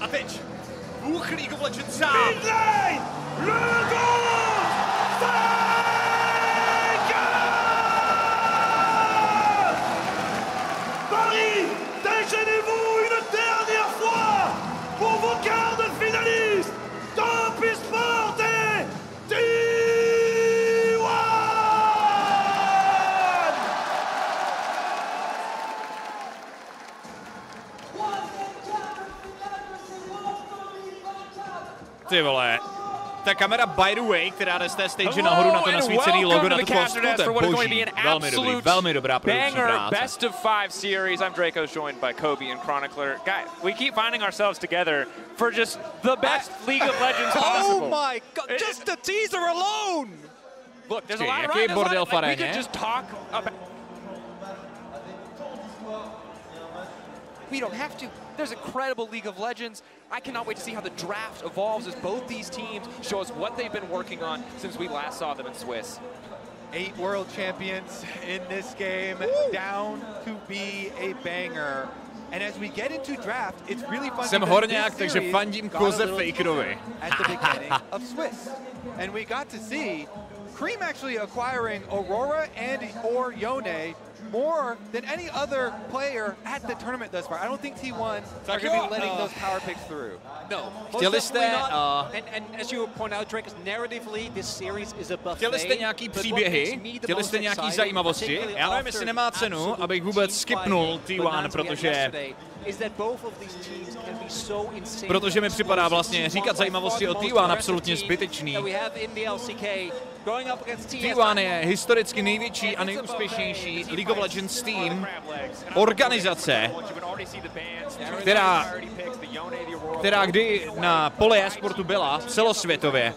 A teď bůh League of Legends sám. Videa! Le goal! Paris, déchaînez-vous une dernière fois pour vos quarts de finalistes. Top eSport et T1! Ty vole. Ta kamera, by the way, která jde z té stage nahoru na to nasvícený logo na tu postu, to je boží. Velmi dobrá produkční práce. Best of 5 series. I'm Draco, joined by Kobe and Chronicler. Guy, we keep finding ourselves together for just the best League of Legends possible. Oh my god, just the teaser alone! Look, there's a lot Jaký bordel v we aréně? could just talk about... We don't have to. There's incredible League of Legends. I cannot wait to see how the draft evolves as both these teams show us what they've been working on since we last saw them in Swiss. 8 world champions in this game, down to be a banger. And as we get into draft, it's really fun. Jsem horňák, takže fandím koze Fakerovi. At the beginning of Swiss. And we got to see Cream actually acquiring Aurora and or Yone more than any other player at the tournament thus far. I don't think T1 are going to be letting those power picks through. No, Chtěli jste, and as you point out, Drake, narratively, this series is a buffet. chtěli jste nějaký příběhy, chtěli jste nějaký zajímavosti. Já nevím, jestli nemá cenu, abych vůbec skipnul T1, protože mi připadá vlastně říkat zajímavosti o T1 absolutně zbytečný. T1 je historicky největší a nejúspěšnější League of Legends tým, organizace, která kdy na poli e-sportu byla celosvětově.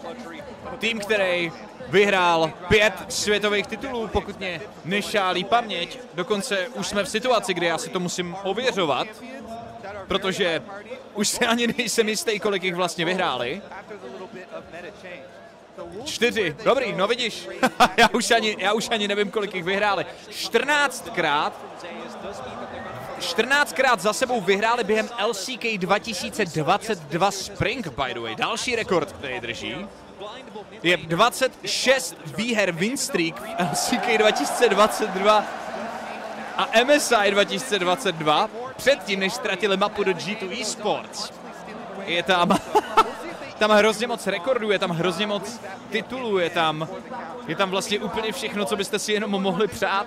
Tým, který vyhrál 5 světových titulů, pokud mě nešálí paměť. Dokonce už jsme v situaci, kdy já si to musím ověřovat, protože už se ani nejsem jistý, kolik jich vlastně vyhráli. 4, dobrý, no vidíš, já už ani nevím, kolik jich vyhráli. 14krát za sebou vyhráli během LCK 2022 Spring, by the way. Další rekord, který drží, je 26 výher win streak v LCK 2022 a MSI 2022, předtím, než ztratili mapu do G2 eSports. Je tam hrozně moc rekordů, je tam hrozně moc titulů, je tam vlastně úplně všechno, co byste si jenom mohli přát.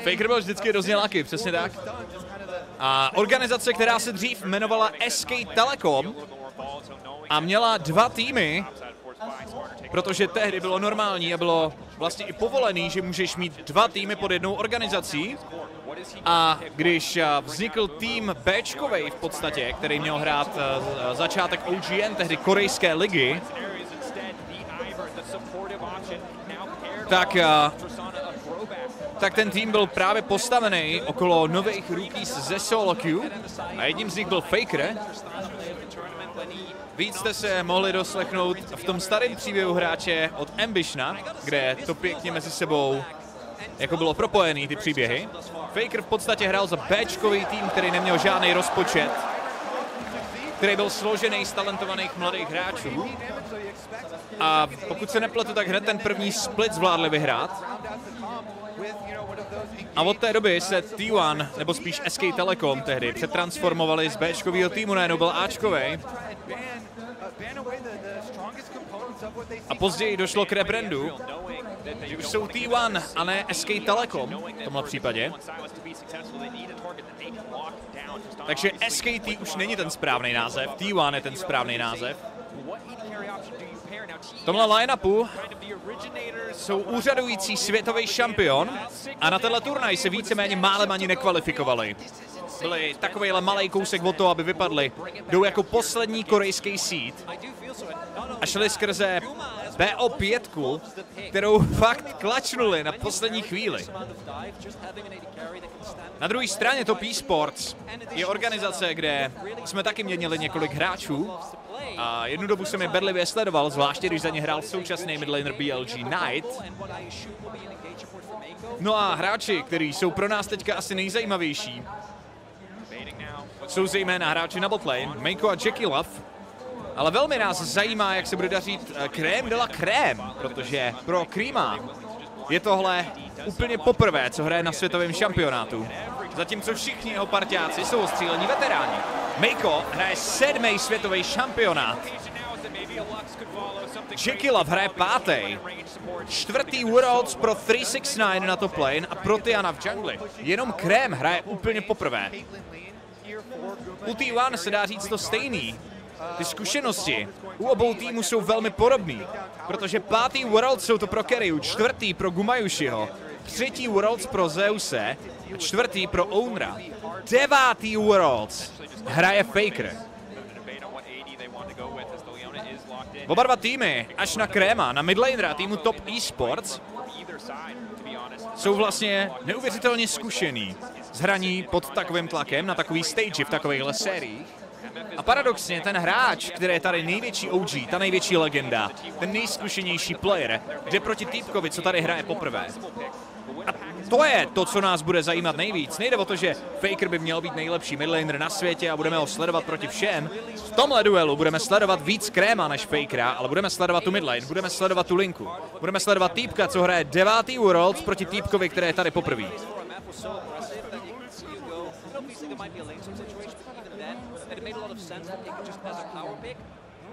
Faker byl vždycky hrozně lucky, přesně tak. A organizace, která se dřív jmenovala SK Telecom a měla 2 týmy, protože tehdy bylo normální a bylo vlastně i povolený, že můžeš mít 2 týmy pod jednou organizací. A když vznikl tým Bčkovej v podstatě, který měl hrát začátek OGN, tehdy korejské ligy, tak ten tým byl právě postavený okolo nových rookies ze solo queue a jedním z nich byl Faker. Víc jste se mohli doslechnout v tom starém příběhu hráče od Ambitiona, kde to pěkně mezi sebou jako bylo propojený ty příběhy. Faker v podstatě hrál za Bčkový tým, který neměl žádný rozpočet, který byl složený z talentovaných mladých hráčů. A pokud se nepletu, tak hned ten první split zvládli vyhrát. A od té doby se T1, nebo spíš SK Telecom tehdy, přetransformovali z Bčkovýho týmu, najednou byl Ačkovej. A později došlo k rebrandu, že už jsou T1 a ne SK Telecom v tomhle případě. Takže SKT už není ten správný název, T1 je ten správný název. V tomhle line-upu jsou úřadující světový šampion a na tenhle turnaj se víceméně málem ani nekvalifikovali. Byli takovejhle malej kousek od toho, aby vypadli. Jdou jako poslední korejský seed a šli skrze BO5, kterou fakt klačnuli na poslední chvíli. Na druhé straně Top eSports je organizace, kde jsme taky měnili několik hráčů a jednu dobu jsem je bedlivě sledoval, zvláště když za ně hrál současný midlaner BLG Knight. No a hráči, kteří jsou pro nás teďka asi nejzajímavější, jsou zejména hráči na botlane, Mako a Jackie Love, ale velmi nás zajímá, jak se bude dařit Crème de la Crème, protože pro Creama je tohle úplně poprvé, co hraje na světovém šampionátu. Zatímco všichni jeho parťáci jsou ostřílení veteráni. Mako hraje 7. světový šampionát. Jackie Love hraje 5. 4. Worlds pro 369 na top lane a pro Tiana v jungli. Jenom Crème hraje úplně poprvé. U T1 se dá říct to stejný. Ty zkušenosti u obou týmů jsou velmi podobný, protože 5. Worlds jsou to pro Kerryu, 4. pro Gumayushiho, 3. Worlds pro Zeuse a 4. pro Ownera. 9. Worlds hraje Faker. Oba dva týmy, až na Créma, na midlanera týmu Top eSports, jsou vlastně neuvěřitelně zkušený z hraní pod takovým tlakem na takový stage v takovýchhle sériích. A paradoxně ten hráč, který je tady největší OG, ta největší legenda, ten nejzkušenější player, jde proti týpkovi, co tady hraje poprvé. A to je to, co nás bude zajímat nejvíc. Nejde o to, že Faker by měl být nejlepší midlaner na světě a budeme ho sledovat proti všem. V tomhle duelu budeme sledovat víc Créma než Fakera, ale budeme sledovat tu midlane, budeme sledovat tu linku. Budeme sledovat týpka, co hraje 9. Worlds proti týpkovi, který je tady poprvé.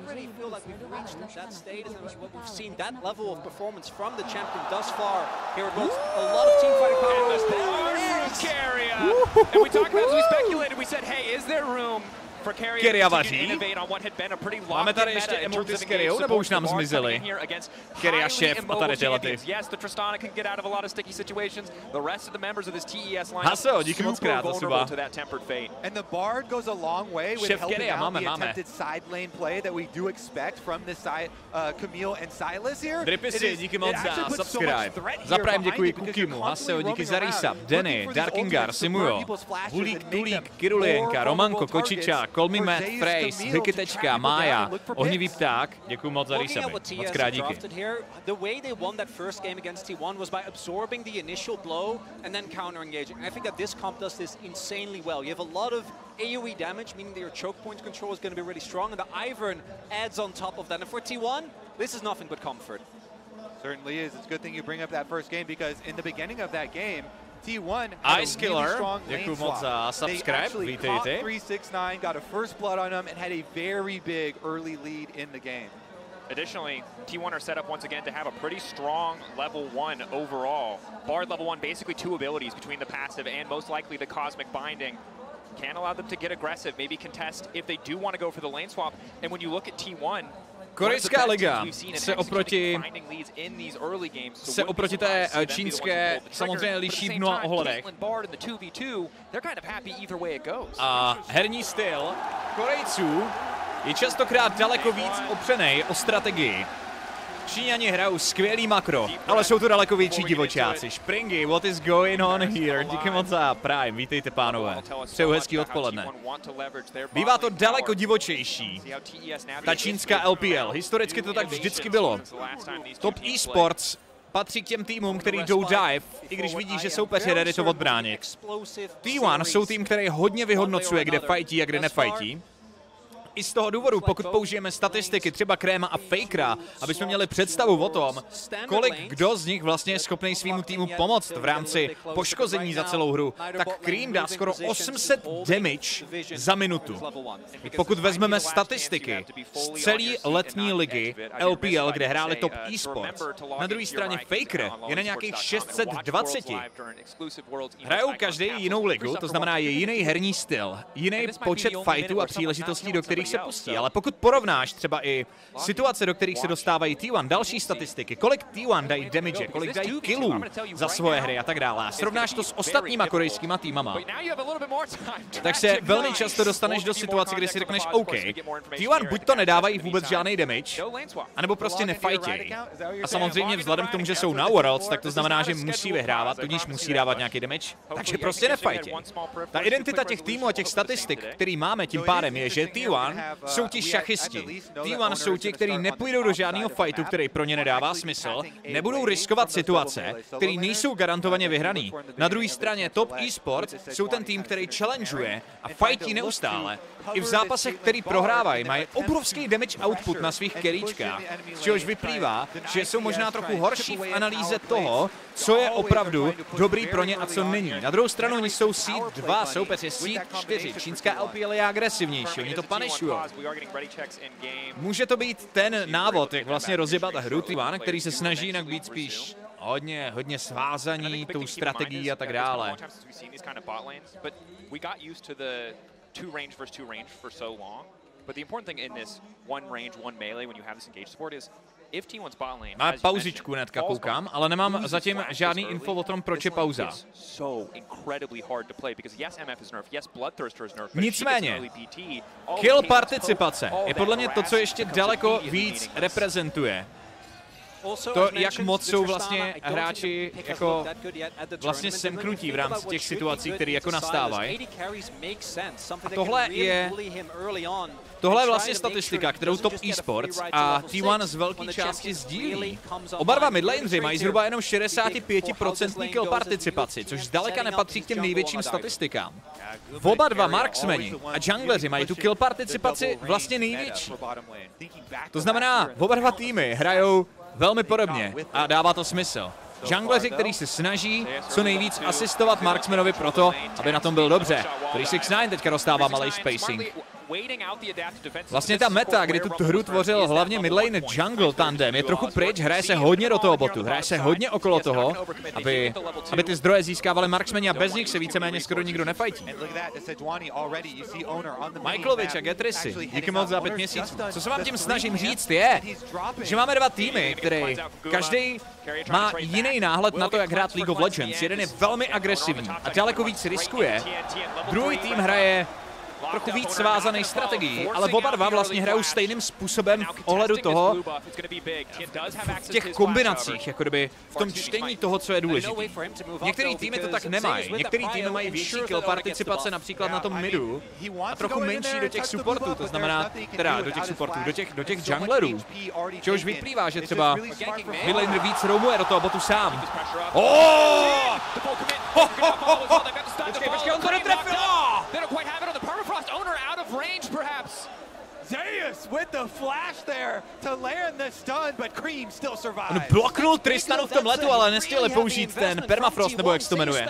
Already feel like we've reached that stage, and we've seen that level of performance from the champion thus far. Here it looks a lot of team fighting power. And we talked about, as we speculated, we said, hey, is there room for Kerrya to innovate on what had been a pretty locked in meta in terms of engaged support from Mark coming in here against highly immobile champions. Yes, the Tristana can get out of a lot of sticky situations. The rest of the members of this TES line are super vulnerable to that tempered fate. And the Bard goes a long way with helping out the attempted side lane play that we do expect from this side, Camille and Silas here. Dripisi, díky moc za subscribe. Za Prime děkuji Kukimu, Haseo, díky za resub, Denny, Darkingar, Simujo, Hulík, Tulík, Kirulienka, Romanko, Kočičák, Kolmi Matt, Freys, Hykitečka, Mája, Ohnivý pták, děkuji moc za resuby. Moc krát díky. The way they won that first game against T1 was by absorbing the initial blow and then counter-engaging. I think that this comp does this insanely well. You have a lot of AoE damage, meaning that your choke point control is going to be really strong, and the Ivern adds on top of that. And for T1, this is nothing but comfort. Certainly is. It's a good thing you bring up that first game, because in the beginning of that game, T1 Ice Killer, děkuji moc za subscribe, vítejte. 369, got a first blood on him and had a very big early lead in the game. Additionally, T1 are set up once again to have a pretty strong level 1 overall. Bard level 1, basically 2 abilities between the passive and most likely the Cosmic Binding. Can allow them to get aggressive, maybe contest if they do want to go for the lane swap. And when you look at T1, Korejská liga se oproti té čínské samozřejmě liší v mnoha ohledech. A herní styl Korejců je častokrát daleko víc opřený o strategii. Číňani hrajou skvělý makro, ale jsou to daleko větší divočáci. Springy, what is going on here? Díky moc za Prime, vítejte pánové. Přeju hezký odpoledne. Bývá to daleko divočejší. Ta čínská LPL, historicky to tak vždycky bylo. Top eSports patří k těm týmům, který jdou dive, i když vidí, že soupeř je ready to odbránit. T1 jsou tým, který hodně vyhodnocuje, kde fightí a kde nefightí. I z toho důvodu, pokud použijeme statistiky třeba Créma a Fakera, aby jsme měli představu o tom, kolik kdo z nich vlastně je schopný svýmu týmu pomoct v rámci poškození za celou hru, tak Cream dá skoro 800 damage za minutu. Pokud vezmeme statistiky z celé letní ligy LPL, kde hráli Top eSports, na druhé straně Faker je na nějakých 620. Hrajou každý jinou ligu, to znamená je jiný herní styl, jiný počet fightů a příležitostí, do kterých kterých se pustí, ale pokud porovnáš třeba i situace, do kterých se dostávají T1, další statistiky, kolik T1 dají damage, kolik dají killů za svoje hry a tak dále, a srovnáš to s ostatníma korejskýma týmama, tak se velmi často dostaneš do situace, kdy si řekneš OK, T1 buď to nedávají vůbec žádný damage, anebo prostě nefajtějí. A samozřejmě vzhledem k tomu, že jsou na Worlds, tak to znamená, že musí vyhrávat, tudíž musí dávat nějaký damage, takže prostě nefajtějí. Ta identita těch týmů a těch statistik, který máme tím pádem, je, že T1 jsou ti šachisti. T1 jsou ti, kteří nepůjdou do žádného fightu, který pro ně nedává smysl, nebudou riskovat situace, které nejsou garantovaně vyhraný. Na druhé straně top e-sport jsou ten tým, který challengeuje a fightí neustále. I v zápasech, který prohrávají, mají obrovský damage output na svých carryčkách, z čehož vyplývá, že jsou možná trochu horší v analýze toho, co je opravdu dobrý pro ně a co není. Na druhou stranu oni jsou Seed 2, soupeř je Seed 4, čínská LPL je agresivnější, oni to punishujou. Může to být ten návod, jak vlastně rozjebat hru T1, který se snaží jinak být spíš hodně svázaní tou strategií a tak dále. Two range versus two range for so long, but the important thing in this one range, one melee when you have this engaged support is if T1's bot lane. Máme pauzičku netka, koukám, ale nemám zatím žádný info o tom, proč je pauza. Nicméně, kill participace je podle mě to, co ještě daleko víc reprezentuje. To, jak moc jsou vlastně hráči jako vlastně semknutí v rámci těch situací, které jako nastávají. A tohle je vlastně statistika, kterou top eSports a T1 z velké části sdílí. Oba dva midlaneři mají zhruba jenom 65% kill participaci, což zdaleka nepatří k těm největším statistikám. Oba dva marksmeni a jungleři mají tu kill participaci vlastně největší. To znamená, oba dva týmy hrajou velmi podobně a dává to smysl. Jungleři, který se snaží co nejvíc asistovat marksmanovi proto, aby na tom byl dobře. 369 teďka dostává malej spacing. Vlastně ta meta, kdy tu hru tvořil hlavně midlane jungle tandem, je trochu pryč, hraje se hodně do toho botu, hraje se hodně okolo toho, aby ty zdroje získávali marksmeni a bez nich se víceméně skoro nikdo nefajtí. Michaelovič a Getrisi, díky moc za 5 měsíců. Co se vám tím snažím říct je, že máme dva týmy, který každý má jiný náhled na to, jak hrát League of Legends. Jeden je velmi agresivní a daleko víc riskuje, druhý tým hraje trochu víc svázaný strategií, ale oba dva vlastně hrajou stejným způsobem v ohledu toho, v těch kombinacích, jako kdyby v tom čtení toho, co je důležité. Některý týmy to tak nemají, některý týmy mají vyšší kill participace například na tom midu a trochu menší do těch supportů, to znamená, teda do těch supportů, do těch junglerů, čehož vyplývá, že třeba midlaner víc roamuje do toho botu sám. Počkej, on to netrefil! Zeus with the flash there to land the stun, but Cream still survives. On bloknul Tristanu v tom letu, ale nestihli použít ten permafrost, nebo jak se to jmenuje.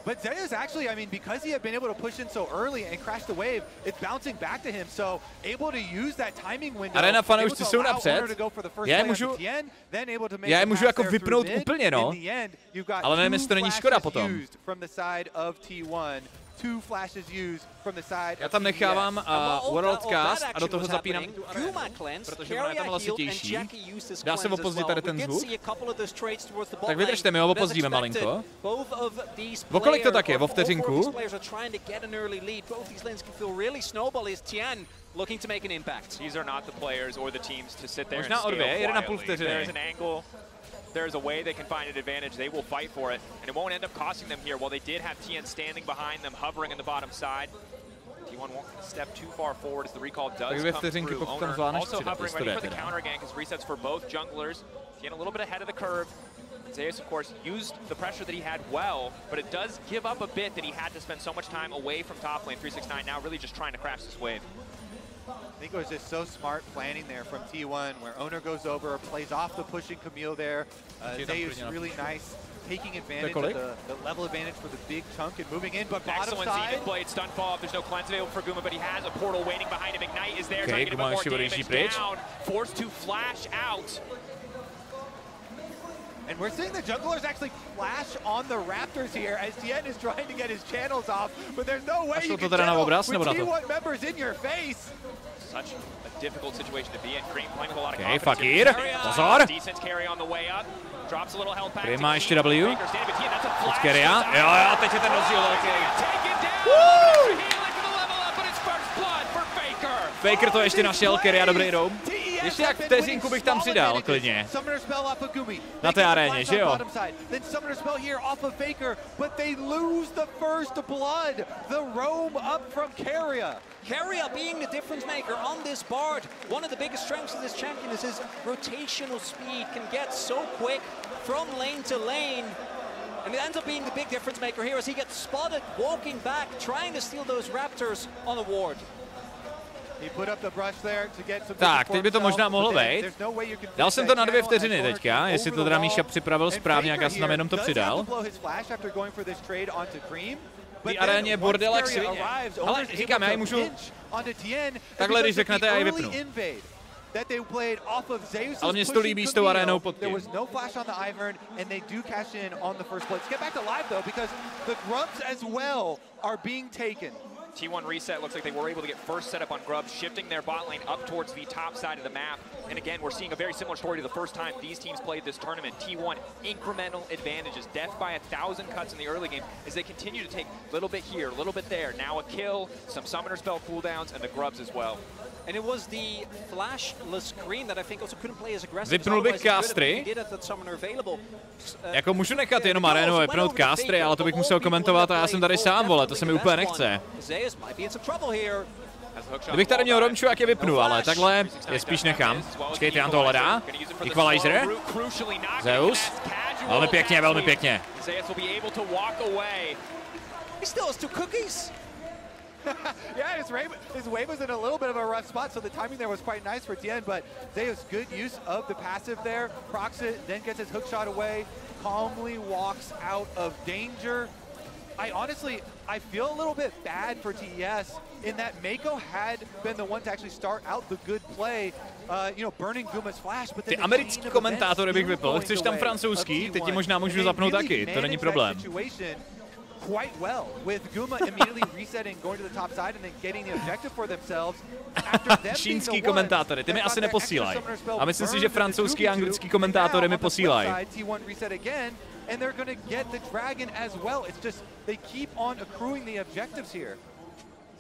But Zeus actually, I mean, because he had been able to push in so early and crash the wave, it's bouncing back to him, so able to use that timing window. Arena fanoušci jsou napřed. Já je můžu jako vypnout úplně, no. Ale nevím, jestli to není škoda potom. Já tam nechávám Worldcast a do toho zapínám, protože ono je tam hlasitější. Dá se opozdit tady ten zvuk? Tak vydržte, my ho opozdíme malinko. O kolik to tak je? O vteřinku? Možná o 2, 1,5 vteřiny. There's a way they can find an advantage, they will fight for it, and it won't end up costing them here. While they did have TN standing behind them, hovering in the bottom side, T1 won't step too far forward as the recall does come through. Owner also hovering ready for the counter again, because resets for both junglers. TN a little bit ahead of the curve. Zeus, of course, used the pressure that he had well, but it does give up a bit that he had to spend so much time away from top lane. 369 now really just trying to crash this wave. I think it was just so smart planning there from T1, where Owner goes over, plays off the pushing Camille there. Zeus really nice, taking advantage of the level advantage for the big chunk and moving in, but bottom side. Even played stun fall. There's no cleanse available for Guma, but he has a portal waiting behind him. Ignite is there, trying to get a bit more damage down. Forced to flash out. And we're seeing the junglers actually flash on the Raptors here as Tien is trying to get his channels off, but there's no way you can tell with T1 members in your face. Such a difficult situation to be in. Cream playing with a lot of confidence. Fakir, pozor. Decent carry on the way up. Drops a little health back. Cream má ještě W. Teď Keria. Jo, teď je ten rozdíl velký. Faker to ještě našel, Keria dobrý roam. Ještě jak vteřinku bych tam přidal, klidně. Na té aréně, že jo? Keria being the difference maker on this board. One of the biggest strengths of this champion is his rotational speed, can get so quick from lane to lane. And it ends up being the big difference maker here as he gets spotted walking back, trying to steal those Raptors on a ward. Tak, teď by to možná mohlo být. Dal jsem to na 2 vteřiny teďka, jestli to teda Míša připravil správně, jak já jsem tam jenom to přidal. V té aréně bordel jak svině. Ale říkám, já ji můžu... Takhle, když řeknete, já ji vypnu. Ale mně se to líbí s tou arénou pod tím. T1 reset, looks like they were able to get first setup on Grub, shifting their bot lane up towards the top side of the map. And again, we're seeing a very similar story to the first time these teams played this tournament. T1, incremental advantages, death by 1,000 cuts in the early game as they continue to take a little bit here, a little bit there. Now a kill, some summoner spell cooldowns, and the Grubs as well. And it was the flashless Cream that I think also couldn't play as aggressive. Vypnul bych Castry. Jako můžu nechat jenom arénu a vypnout Castry, ale to bych musel komentovat a já jsem tady sám, vole, to se mi úplně nechce. Kdybych tady měl Romču, jak je vypnu, ale takhle je spíš nechám. Počkejte, já to hledá. Equalizer. Zeus. Velmi pěkně, velmi pěkně. Yeah, his wave was in a little bit of a rough spot, so the timing there was quite nice for Tien, but Zeus, good use of the passive there. Procs it, then gets his hook shot away, calmly walks out of danger. I feel a little bit bad for TES in that Mako had been the one to actually start out the good play, burning Guma's flash, but ty americký komentátory bych vypl, chceš tam francouzský, teď ti možná můžu zapnout taky, to není problém. Quite well with Guma immediately resetting, going to the top side and then getting the objective for themselves. Čínský komentátory, ty mi asi neposílají. A myslím si, že francouzský a anglický komentátory mi posílají. And they're going to get the dragon as well. It's just they keep on accruing the objectives here.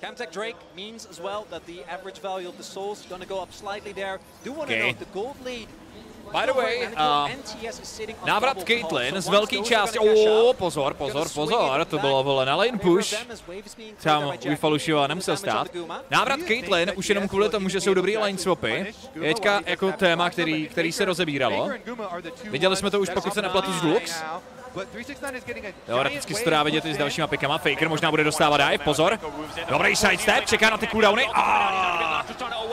Camtech Drake means as well that the average value of the souls is going to go up slightly there. Do want to note the gold lead. By the way, návrat Caitlyn z velké části. Pozor, to bylo vole na lane push. Tam vyfalušila, nemusel stát. Návrat Caitlyn už jenom kvůli tomu, že jsou dobrý lane swapy. Je teďka jako téma, který se rozebíralo. Viděli jsme to už, pokud se nepletu z Lux. Teoreticky se to dá vidět i s dalšíma pikama. Faker možná bude dostávat dive, pozor. Dobrý sidestep, čeká na ty cooldowny.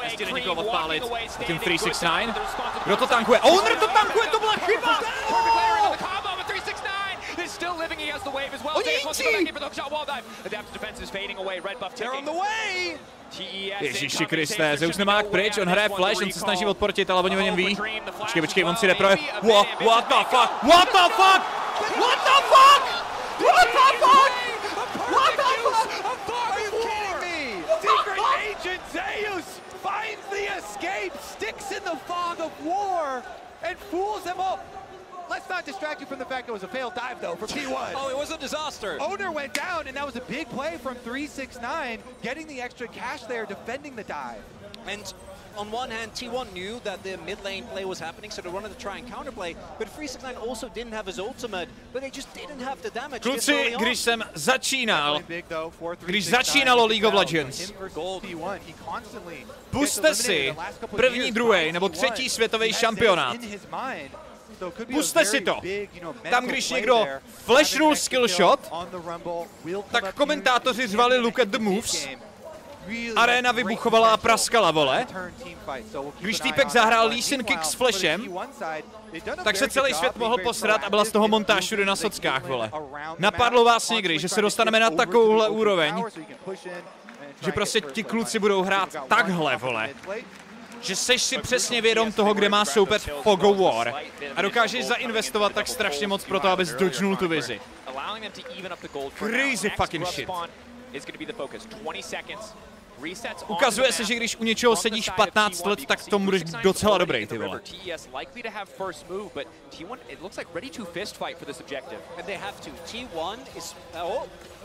Ještě jde někoho odpálit tím 369. Kdo to tankuje? Owner to tankuje, to byla chyba! Ježiši Kriste, Zeus nemá jak pryč, on hraje flash, on se snaží odportit, ale oni o něm ví. Počkej, on si jde pro... What the fuck? What the fuck? What the fuck? What the fuck? What the fuck? Are you kidding me? Secret Agent Zeus finds the escape, sticks in the fog of war, and fools him all. Let's not distract you from the fact it was a failed dive, though, from T1. Oh, it was a disaster. Owner went down, and that was a big play from 369, getting the extra cash there, defending the dive. And on one hand, T1 knew that the mid lane play was happening, so they wanted to try and counterplay, but 369 also didn't have his ultimate, but they just didn't have the damage. Kluci, když jsem začínalo League of Legends, puste si první, druhý nebo třetí světový šampionát. Puste si to. Tam, když někdo flashnul skillshot, tak komentátoři řvali look at the moves. Arena vybuchovala a praskala, vole. Když týpek zahrál Lee Sin Kick s flashem, tak se celý svět mohl posrat a byla z toho montáž všude na sockách, vole. Napadlo vás někdy, že se dostaneme na takovouhle úroveň, že prostě ti kluci budou hrát takhle, vole. že seš si přesně vědom toho, kde má soupeř Fog of War a dokážeš zainvestovat tak strašně moc pro to, abys dodžnul tu vizi. Crazy fucking shit. Ukazuje se, že když u něčeho sedíš 15 let, tak to budeš docela dobrý, ty vole.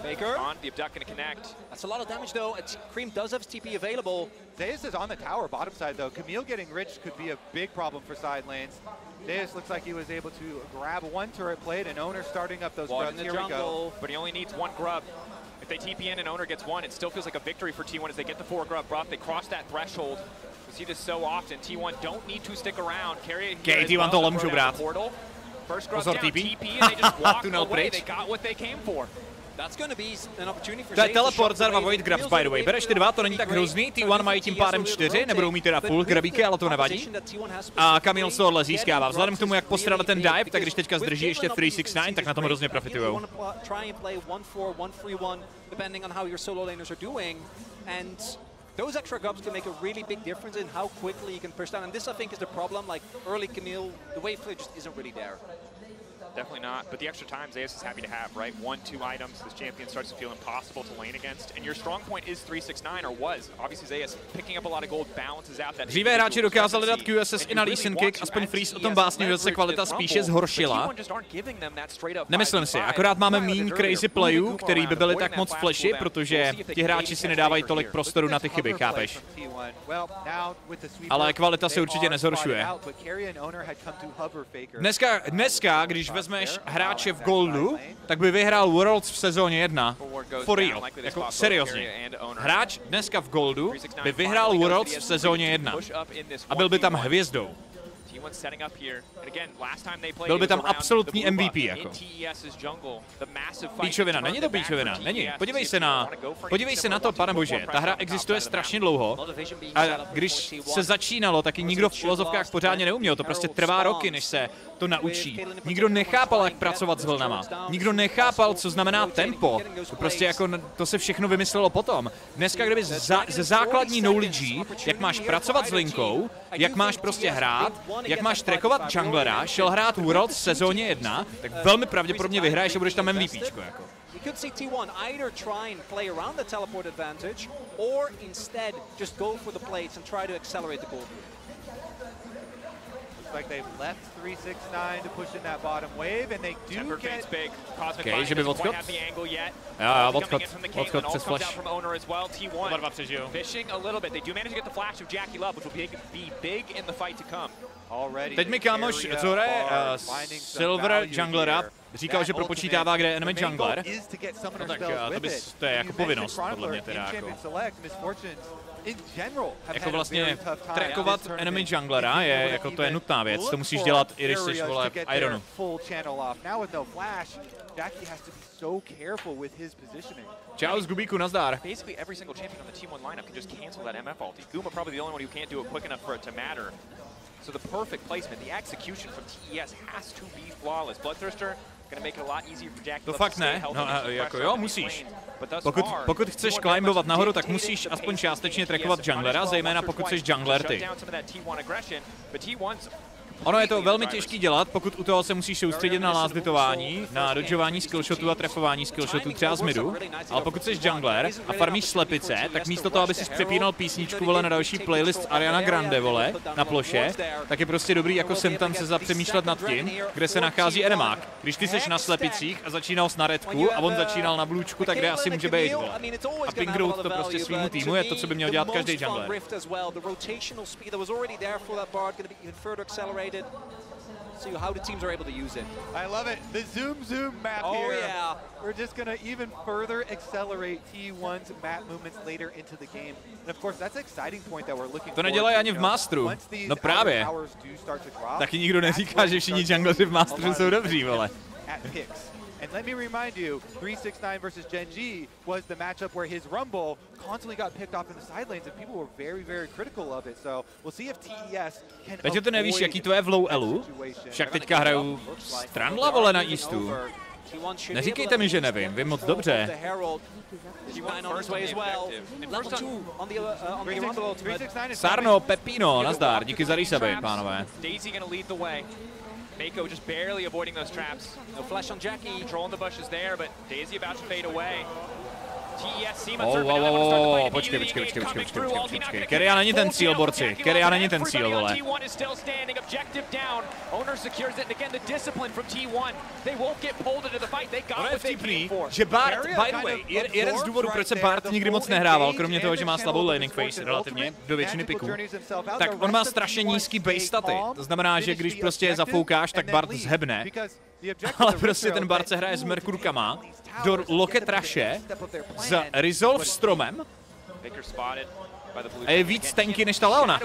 Baker on the abduct going to connect. That's a lot of damage though. Cream does have TP available. Deus is on the tower bottom side though. Camille getting rich could be a big problem for side lanes. Deus looks like he was able to grab one turret plate and Owner starting up those grubs. Here we go. But he only needs one grub. If they TP in and Owner gets one, it still feels like a victory for T1 as they get the 4 grub buff. They cross that threshold. We see this so often. T1 don't need to stick around. Carry it here. T1 tohle můžou brát. Pozor, TP. And they just walk away. They got what they came for. To je teleport za 2 Void Grabs, by the way. Bereš ty 2, to není tak hrozný, T1 mají tím pádem 4, nebudou mít teda full grabíky, ale to nevadí. A Camille z tohohle získává. Vzhledem k tomu, jak postradal ten dive, tak když teďka zdrží ještě 369, tak na tom hrozně profitujou. Those extra grubs can make a really big difference in how quickly you can push down. And this, I think, is the problem. Like, early Camille, the wave play just isn't really there. Definitely not, but the extra time Zeus is happy to have, right? 1-2 items, this champion starts to feel impossible to lane against, and your strong point is 369, or was. Obviously Zeus picking up a lot of gold balances out that. Dříve hráči dokázali dát QSS i na Lee Sin Kick, aspoň Freeze o tom básně, že se kvalita spíše zhoršila. Nemyslím si, akorát máme míň crazy playů, který by byly tak moc flashy, protože ti hráči si nedávají tolik prostoru na ty chyby, chápeš? Ale kvalita se určitě nezhoršuje. Dneska, když vezmeš hráče v Goldu, tak by vyhrál Worlds v sezóně 1. For real. Jako seriózně. Hráč dneska v Goldu by vyhrál Worlds v sezóně 1. A byl by tam hvězdou. Byl by tam absolutní MVP, jako. Píčovina, není to píčovina, není. Podívej se na to, pane bože, ta hra existuje strašně dlouho a když se začínalo, taky nikdo v filozofkách pořádně neuměl, to prostě trvá roky, než se to naučí. Nikdo nechápal, jak pracovat s vlnama. Nikdo nechápal, co znamená tempo. To prostě jako, to se všechno vymyslelo potom. Dneska, kdyby ze základní knowledge, jak máš pracovat s linkou, jak máš prostě hrát, jak máš trackovat junglera, šel hrát Worlds v sezóně 1, tak velmi pravděpodobně vyhraješ a budeš tam MVPčko, jako. You could see T1 either try and play around the teleport advantage, or instead just go for the plates and try to accelerate the goal. Like they've left 369 to push in that bottom wave, and they do get big. Okay, že by odchod. Jo, odchod přes flash. Oba dva přežijou. Fishing a little bit. They do manage to get the flash of Jackie Love, which will be big in the fight to come. Teď mi kámoš Zore, Silver junglera, říkal, že propočítává, kde je enemy jungler. No tak to je jako povinnost, podle mě teda jako. Jako vlastně trackovat enemy junglera je jako to je nutná věc, to musíš dělat i když jsi vole v Ironu. Čau z Gubíku, nazdar. Basically every single champion on the T1 lineup can just cancel that MF ulti. Guma probably the only one who can't do it quick enough for it to matter. So the perfect placement, the execution from TES has to be flawless. Bloodthirster gonna make it a lot easier for Jackie. To fakt ne, no jako jo, musíš. Pokud chceš climbovat nahoru, tak musíš aspoň částečně trackovat junglera, zejména pokud jsi jungler ty. Ono je to velmi těžký dělat, pokud u toho se musíš soustředit na last hitování, na dodžování skillshotů a trefování skillshotů třeba z midu, ale pokud jsi jungler a farmíš slepice, tak místo toho, aby si přepínal písničku vole na další playlist Ariana Grande vole na ploše, tak je prostě dobrý jako sem tam se zapřemýšlet nad tím, kde se nachází enemák. Když ty seš na slepicích a začínal s na redku a on začínal na blučku, tak kde asi může být vole. A pingrout to prostě svýmu týmu je to, co by měl dělat každý jungler. See how the teams are able to use it. I love it. The zoom map here. Oh yeah. We're just going to even further accelerate T1's map movements later into the game. And of course, that's an exciting point that we're looking for. To nedělají ani v Masteru. No právě. Taky nikdo neříká, že všichni jungleři v Masteru jsou dobří, vole. And let me remind you, 369 versus Gen G was the matchup where his Rumble constantly got picked off in the side lanes and people were very, very critical of it. So we'll see if TES can teď to nevíš, jaký to je v low elu? Však teďka hrajou Strandla, vole, na Eastu. Neříkejte mi, že nevím, vím moc dobře. Sarno, Pepino, nazdar, díky za resubby, pánové. Mako just barely avoiding those traps. No flash on Jackie. Controlling the bushes there, but Daisy about to fade away. Počkej. Keria není ten cíl, borci. Keria není ten cíl, vole. Ono je vtipný, že Bart, by the way, jeden z důvodů, proč se Bart nikdy moc nehrával, kromě toho, že má slabou laning phase relativně do většiny piků, tak on má strašně nízký base staty. To znamená, že když prostě zafoukáš, tak Bart zhebne. Ale prostě ten Bart se hraje s Merkurkama do Locket Rushe s Resolve stromem a je víc tanky než ta Leona.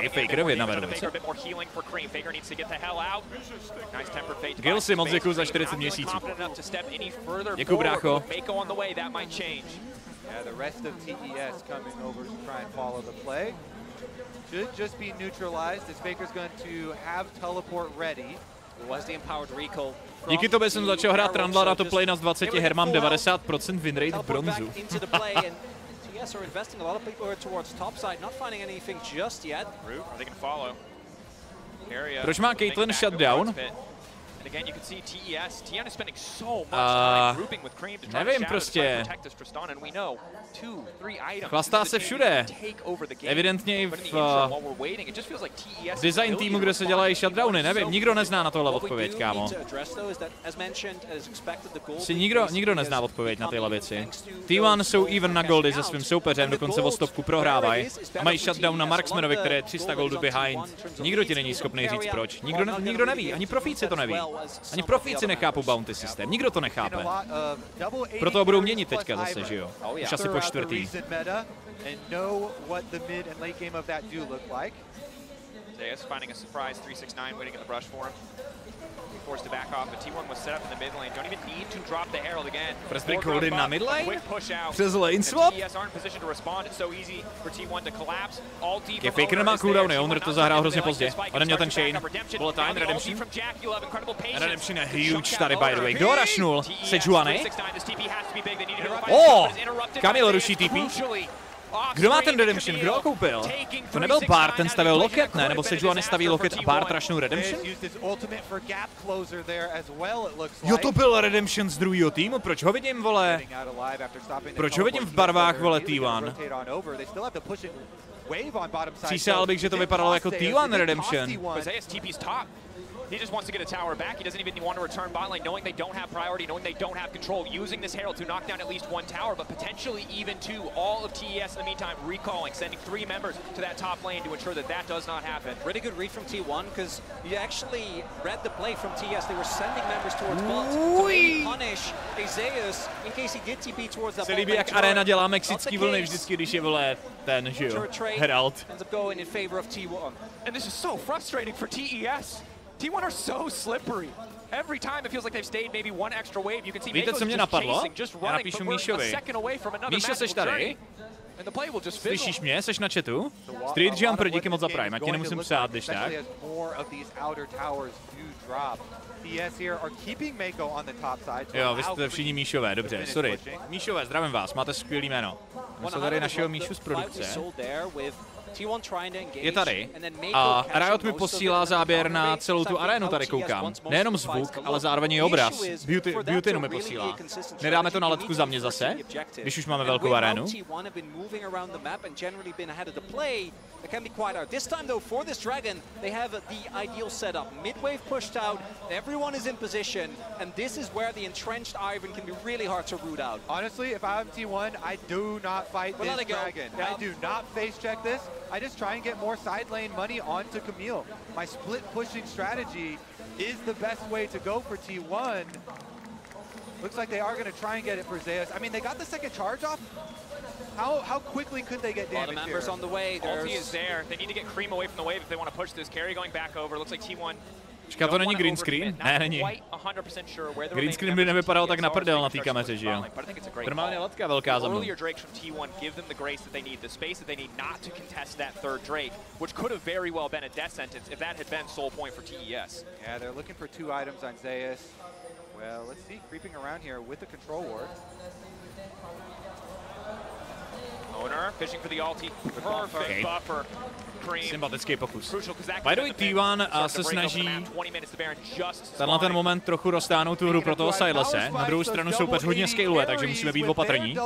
Faker 1 verze. Gil si moc děkuju za 40 měsíců. Děkuju, brácho. Should just be neutralized as Faker's going to have teleport ready. Was the empowered recall. Díky tobě jsem začal hrát Trundla na to play na 20 her, mám 90% win rate v bronzu. Proč má Caitlyn shutdown? Nevím prostě. Chlastá se všude. Evidentně i v design týmu, kde se dělají shutdowny, nevím. Nikdo nezná na tohle odpověď, kámo. Nikdo nezná odpověď na tyhle věci. T1 jsou even na goldy se svým soupeřem, dokonce o stovku prohrávají. A mají shutdown na Marksmanovi, který je 300 goldů behind. Nikdo ti není schopný říct proč. Nikdo neví, ani profíci to neví. Ani profíci nechápou bounty systém, nikdo to nechápe. Proto ho budou měnit teďka zase, že jo? Už asi po čtvrtý. Forced to back off, but T1 was set up in the mid lane. Don't even need to drop the herald again. First break hold in na mid lane? Přes lane swap? TS aren't in position to respond. It's so easy for T1 to collapse. All deep. Faker nemá cooldowny, Owner to zahrál hrozně pozdě. On neměl ten chain. Bullet time, Redemption. Redemption je huge tady, by the way. Kdo rushnul? Sejuani? Kamil ruší TP. Kdo má ten Redemption? Kdo ho koupil? To nebyl Bart, ten stavil Locket, ne? Nebo Sejuani staví Locket a Bart rushnul Redemption? Jo, to byl Redemption z druhého týmu, proč ho vidím, vole? Proč ho vidím v barvách, vole, T1? Přísahal bych, že to vypadalo jako T1 Redemption. He just wants to get a tower back. He doesn't even want to return bot lane, knowing they don't have priority, knowing they don't have control, using this Herald to knock down at least one tower, but potentially even two. All of TES in the meantime recalling, sending 3 members to that top lane to ensure that that does not happen. Really good read from T1, because you actually read the play from TES. They were sending members towards bot to maybe punish Xayas in case he did TP towards that bot. Se líbí, jak Arena dělá mexický vlny vždycky, když je, vole, ten, že jo, Herald. Ends up going in favor of T1. And this is so frustrating for TES. T1 are so slippery. Every time it feels like they've stayed maybe one extra wave. You can see Víte, co mě napadlo? Já napíšu Míšovi. Míšo, seš tady? Slyšíš mě? Seš na chatu? Street Jumper, díky moc za Prime. Já ti nemusím psát, když tak. Jo, vy jste všichni Míšové, dobře, sorry. Míšové, zdravím vás, máte skvělý jméno. Jsou tady našeho Míšu z produkce. Je tady a Riot mi posílá záběr na celou tu arénu, tady koukám. Nejenom zvuk, ale zároveň i obraz. Beautynu mi posílá. Nedáme to na letku za mě zase, když už máme velkou arénu. It can be quite hard. This time, though, for this Dragon, they have the ideal setup. Mid-wave pushed out, everyone is in position, and this is where the entrenched Ivan can be really hard to root out. Honestly, if I'm T1, I do not fight this Dragon. I do not face check this. I just try and get more side lane money onto Camille. My split pushing strategy is the best way to go for T1. Looks like they are going to try and get it for Xayas. I mean, they got the second charge off. How quickly could they get damage? A lot of members on the way. Ulti is there. They need to get Cream away from the wave if they want to push this. Carry going back over. Looks like T1 Čeká, to není green screen? Ne, není. Green screen by nevypadal tak na prdel na té kameře, že jo? Normálně latka velká za mnou. Well, let's see, creeping around here with the control ward. Owner fishing for the ulti. Perfect buffer. Sympatický pokus. By the way, T1 se snaží tenhle ten moment trochu roztáhnout tu hru pro toho Silese. Na druhou stranu soupeř hodně scaluje, takže musíme být opatrní.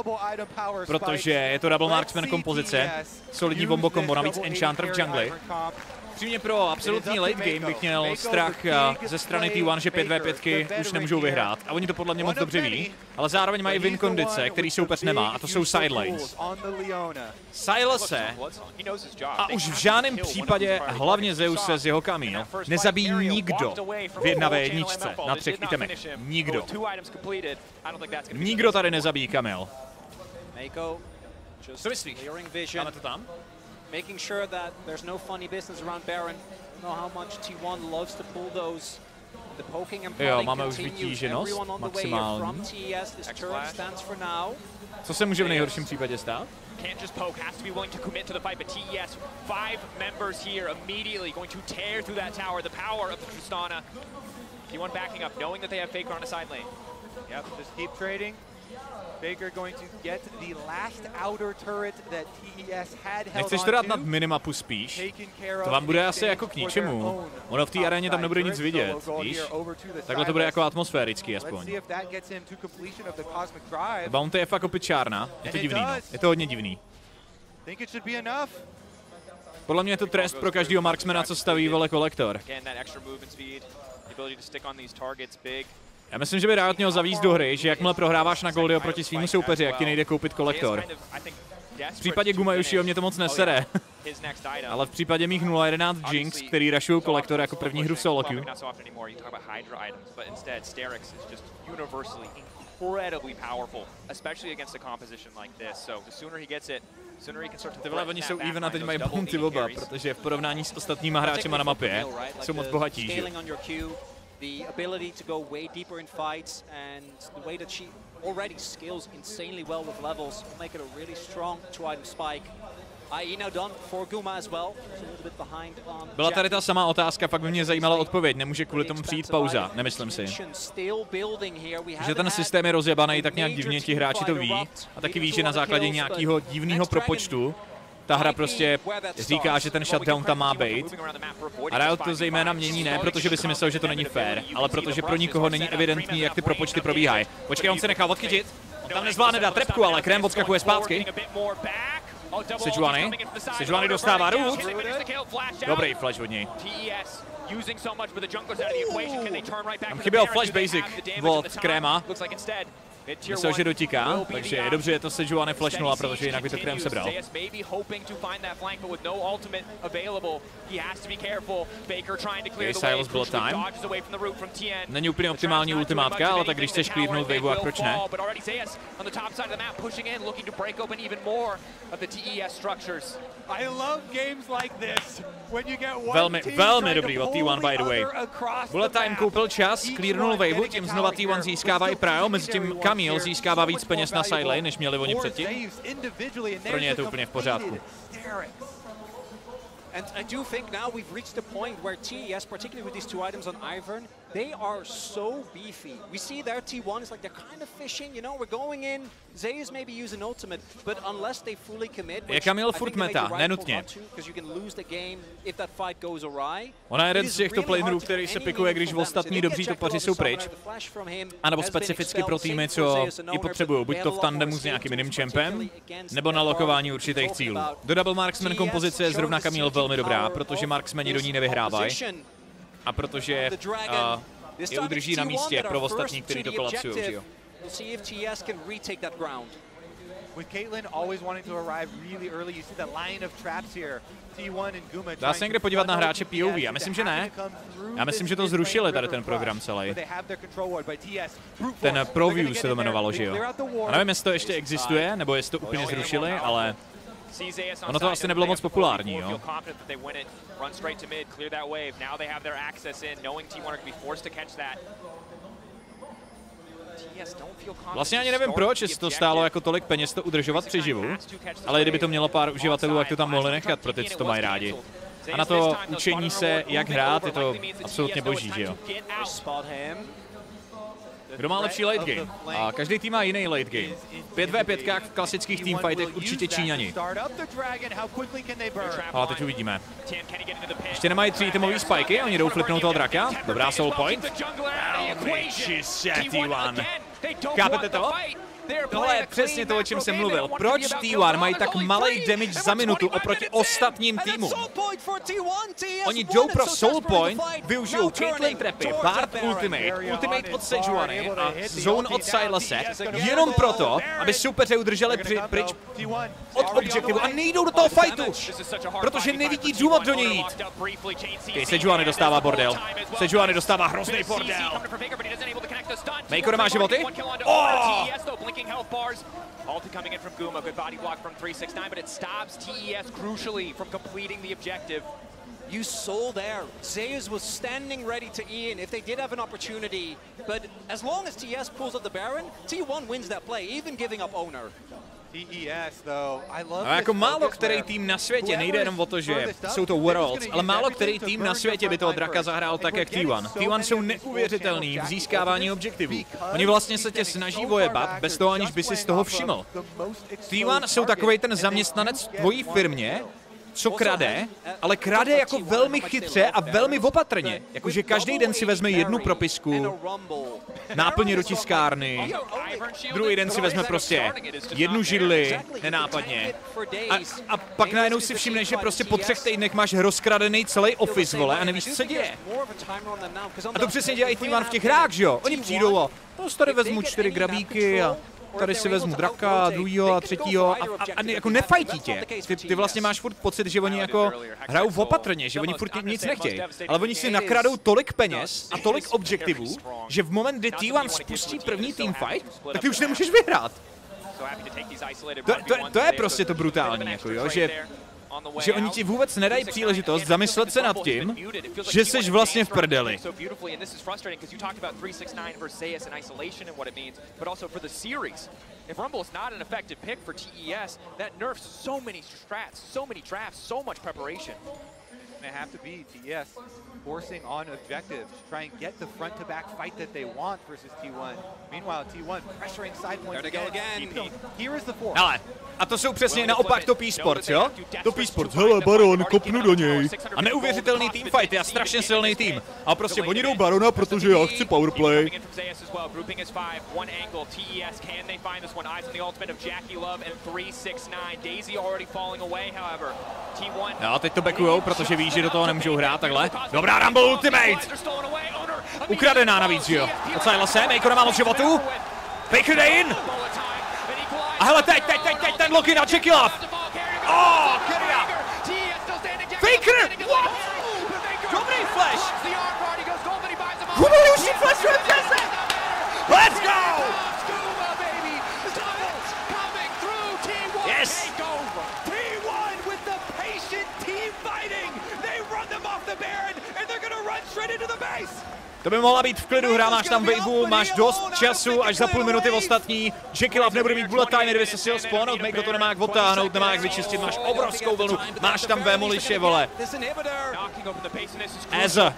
Protože je to double marksman kompozice. Solidní bombo kombo, navíc enchanter v jungli. Přímě pro absolutní late game bych měl strach ze strany T1, že 5v5 už nemůžou vyhrát. A oni to podle mě moc dobře ví, ale zároveň mají win kondice, který soupeř nemá, a to jsou sidelanes. Silese a už v žádném případě, hlavně Zeuse z jeho Camille, nezabíjí nikdo v 1v1 na 3 itemech. Nikdo. Nikdo tady nezabíjí Camille. Co myslíš? Máme to tam? Making sure that there's no funny business around Baron. I don't know how much T1 loves to pull those. The poking and prodding continues. Everyone on the way here from TES. This turret stands for now. Co se může v nejhorším případě stát? Can't just poke, has to be willing to commit to the fight, but TES, 5 members here immediately going to tear through that tower. The power of the Tristana. T1 backing up, knowing that they have Faker on a side lane. Yep, just keep trading. Faker going to get the last outer turret that TES had held. Nechceš to dát nad minimapu spíš? To vám bude asi jako k ničemu. Ono v té aréně tam nebude nic vidět, víš? Takhle to bude jako atmosférický aspoň. Bounty je fakt opičárna. Je to divný, no. Je to hodně divný. Podle mě je to trest pro každého marksmana, co staví vole kolektor. Já myslím, že by Riot měl zavíst do hry, že jakmile prohráváš na goldy oproti svýmu soupeři, jak ti nejde koupit kolektor. V případě Gumayushiho mě to moc nesere, ale v případě mých 0-11 Jinx, který rushují kolektor jako první hru v solo queue, tyhle oni jsou even a teď mají bounty oba, protože v porovnání s ostatníma hráčema na mapě jsou moc bohatí, že? The ability to go way deeper in fights and the way that she already skills insanely well with levels will make it a really strong 2-item spike. IE now done for Guma as well. It's a little bit behind on. Byla tady ta samá otázka, pak by mě zajímala odpověď. Nemůže kvůli tomu přijít pauza, nemyslím si. Že ten systém je rozjebaný, tak nějak divně ti hráči to ví. A taky ví, že na základě nějakého divného propočtu ta hra prostě říká, že ten shutdown tam má být. A Riot to zejména mění ne, protože by si myslel, že to není fair, ale protože pro nikoho není evidentní, jak ty propočty probíhají. Počkej, on se nechá odchytit. On tam nezvládne dát trepku, ale Krém odskakuje zpátky. Sejuani dostává root. Dobrý flash od něj. Tam chyběl flash basic od Kréma. Myslel, že dotíká, takže je dobře, že to Sejuani flashnula, protože jinak by to Krém sebral. Okay, Silas bullet time. Není úplně optimální ultimátka, ale tak když chceš clearnout waveu, jak proč ne? Velmi dobrý od T1 by the way. Bullet time koupil čas, clearnul waveu, tím znova T1 získává i prio, mezi tím Camille získává víc peněz na sidelane, než měli oni předtím. Pro ně je to úplně v pořádku. And I do think now we've reached the point where TES, particularly with these 2 items on Ivern, they are so beefy. We see their T1 is like they're kind of fishing, you know, we're going in, Zeus maybe use an ultimate, but unless they fully commit, je Camille furt meta, nenutně. Ona je jeden z těchto planerů, který se pikuje, když ostatní dobří topaři jsou pryč, anebo specificky pro týmy, co ji potřebují, buď to v tandemu s nějakým jiným champem, nebo na lokování určitých cílů. Do double marksman kompozice je zrovna Camille velmi dobrá, protože marksmani do ní nevyhrávají a protože je udrží na místě pro ostatní, kteří to kolapsují, že jo. With Caitlyn always wanting to arrive really early, you see that line of traps here. T1 and Guma. Dá se někde podívat na hráče POV? Já myslím, že ne. Já myslím, že to zrušili tady ten program celý. Ten ProView se to jmenovalo, že jo. A nevím, jestli to ještě existuje, nebo jestli to úplně zrušili, ale Ono to asi nebylo moc populární, jo. Vlastně ani nevím proč, jestli to stálo jako tolik peněz to udržovat přeživu, ale kdyby to mělo pár uživatelů, jak to tam mohli nechat pro ty, co to mají rádi. A na to učení se, jak hrát, je to absolutně boží, že jo. Kdo má lepší late game? A každý tým má jiný late game. 5v5 v klasických teamfightech určitě Číňani. Ale teď uvidíme. Ještě nemají 3-teamový spiky, oni jdou flipnout toho draka. Dobrá soul point. Chápete to? Tohle je přesně to, o čem jsem mluvil. Proč T1 mají tak malý damage za minutu oproti ostatním týmům? Oni jdou pro soul point, využijou Caitlyn trapy, Bard ultimate od Sejuani a zone od Silas'e, jenom proto, aby soupeře udrželi pryč od objektivu a nejdou do toho fightu, protože nevidí důvod do něj jít. Sejuani dostává bordel. Sejuani dostává hrozný bordel. Meiko nemá životy? Health bars. Ulti coming in from Guma, good body block from 369, but it stops TES crucially from completing the objective. You saw there, Zeus was standing ready to Ian if they did have an opportunity, but as long as TES pulls up the Baron, T1 wins that play, even giving up owner. A jako málo který tým na světě, nejde jenom o to, že jsou to Worlds, ale málo který tým na světě by toho draka zahrál tak, jak T1. T1 jsou neuvěřitelný v získávání objektivů. Oni vlastně se tě snaží vojebat, bez toho aniž by si z toho všiml. T1 jsou takovej ten zaměstnanec v tvojí firmě, co krade, ale krade jako velmi chytře a velmi opatrně. Jakože každý den si vezme jednu propisku, náplně do tiskárny, druhý den si vezme prostě jednu židli, nenápadně. A pak najednou si všimneš, že prostě po 3 týdnech máš rozkradený celý office, vole, a nevíš, co se děje. A to přesně dělají T1 v těch hrách, že jo? Oni přijdou a tady vezmu 4 grabíky a tady si vezmu draka, druhýho a třetího a jako nefajtí tě. Ty vlastně máš furt pocit, že oni jako hrajou opatrně, že oni furt nic nechtějí. Ale oni si nakradou tolik peněz a tolik objektivů, že v moment, kdy T1 spustí první teamfight, tak ty už nemůžeš vyhrát. To je prostě to brutální, jako jo, že oni ti vůbec nedají příležitost zamyslet se nad tím, že jsi vlastně v prdeli. If Rumble is not an effective pick for TES, that nerfs so many strats, so many traps, so much preparation. They have to be TES forcing on objectives, try and get the front-to-back fight that they want versus T1. Meanwhile, T1 pressuring side points again. Here is the force. Ale, a to jsou přesně naopak top e-sports, jo? Top e-sports, hele, Baron, kopnu do něj. A neuvěřitelný teamfight, je strašně silný tým. A prostě oni jdou Barona, protože já chci powerplay. Jo, teď to backujou, protože ví, že do toho nemůžou hrát takhle. Dobrá Rumble Ultimate! Ukradená navíc, jo? Od Silas'e, Meiko nemá moc životů. Faker jde in! A hele, teď ten lock-in na Jackie Love! Keria! Faker! What? Dobrý flash! Humorujší flashuje přese! Let's go! Yes! T1 with the patient team fighting! They run them off the Baron and they're gonna run straight into the base! To by mohla být v klidu hra, máš tam waveu, máš dost času, až za půl minuty ostatní. Jackie Love nebude mít bullet time, kdyby se sil spawnout, Meiko to nemá jak odtáhnout, nemá jak vyčistit, máš obrovskou vlnu, máš tam vémoliše, vole. Eze.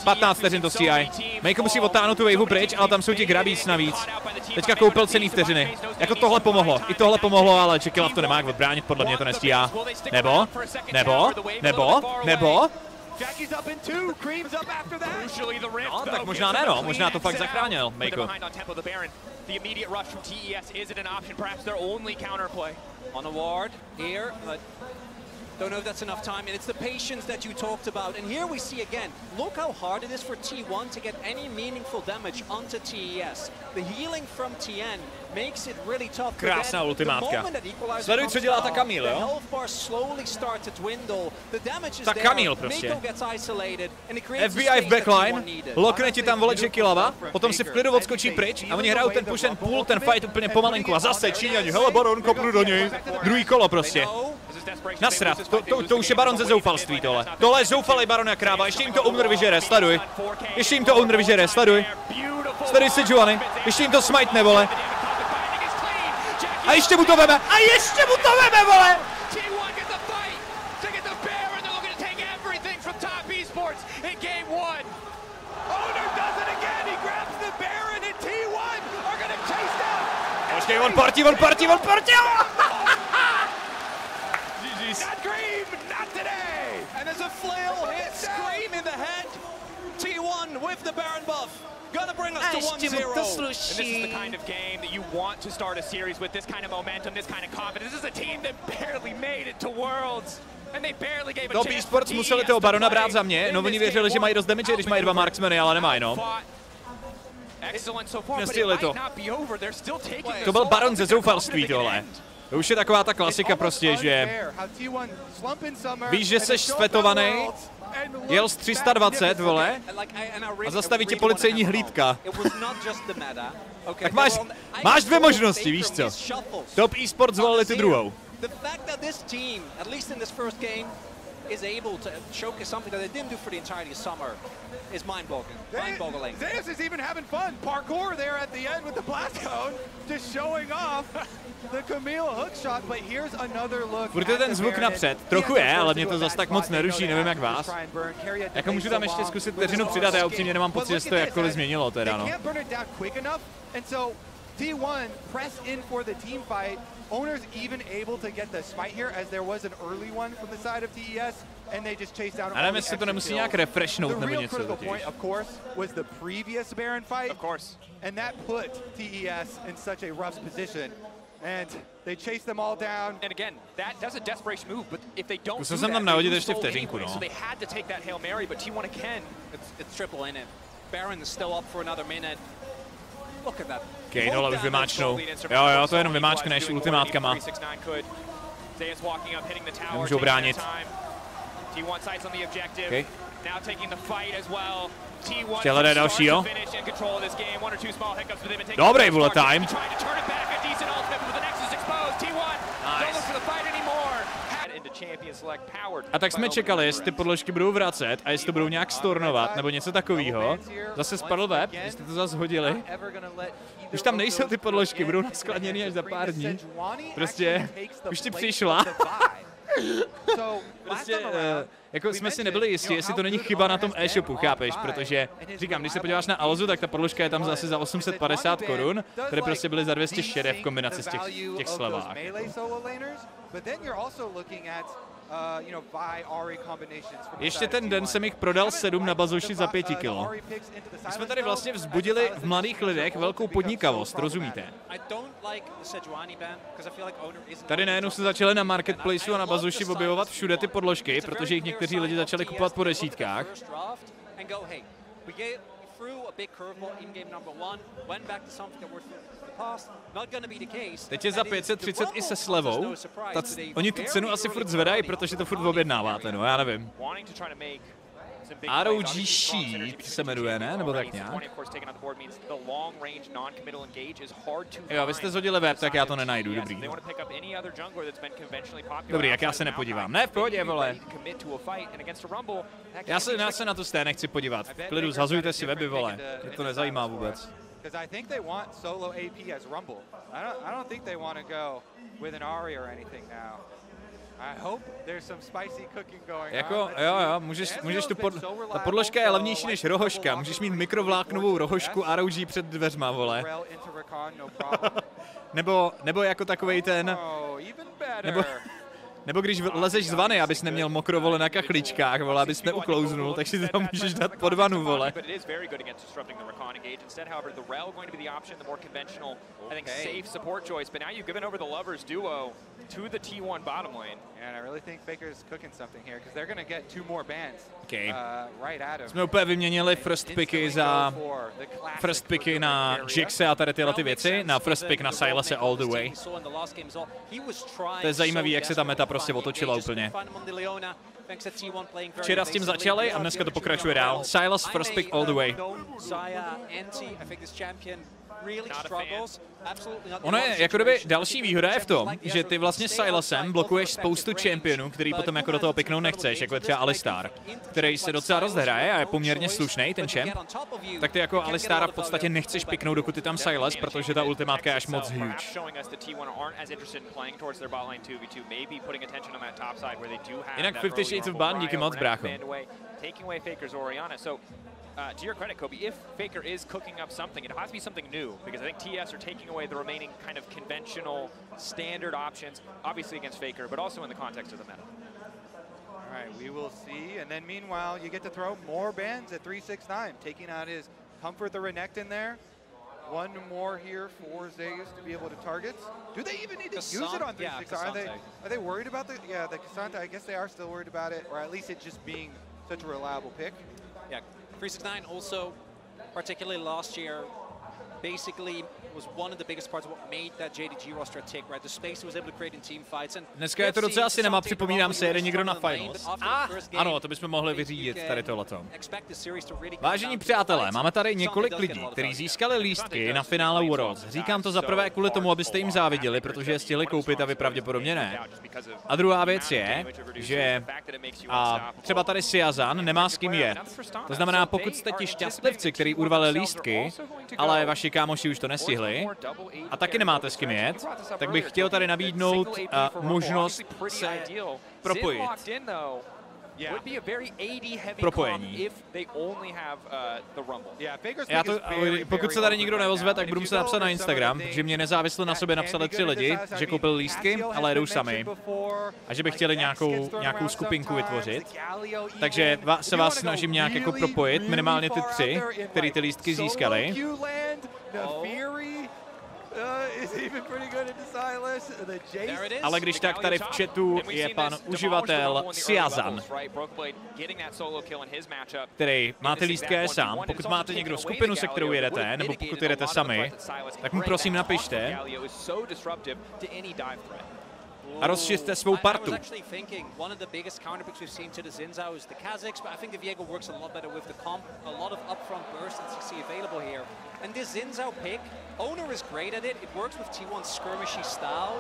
15 vteřin to stíhají. Meiko musí odtáhnout tu waveu pryč, ale tam jsou ti grabíc navíc. Teďka koupil cený vteřiny. Jako tohle pomohlo, i tohle pomohlo, ale Jackie Love to nemá jak odbránit, podle mě to nestíhá. Nebo? No, tak možná ne, no. Možná to fakt zachránil, Meiko. Don't know if that's enough time, and it's the patience that you talked about. And here we see again, look how hard it is for T1 to get any meaningful damage onto TES. The healing from TN makes it really tough. Krásná ultimátka. Sleduj, co dělá ta Camille, jo? Ta Camille prostě. FBI v backline, lokne ti tam vole Jackie Lava, potom si v klidu odskočí pryč a oni hrajou ten push and pull, ten fight úplně pomalinku a zase Číňani, hele Baron, kopnu do něj. Druhý kolo prostě. Nasrat, to už je Baron ze zoufalství tohle. Tohle je zoufalý Baron jak kráva, ještě jim to owner vyžere, sleduj. Ještě jim to owner vyžere, sleduj. Sleduj si Juany, ještě jim to smite vole. A ještě mu to veme, vole! Počkej, on partí! T1 with the Baron buff. Gonna bring us to 1-0. And this is the kind of game that you want to start a series with, this kind of momentum, this kind of confidence. This is a team that barely made it to Worlds. And they barely gave a chance. eSports museli toho Barona brát za mě, no oni věřili, že mají dost damage, když mají dva marksmeny, ale nemají, no. Nestihli to. To byl Baron ze zoufalství tohle. To už je taková ta klasika prostě, že víš, že seš svetovaný, jel z 320, vole, a zastaví tě policejní hlídka. Tak máš dvě možnosti, víš co? Top eSports zvolili tu druhou. Is able to showcase something that they didn't do for the entirety of summer is mind-boggling. Zeus is even having fun. Parkour there at the end with the blast cone, just showing off the Camille hookshot, but here's another look. Furt je ten zvuk napřed, trochu je, ale mě to zas tak moc neruší, nevím jak vás. Jako můžu tam ještě zkusit vteřinu přidat, já upřímně nemám pocit, že se to jakkoliv změnilo teda, no. T1 press in for the team fight. Owners even able to get the smite here, as there was an early one from the side of TES, and they just chased down. A nevím, jestli to nemusí nějak refreshnout nebo něco totiž. The point, of course, was the previous Baron fight. Of course. And that put TES in such a rough position. And they chase them all down. And again, that's a desperation move, but if they don't do that, tam nahodit ještě vteřinku, no. So they had to take that Hail Mary, but T1 again, it's triple in it. Baron is still up for another minute. Look at that. Okay, dole už vymáčnou. Jo, to jenom vymáčkneš ultimátkama. Nemůžou bránit. Okay. Ještě hledá dalšího. Dobrý bullet time. A tak jsme čekali, jestli ty podložky budou vracet a jestli to budou nějak stornovat nebo něco takového. Zase spadl web, jestli to zase hodili. Už tam nejsou ty podložky, budou naskladněny až za pár dní. Prostě už ti přišla. Prostě jako jsme si nebyli jistí, jestli to není chyba na tom e-shopu, chápeš? Protože říkám, když se podíváš na Alzu, tak ta podložka je tam zase za 850 korun, které prostě byly za 260 v kombinaci z těch slevách. Ještě ten den jsem jich prodal 7 na bazoši za 5 kilo. My jsme tady vlastně vzbudili v mladých lidech velkou podnikavost, rozumíte? Tady najednou se začaly na marketplaceu a na bazoši objevovat všude ty podložky, protože jich někteří lidi začali kupovat po desítkách. Teď je za 530 i se slevou. Oni tu cenu asi furt zvedají, protože to furt objednáváte, no já nevím. ROG Sheet se jmenuje, ne? Nebo tak nějak? Jo, vy jste zhodili web, tak já to nenajdu, dobrý. Dobrý, jak já se nepodívám. Ne, v pohodě, vole. Já se na to stejně nechci podívat. V klidu, zhazujte si weby, vole. Mě to nezajímá vůbec. Because I think they want solo AP as Rumble. I don't think they want to go with an Ari or anything now. I hope there's some spicy cooking going jako, on. Jo, můžeš ta podložka je levnější než rohoška. Můžeš mít mikrovláknovou rohošku ROG před dveřma, vole. Nebo jako takovej ten... Nebo když lezeš z vany, abys neměl mokro, vole, na kachličkách, vole, abys neuklouznul, tak si tam můžeš dát pod vanu, vole. Okay. Jsme úplně vyměnili first picky na Jixe a tady tyhle ty věci, na first pick na Silase all the way. To je zajímavý, jak se ta meta prostě otočila úplně. Včera s tím začali a dneska to pokračuje dál. Silas first pick all the way. Ono je, jako kdyby další výhoda je v tom, že ty vlastně Silasem blokuješ spoustu championů, který potom jako do toho piknout nechceš, jako je třeba Alistar, který se docela rozhraje a je poměrně slušný ten champ, tak ty jako Alistara v podstatě nechceš piknout, dokud ty tam Silas, protože ta ultimátka je až moc huge. Jinak 50 Shades of Ban, díky moc, brácho. To your credit, Kobe, if Faker is cooking up something, it has to be something new, because I think TS are taking away the remaining kind of conventional, standard options, obviously against Faker, but also in the context of the meta. All right, we will see. And then meanwhile, you get to throw more bans at 369, taking out his Comfort the Renekton in there. One more here for Zeus to be able to target. Do they even need to use it on 369? Yeah, are they worried about the Cassante? I guess they are still worried about it, or at least it just being such a reliable pick. Yeah. 369 also, particularly last year, basically was one of the biggest parts of what made that JDG roster tick, right? The space was able to create in team fights. And dneska je to docela cinema, připomínám se, jede někdo na finals. Ano, to bychom mohli vyřídit tady tohleto. Vážení přátelé, máme tady několik lidí, kteří získali lístky na finále Worlds. Říkám to za prvé kvůli tomu, abyste jim záviděli, protože je stihli koupit a vy pravděpodobně ne. A druhá věc je, že třeba tady Siazan nemá s kým jet. To znamená, pokud jste ti šťastlivci, kteří urvali lístky, ale vaši kámoši už to nestihli, a taky nemáte s kým jet, tak bych chtěl tady nabídnout možnost se propojit. Propojení. Pokud se tady nikdo neozve, tak budu muset napsat na Instagram, protože mě nezávisle na sobě napsali 3 lidi, že koupili lístky, ale jedou sami. A že by chtěli nějakou skupinku vytvořit. Takže se vás snažím nějak jako propojit, minimálně ty 3, který ty lístky získali. Ale když tak tady v chatu je pan uživatel Siazan, který máte lístky sám. Pokud máte někdo skupinu, se kterou jedete, nebo pokud jedete sami, tak mu prosím napište a rozšiřte svou partu.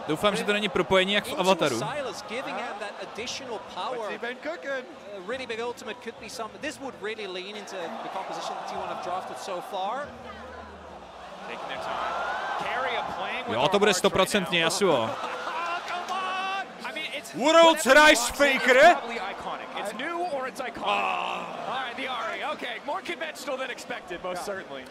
Doufám, že to není propojení jak v Avataru. Jo, to bude 100% Yasuo. Worlds Rice Faker! It's new or it's iconic. All right, the Ari. Okay, more conventional than expected, most certainly.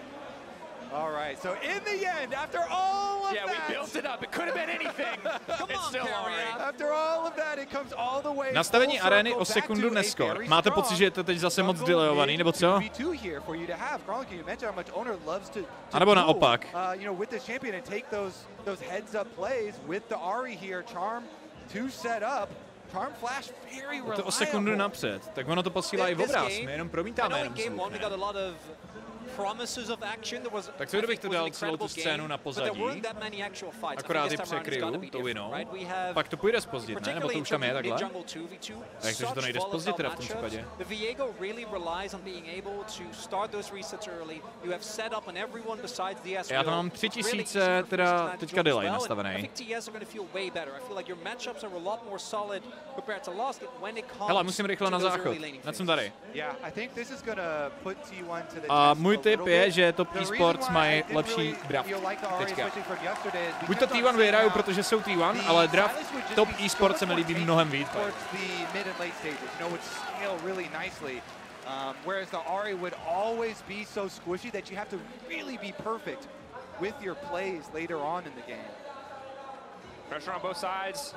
All right, so in the end, after all of that... Yeah, we built it up. It could have been anything. It's still Ari. After all of that, it comes all the way... Nastavení arény o sekundu neskor. Máte pocit, že je to teď zase moc delayovaný, nebo co? A nebo naopak. Je to o sekundu napřed, tak ono to posílá i v obraz, my jenom promítáme jenom zvuk, ne? Tak co kdybych to dal celou tu scénu na pozadí, akorát ji překryju tou vinou, pak to půjde zpozdit, ne? Nebo to už tam je takhle? Takže to nejde zpozdit teda v tom případě. Já tam mám 3000 teda teďka delay nastavený. Hele, musím rychle na záchod. Na jsem tady. A můj tip je, že top eSports mají lepší draft teďka. Buď to T1 vyhrajou, protože jsou T1, ale draft top eSports se mi líbí mnohem víc. Whereas the Ari would always be so squishy that you have to really be perfect with your plays later on in the game. Pressure on both sides.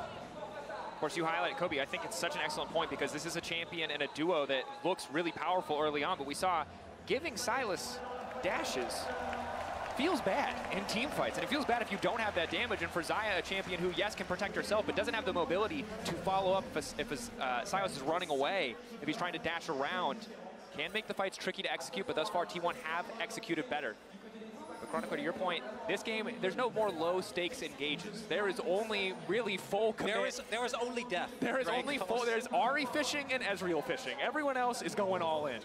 course, you highlighted Kobe. I think it's such an excellent point because this is a champion and a duo that looks really powerful early on, but we saw giving Silas dashes feels bad in team fights, and it feels bad if you don't have that damage. And for Xayah, a champion who, yes, can protect herself, but doesn't have the mobility to follow up if Silas is running away, if he's trying to dash around, can make the fights tricky to execute, but thus far T1 have executed better. But Chronicle, to your point, this game, there's no more low-stakes engages. There is only really full commit. There is only death. There is only full, there's Ahri fishing and Ezreal fishing. Everyone else is going all in.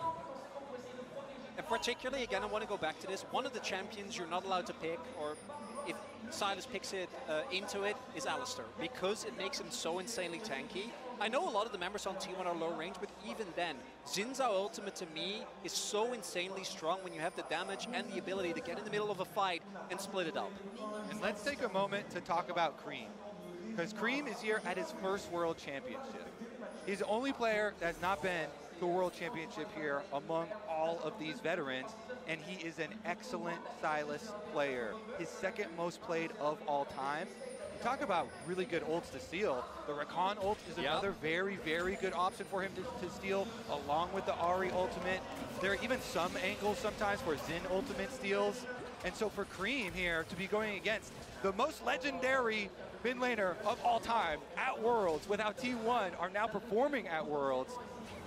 And particularly, again, I want to go back to this. One of the champions you're not allowed to pick, or if Silas picks it into it, is Alistar, because it makes him so insanely tanky. I know a lot of the members on T1 are low range, but even then, Xin Zhao ultimate to me is so insanely strong when you have the damage and the ability to get in the middle of a fight and split it up. And let's take a moment to talk about Cream, because Cream is here at his first World Championship. He's the only player that's not been to a World Championship here among all of these veterans, and he is an excellent Silas player. His second most played of all time. Talk about really good ults to steal. The Rakan ult is another very, very good option for him to steal, along with the Ahri ultimate. There are even some angles sometimes where Xin ultimate steals. And so for Cream here to be going against the most legendary mid laner of all time at Worlds, with how T1 are now performing at Worlds,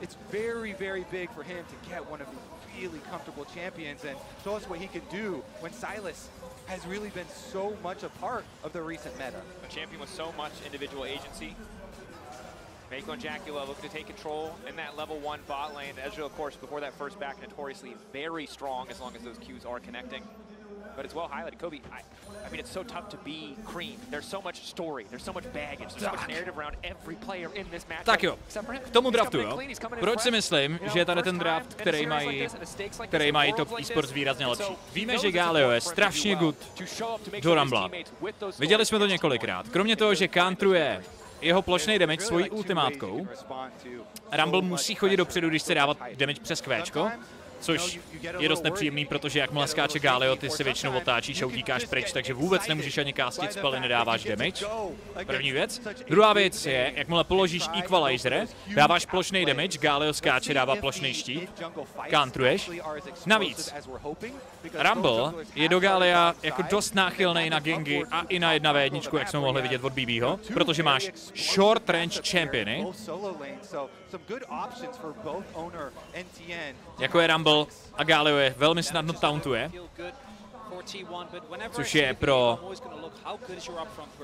it's very, very big for him to get one of these really comfortable champions and show us what he can do when Silas has really been so much a part of the recent meta. A champion with so much individual agency. Mako and Jacula look to take control in that level 1 bot lane. Ezreal, of course, before that first back, notoriously very strong as long as those Qs are connecting. But it's well highlighted. Kobe, I mean, it's so tough to be Cream. There's so much story, there's so much baggage, there's so much narrative around every player in this match. Tak jo, k tomu draftu, jo. Proč si myslím, že je tady ten draft, který mají top esports výrazně lepší? Víme, že Galio je strašně good do Rumbla. Viděli jsme to několikrát. Kromě toho, že countruje jeho plošný damage svojí ultimátkou, Rumble musí chodit dopředu, když chce dávat damage přes kvéčko, což je dost nepříjemný, protože jakmile skáče Galio, ty se většinou otáčíš a utíkáš pryč, takže vůbec nemůžeš ani castit spely, nedáváš damage. První věc. Druhá věc je, jakmile položíš equalizer, dáváš plošný damage, Galio skáče, dává plošný štít, countruješ. Navíc, Rumble je do Galia jako dost náchylnej na gangy a i na 1v1, jak jsme mohli vidět od BBho, protože máš short range championy, jako je Rumble, a Galio je velmi snadno tauntuje, což je pro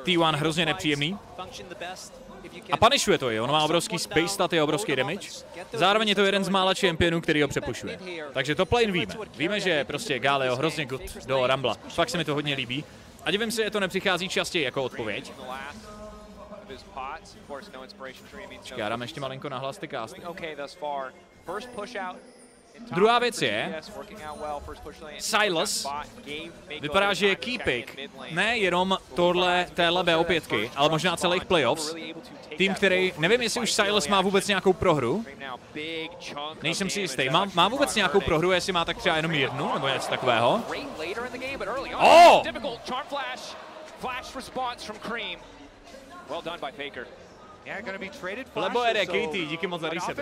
T1 hrozně nepříjemný. A punishuje to, on má obrovský space stat, je obrovský damage. Zároveň je to jeden z mála championů, který ho přepušuje. Takže top lane víme. Víme, že prostě Galio hrozně good do Rumbla. Fakt se mi to hodně líbí. A divím se, že to nepřichází častěji jako odpověď. Já dám ještě malinko nahlas ty casty. Druhá věc je, Silas vypadá, že je key pick, ne jenom téhle BO5, ale možná celých playoffs. Tým, který, nevím, jestli už Silas má vůbec nějakou prohru, nejsem si jistý, má vůbec nějakou prohru, jestli má tak třeba jenom jednu, nebo něco takového. Oh! Lebo Ede, Katie, díky moc za resety.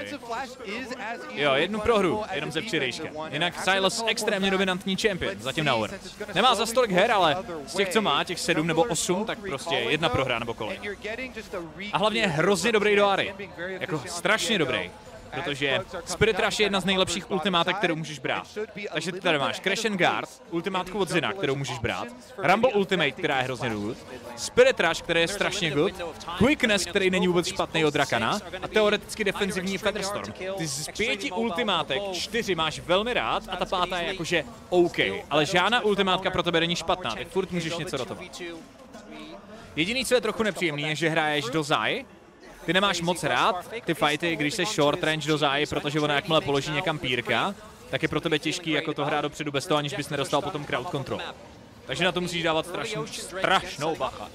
Jo, jednu prohru, jenom ze včerejška. Jinak Silas extrémně dominantní champion, zatím na Worlds. Nemá za stolik her, ale z těch, co má, těch 7 nebo 8, tak prostě jedna prohra nebo kolej. A hlavně je hrozně dobrý do Ahri. Jako strašně dobrý. Protože Spirit Rush je jedna z nejlepších ultimátek, kterou můžeš brát. Takže ty tady máš Crash and Guard, ultimátku od Zina, kterou můžeš brát, Rumble Ultimate, která je hrozně good, Spirit Rush, který je strašně good, Quickness, který není vůbec špatný od Drakana, a teoreticky defenzivní Featherstorm. Ty z 5 ultimátek 4 máš velmi rád a ta pátá je jakože OK, ale žádná ultimátka pro tebe není špatná, ty furt můžeš něco dotovat. Jediný, co je trochu nepříjemný, je, že hraješ do Zai. Ty nemáš moc rád ty fighty, když jsi short range do Zai, protože ona jakmile položí někam pírka, tak je pro tebe těžký jako to hrát dopředu bez toho, aniž bys nedostal potom crowd control. Takže na to musíš dávat strašnou bacha.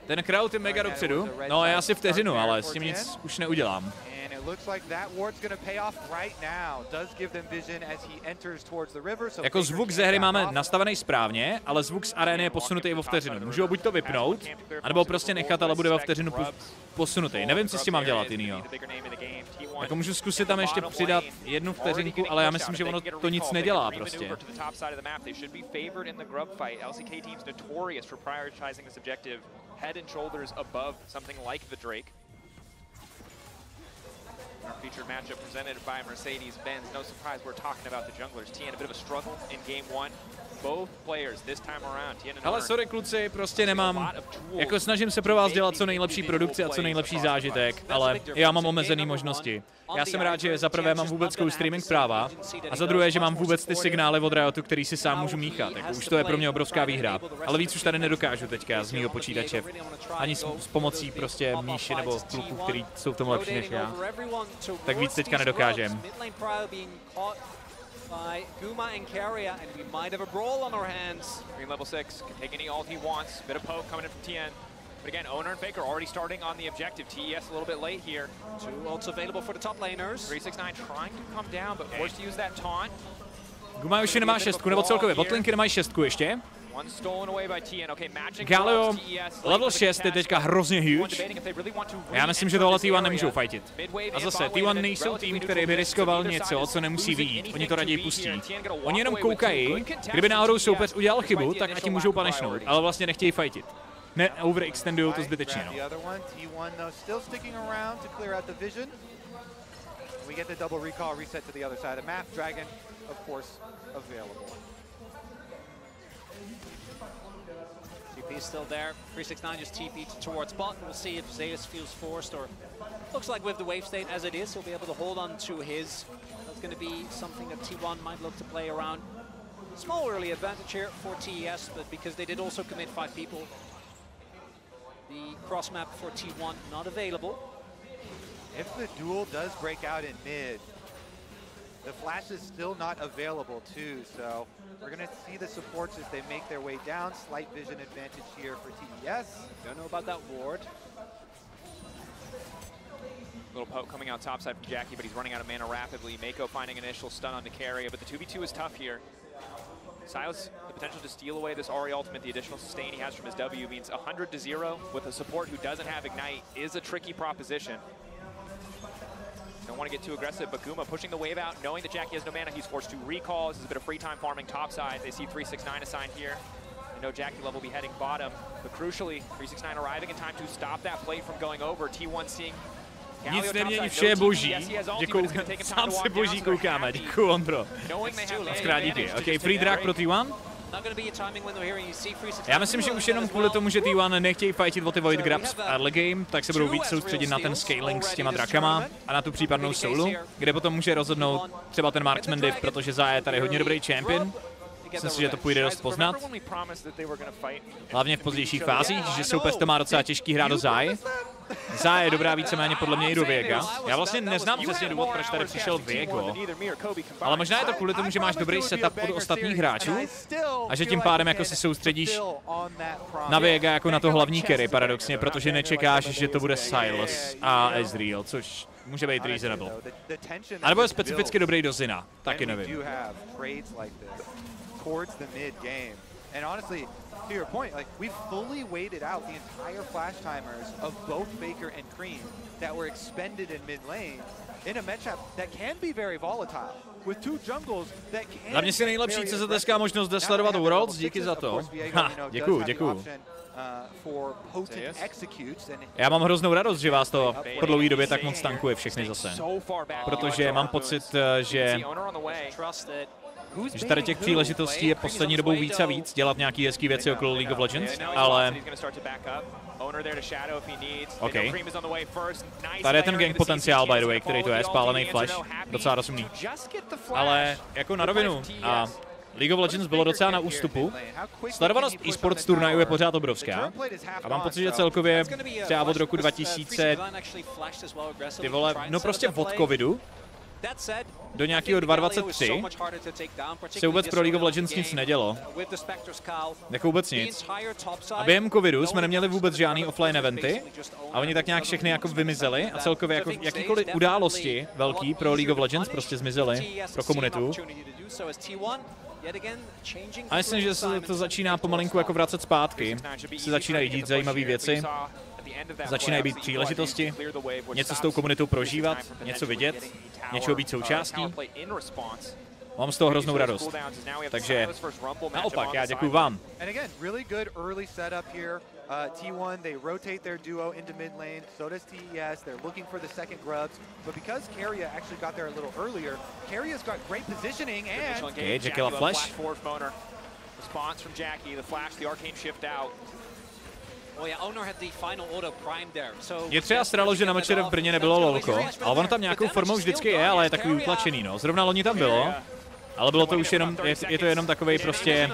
Ten crowd je mega dopředu, no já si vteřinu, ale s tím nic už neudělám. Jako zvuk ze hry máme nastavený správně, ale zvuk z arény je posunutý o vteřinu. Můžu ho buď to vypnout, anebo prostě nechat, ale bude o vteřinu posunutý. Nevím, co s tím mám dělat jinýho. Jako můžu zkusit tam ještě přidat 1 vteřinku, ale já myslím, že ono to nic nedělá prostě. Our featured matchup presented by Mercedes-Benz. No surprise, we're talking about the junglers. Tien a bit of a struggle in game 1. Both players this time around. Ale sorry kluci, prostě nemám, jako snažím se pro vás dělat co nejlepší produkci a co nejlepší zážitek, ale já mám omezené možnosti. Já jsem rád, že za prvé mám vůbec streaming práva a za druhé, že mám vůbec ty signály od Riotu, který si sám můžu míchat. Jako už to je pro mě obrovská výhra, ale víc už tady nedokážu teďka z mýho počítače. Ani s pomocí prostě Míši nebo kluků, který jsou v tom lepší než já. Tak víc teďka nedokážem. By Guma and Keria, and we might have a brawl on our hands. Green level 6 can take any ult he wants. Bit of poke coming in from Tien. But again, Owner and Faker already starting on the objective. TES a little bit late here. 2 ults available for the top laners. 369 trying to come down, but forced to use that taunt. Guma už nemá 6, nebo celkově botlinky nemají 6 ještě. Galio, level 6 je teďka hrozně huge. Já myslím, že tohle T1 nemůžou fightit. A zase, T1 nejsou tým, který by riskoval něco, co nemusí vyjít. Oni to raději pustí. Oni jenom koukají, kdyby náhodou soupeř udělal chybu, tak ať ti můžou punishnout, ale vlastně nechtějí fightit. Ne, overextendujou to zbytečně, no. TP still there. 369 just TP'd towards bot. We'll see if Zeus feels forced, or looks like with the wave state as it is, he'll be able to hold on to his. That's going to be something that T1 might look to play around. Small early advantage here for TES, but because they did also commit 5 people, the cross map for T1 not available. If the duel does break out in mid, the flash is still not available too, so we're going to see the supports as they make their way down. Slight vision advantage here for TES. Don't know about that ward. Little poke coming out topside from Jackie, but he's running out of mana rapidly. Mako finding an initial stun on the carry, but the 2v2 is tough here. Silas, the potential to steal away this Ahri ultimate, the additional sustain he has from his W means 100-0 with a support who doesn't have Ignite is a tricky proposition. Don't want to get too aggressive, but Guma pushing the wave out, knowing that Jackie has no mana, he's forced to recall. This is a bit of free time farming topside. They see 369 assigned here. They know Jackie level will be heading bottom, but crucially, 369 arriving in time to stop that play from going over. T1 seeing nic nemění, vše je boží. Děkuju, sám se boží koukáme, děkuju Ondro. Zkrát díky. OK, free drag pro T1. Já myslím, že už jenom kvůli tomu, že T1 nechtějí fightit o ty Void Grabs v early game, tak se budou víc soustředit na ten scaling s těma drakama a na tu případnou soulu, kde potom může rozhodnout třeba ten Marksman div, protože Zaya je tady hodně dobrý champion. Myslím si, že to půjde dost poznat. Hlavně v pozdějších fázích, že soupeř to má docela těžký hrát do Zaya. Zaya je dobrá víceméně podle mě i do Viega. Já vlastně neznám přesně důvod, proč tady přišel Viego, ale možná je to kvůli tomu, že máš dobrý setup od ostatních hráčů a že tím pádem jako se soustředíš na Viega jako na to hlavní carry paradoxně, protože nečekáš, že to bude Silas a Ezreal, což může být reasonable. A nebo je specificky dobrý do Zina, taky nevím. To your point, like we fully waited out the entire flash timers of both Faker and Cream that were expended in mid lane in a matchup that can be very volatile with 2 jungles that can. Hlavně si nejlepší CZSK možnost zde sledovat Worlds, díky za to. Ha, děkuju. Já mám hroznou radost, že vás to po dlouhé době tak moc tankuje všechny zase. Protože mám pocit, že tady těch příležitostí je poslední dobou víc a víc dělat nějaký hezký věci okolo League of Legends, ale OK. Tady je ten gang potenciál, by the way, který to je, spálený flash, docela rozumný. Ale jako na rovinu, a League of Legends bylo docela na ústupu. Sledovanost e-sports turnajů je pořád obrovská. A mám pocit, že celkově třeba od roku 2000, ty vole, no prostě od covidu, do nějakého 2.23 se vůbec pro League of Legends nic nedělo. Jako vůbec nic. A během covidu jsme neměli vůbec žádný offline eventy a oni tak nějak všechny jako vymizeli a celkově jako jakýkoliv události velký pro League of Legends prostě zmizely pro komunitu. A myslím, že se to začíná pomalinku jako vracet zpátky. Se začínají dít zajímavé věci. Začínají být příležitosti, něco s tou komunitou prožívat, něco vidět, něčeho být součástí. Mám z toho hroznou radost. Takže naopak, já děkuju vám. T1, they rotate their duo into mid lane, so does TES, they're looking for the second grubs, but because Keria actually got there a little earlier, Keria's got great positioning and... Okay, Jekyll flash. Response from Jackie, the flash, the arcane shift out. Je třeba stralo, že na mečere v Brně nebylo lolko, ale ono tam nějakou formou vždycky je, ale je takový utlačený, no. Zrovna loni tam bylo, ale bylo to už jenom, je to jenom takovej prostě,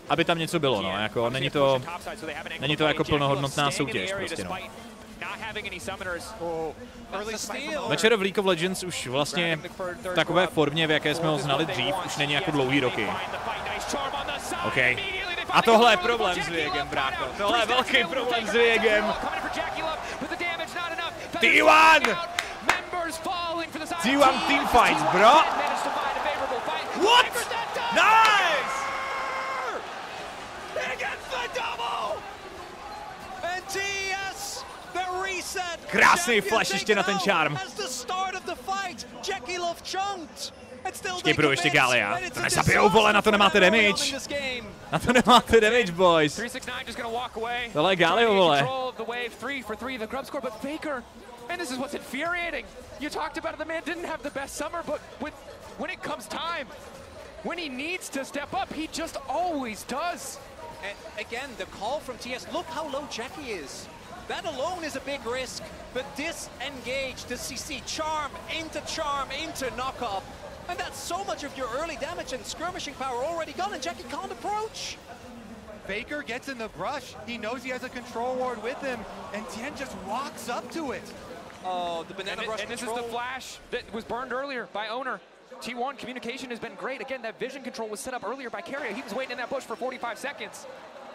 aby tam něco bylo, no, jako není to jako plnohodnotná soutěž, prostě, no. Večer v League of Legends už vlastně v takové formě, v jaké jsme ho znali dřív, už není jako dlouhý roky. OK. A tohle je problém s Viegem, brácho. Tohle je velký problém s Viegem. T1! T1 teamfights, bro! What? Nice! Krásný flash ještě na ten charm. Počkej, budou ještě Gallia. To nezabijou, vole, na to nemáte damage. Na to nemáte damage, boys. Tohle je Galio, vole. And this is what's infuriating. You talked about it, the man didn't have the best summer, but when it comes time, when he needs to step up, he just always does. And again, the call from TS, look how low Jackie is. That alone is a big risk, but disengage the CC, charm into knock up. And that's so much of your early damage and skirmishing power already gone, and Jackie can't approach. Faker gets in the brush, he knows he has a control ward with him, and Tien just walks up to it. Oh, the banana brush and this is the flash that was burned earlier by Owner. T1 communication has been great. Again, that vision control was set up earlier by Keria. He was waiting in that bush for 45 seconds.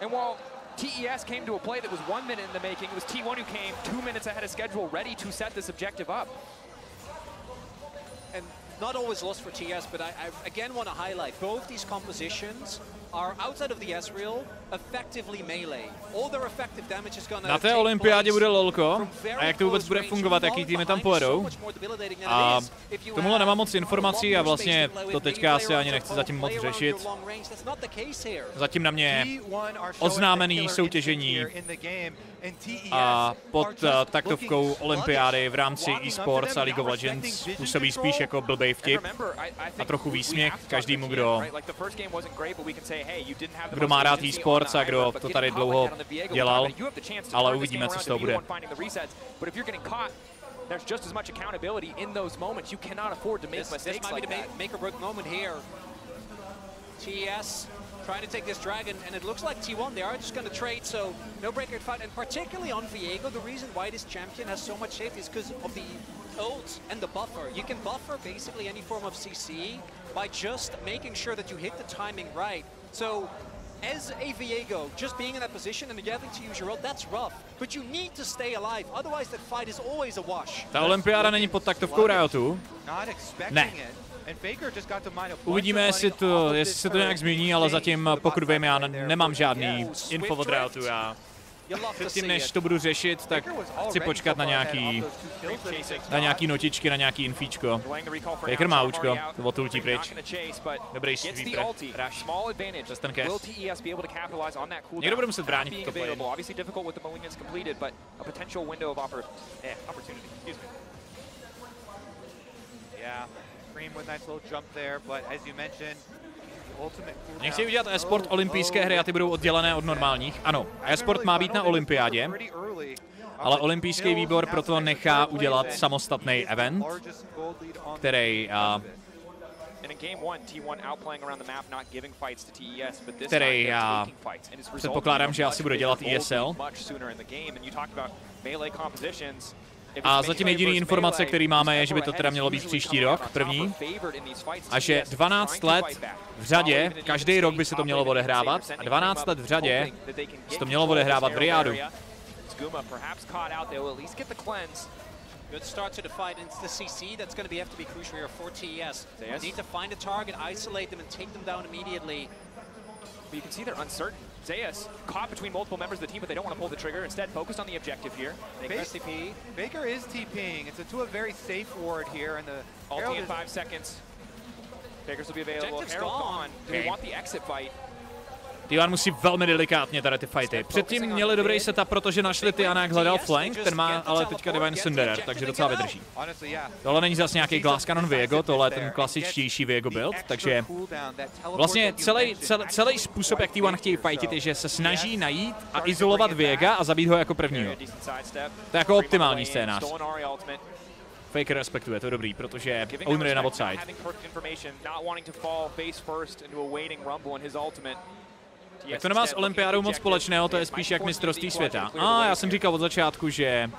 And while TES came to a play that was 1 minute in the making, it was T1 who came 2 minutes ahead of schedule, ready to set this objective up. And not always lost for TS, but I again want to highlight both these compositions are outside of the Ezreal effectively melee. All their effective damage is gonna. Na té olympiádě bude lolko a jak to vůbec bude fungovat, jaký týmy tam pojedou. A tomuhle nemám moc informací a vlastně to teďka asi ani nechci zatím moc řešit. Zatím na mě oznámený soutěžení a pod taktovkou olympiády v rámci e-sports a League of Legends působí spíš jako blbej vtip a trochu výsměch každému, kdo má rád e-sports a kdo to tady dlouho dělal, ale uvidíme, co z toho bude. There's just as much accountability in those moments. You cannot afford to make mistakes like that. Make or break moment here. TES trying to take this dragon, and it looks like T1, they are just going to trade, so no breaker fight, and particularly on Viego, the reason why this champion has so much safety is because of the ults and the buffer. You can buffer basically any form of CC by just making sure that you hit the timing right. So as a Viego, just being in that position and having to use your ult, that's rough. But you need to stay alive, otherwise that fight is always a wash. Ta olympiáda není pod taktovkou Riotu. Ne. Uvidíme, jestli se to nějak změní, ale zatím, pokud vím, já nemám žádný info od Riotu. Já předtím, než to budu řešit, tak chci počkat na nějaký notičky, na nějaký infíčko. Faker má účko, to otultí pryč. Dobrý sweeper, rush. Přes ten cast. Někdo bude muset bránit to play. Nechci udělat e-sport olympijské hry a ty budou oddělené od normálních. Ano, e-sport má být na olympiádě, ale olympijský výbor proto nechá udělat samostatný event, který předpokládám, že asi bude dělat ESL. A zatím jediný informace, který máme, je, že by to teda mělo být příští rok, první. A že 12 let v řadě, každý rok by se to mělo odehrávat. A 12 let v řadě se to mělo odehrávat v Riadu. Good start to the fight into the CC. That's going to have to be crucial here for TES. They need to find a target, isolate them, and take them down immediately. But you can see they're uncertain. Zayas caught between multiple members of the team, but they don't want to pull the trigger. Instead, focused on the objective here. Baker is TPing. It's to a very safe ward here, and the ulti in 5 seconds. Bakers will be available. Herald gone. Do they want the exit fight? T1 musí velmi delikátně tady ty fighty. Předtím měli dobrý setup, protože našli T1, jak hledal flank, ten má ale teďka Divine Cinderer, takže docela vydrží. Tohle není zase nějaký Glass Cannon Viego, tohle je ten klasičtější Viego build, takže vlastně celý způsob, jak T1 chtějí fightit, je, že se snaží najít a izolovat Viega a zabít ho jako prvního. To je jako optimální scénář. Faker respektuje, to je dobrý, protože owner je na bot side. Tak to nemá s olympiádou moc společného, to je spíš jak mistrovství světa. A já jsem říkal od začátku, že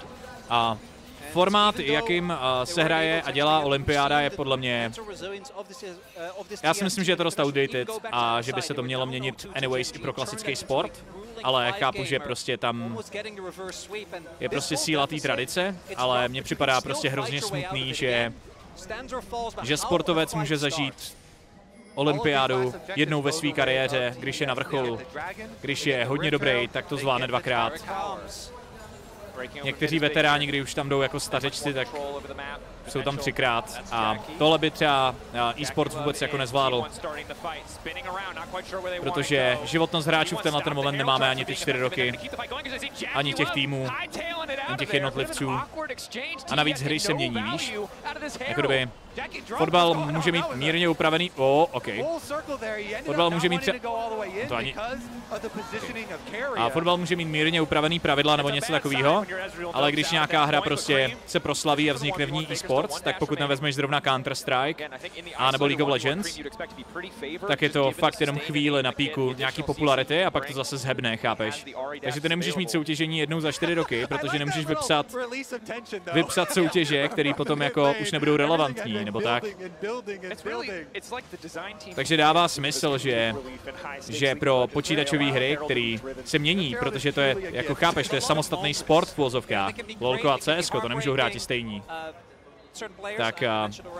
formát, jakým se hraje a dělá olympiáda, je podle mě... Já si myslím, že je to dost outdated a že by se to mělo měnit anyways i pro klasický sport, ale chápu, že prostě tam je prostě síla té tradice, ale mně připadá prostě hrozně smutný, že sportovec může zažít olympiádu jednou ve své kariéře, když je na vrcholu. Když je hodně dobrý, tak to zvládne dvakrát. Někteří veteráni, když už tam jdou jako stařečci, tak jsou tam 3krát. A tohle by třeba e-sport vůbec jako nezvládl. Protože životnost hráčů v tenhle moment nemáme ani ty 4 roky, ani těch týmů, ani těch jednotlivců. A navíc hry se mění, víš? Jako kdyby fotbal může mít mírně upravený... OK. Fotbal může mít to ani... A fotbal může mít mírně upravený pravidla nebo něco takového, ale když nějaká hra prostě se proslaví a vznikne v ní e-sports, tak pokud nevezmeš zrovna Counter-Strike a nebo League of Legends, tak je to fakt jenom chvíli na píku nějaký popularity a pak to zase zhebne, chápeš? Takže ty nemůžeš mít soutěžení jednou za 4 roky, protože nemůžeš vypsat soutěže, které potom jako už nebudou relevantní, nebo tak. Takže dává smysl, že pro počítačové hry, které se mění, protože to je, jako chápeš, to je samostatný sport v uvozovkách. LoLko a CSko, to nemůžou hrát i stejní. Tak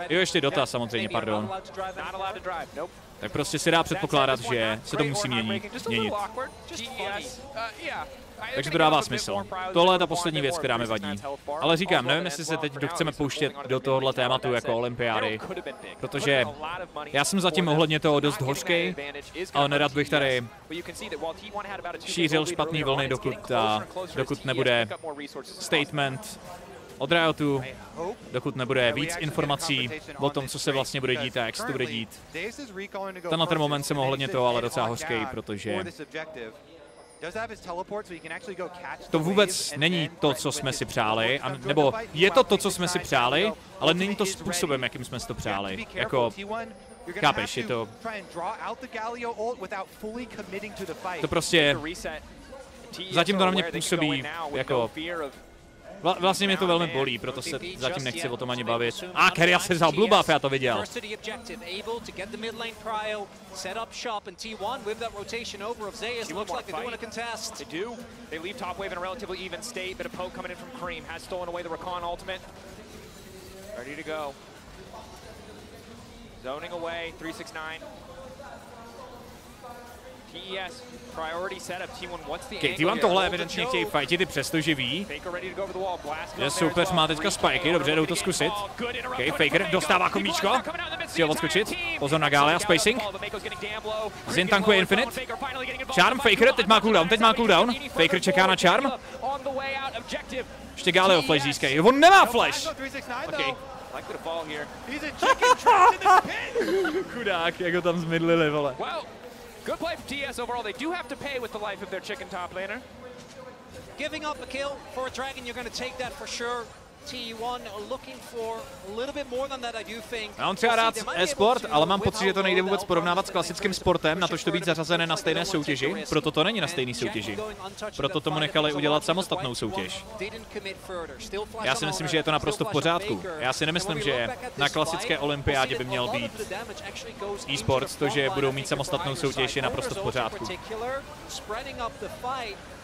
jo, ještě dotaz samozřejmě, pardon. Tak prostě se dá předpokládat, že se to musí měnit. Takže to dává smysl. Tohle je ta poslední věc, která mi vadí. Ale říkám, nevím, jestli se teď chceme pouštět do tohohle tématu jako olympiády, protože já jsem zatím ohledně toho dost hořký, ale nerad bych tady šířil špatný vlny, dokud nebude statement od Riotu, dokud nebude víc informací o tom, co se vlastně bude dít a jak se to bude dít. Tenhle ten moment jsem ohledně toho ale docela hořký, protože to vůbec není to, co jsme si přáli, nebo je to to, co jsme si přáli, ale není to způsobem, jakým jsme si to přáli. Jako, chápeš, je to... To prostě... Zatím to na mě působí jako... Vlastně mě to velmi bolí, proto se zatím nechci o tom ani bavit. A Keria se vzal blue buff, já to viděl. Zoning away, 369. TES, priority setup, T1, what's the angle? T1 tohle evidentně chtějí fightit i přesto, že ví, že soupeř má teďka spiky, dobře, jdou to zkusit. Faker dostává kombíčko, chci ho odskočit, pozor na Galea, spacing. Zin tankuje Infinite. Charm, Faker, teď má cooldown, Faker čeká na Charm. Ještě Galeo flash získají, on nemá flash! Okay. Chudák, jak ho tam zmydlili, vole. Good play for TS overall. They do have to pay with the life of their chicken top laner. Giving up a kill for a dragon, you're going to take that for sure. Já mám třeba rád e-sport, ale mám pocit, že to nejde vůbec porovnávat s klasickým sportem, natož to být zařazené na stejné soutěži, proto to není na stejné soutěži. Proto tomu nechali udělat samostatnou soutěž. Já si myslím, že je to naprosto v pořádku. Já si nemyslím, že na klasické olympiádě by měl být e-sports, to, že budou mít samostatnou soutěž, je naprosto v pořádku.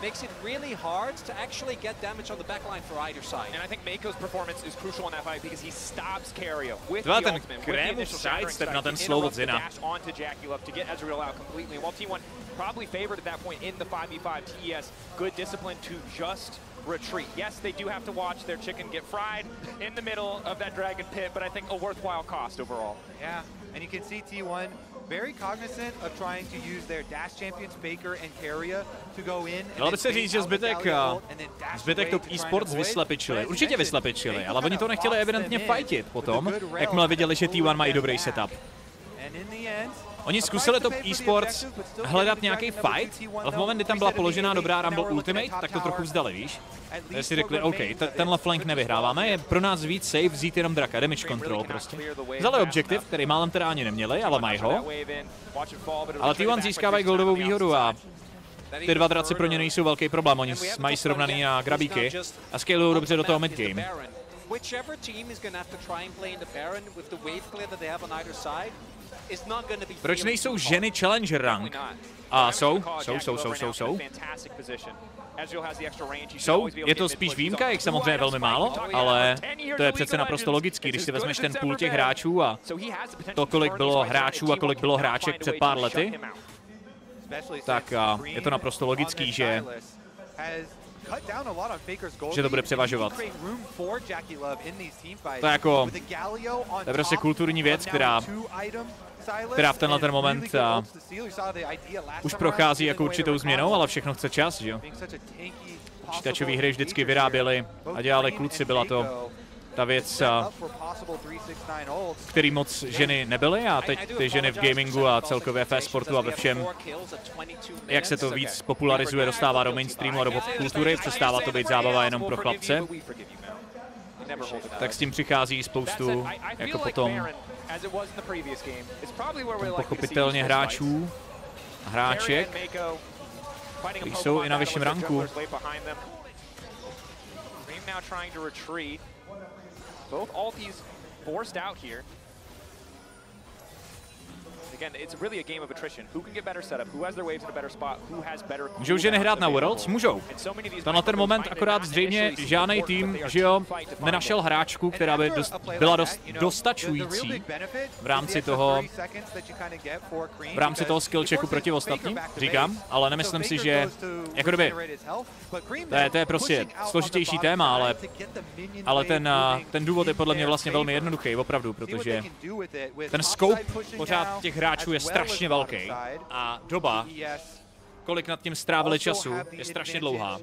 Makes it really hard to actually get damage on the backline for either side. And I think Meiko's performance is crucial in that fight because he stops Kerio with the ten ultimate, Krémův sidestep na ten slow od Zina. Onto Jackie Love to get Ezreal out completely. While T1 probably favored at that point in the 5v5, TES good discipline to just retreat. Yes, they do have to watch their chicken get fried in the middle of that dragon pit, but I think a worthwhile cost overall. Yeah, and you can see T1 very cognizant of trying to use their dash champions Faker and Keria to go in. Dalo by se říct, že zbytek top e-sports vyslepičili. Určitě vyslepičili, ale oni to nechtěli evidentně fightit potom, jakmile viděli, že T1 mají dobrý setup. Oni zkusili top e-sports hledat nějaký fight, ale v moment, kdy tam byla položená dobrá Rumble Ultimate, tak to trochu vzdali, víš? Takže si řekli, OK, tenhle flank nevyhráváme, je pro nás víc safe vzít jenom draka, damage control prostě. Vzali objektiv, který málem teda ani neměli, ale mají ho. Ale T1 získávají goldovou výhodu a ty dva draci pro ně nejsou velký problém, oni mají srovnaný na grabíky a scalujou dobře do toho midgame. Proč nejsou ženy Challenger rank? A jsou, je to spíš výjimka, jak samozřejmě velmi málo, ale to je přece naprosto logický, když si vezmeš ten půl těch hráčů a to, kolik bylo hráčů a kolik bylo hráček před pár lety, tak je to naprosto logický, že to bude převažovat. To je jako, to je prostě kulturní věc, která v tenhle ten moment už prochází jako určitou změnou, ale všechno chce čas, že jo? Počítačové hry vždycky vyráběli a dělali kluci, byla to ta věc, který moc ženy nebyly a teď ty ženy v gamingu a celkově v e-sportu a ve všem, jak se to víc popularizuje, dostává do mainstreamu a do kultury, přestává to být zábava jenom pro chlapce, tak s tím přichází spoustu jako potom pochopitelně hráčů a hráček, kteří jsou i na vyšším ranku. Both ultis forced out here. Again, it's really a game of attrition. Who can get better setup? Who has their waves in a better spot? Who has better? Můžou ženy hrát na Worlds? Můžou. Na ten moment akorát zřejmě žádný tým, že jo, nenašel hráčku, která by byla dostačující v rámci toho skill checku proti ostatním, říkám, ale nemyslím si, že jako kdyby, to je prostě složitější téma, ale ten důvod je podle mě vlastně velmi jednoduchý, opravdu, protože ten scope pořád těch hráčů je strašně velký a doba, kolik nad tím strávili času, je strašně dlouhá.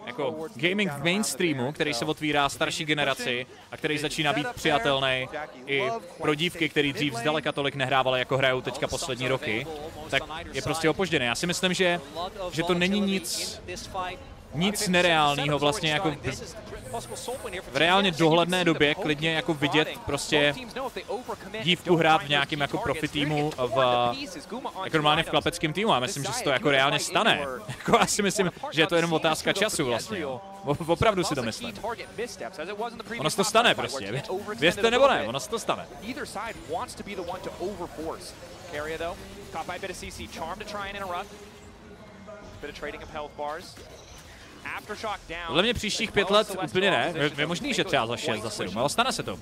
Jako gaming v mainstreamu, který se otvírá starší generaci a který začíná být přijatelný i pro dívky, který dřív zdaleka tolik nehrávali, jako hrajou teďka poslední roky, tak je prostě opožděný. Já si myslím, že to není nic nereálného vlastně jako v reálně dohledné době klidně jako vidět prostě dívku hrát v nějakém jako profi týmu jako normálně v chlapeckém týmu. A myslím, že se to jako reálně stane. Jako já si myslím, že je to jenom otázka času vlastně. Opravdu si to myslím. Ono se to stane prostě. Věřte nebo ne, ono se to stane. Podle mě příštích 5 let úplně ne. Je možný, že třeba za 6, za 7, ale stane se to.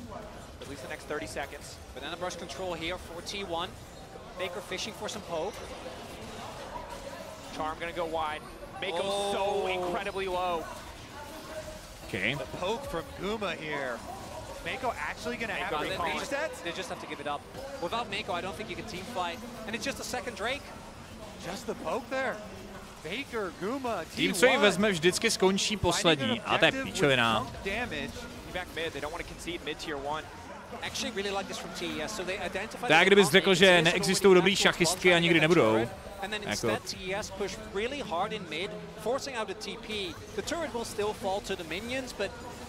Okay. Meiko actually gonna have a reset? They just have to give it up. Without Meiko, I don't think you can team fight. And it's just a second Drake. Just the poke there. Faker, Guma, tým, co ji vezme, vždycky skončí poslední. A to je píčovina. Tak kdybys řekl, že neexistují dobrý šachistky a nikdy nebudou. Jako.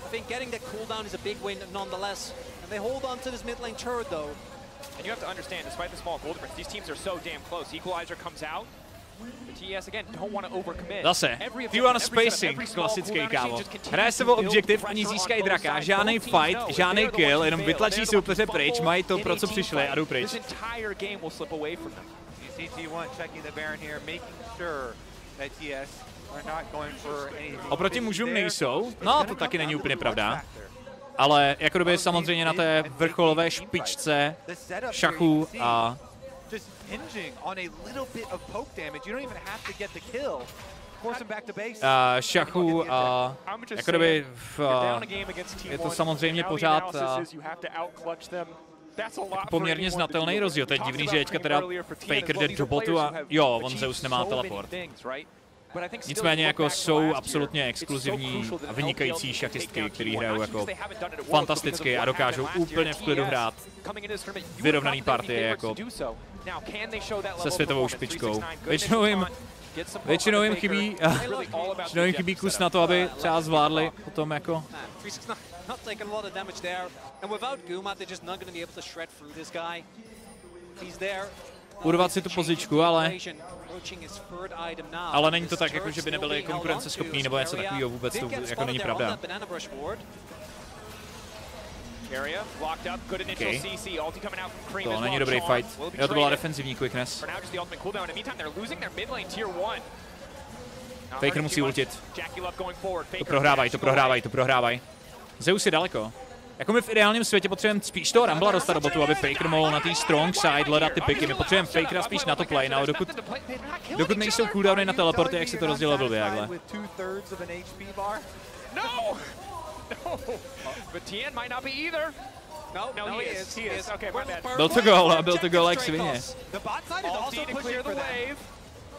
I think getting that cooldown is a big win nonetheless. And they hold on to this mid lane turret though. And you have to understand, despite the small goal difference, these teams are so damn close. Equalizer comes out. The TES again don't want to overcommit. Zase, T1 spacing, klasický, kámo. Hraje se o objektiv, oni získají draka, žádný fight, žádný kill, jenom vytlačí soupeře pryč, mají to, pro co přišli a jdou pryč. Oproti mužům nejsou, no to taky není úplně pravda. Ale jako kdyby samozřejmě na té vrcholové špičce šachů a šachů a jako kdyby je to samozřejmě pořád poměrně znatelný rozdíl. To je divný, že teďka teda Faker jde do botu a jo, on Zeus nemá teleport. Nicméně jako jsou absolutně exkluzivní a vynikající šachistky, který hrajou jako fantasticky a dokážou úplně v klidu hrát vyrovnaný partie jako se světovou špičkou. Většinou jim chybí kus na to, aby třeba zvládli potom jako urvat si tu pozičku, ale není to tak, jako, že by nebyli konkurenceschopní nebo něco takového, vůbec to jako není pravda. Okay. To není dobrý fight. Jo, to byla defenzivní quickness. Faker musí ultit. To prohrávají. Zeus je daleko. Jako my v ideálním světě potřebujeme spíš toho Rumbla dostat do botu, aby Faker mohl na té strong side hledat ty piky. My potřebujeme Fakera spíš na top lane, ale dokud nejsou cooldowny na teleporty, jak si to rozdělilo blbě, jakhle. No! But Tien might not be either. No, he is. Okay, my bad. Byl to gol jak svině. Ulti to clear the wave.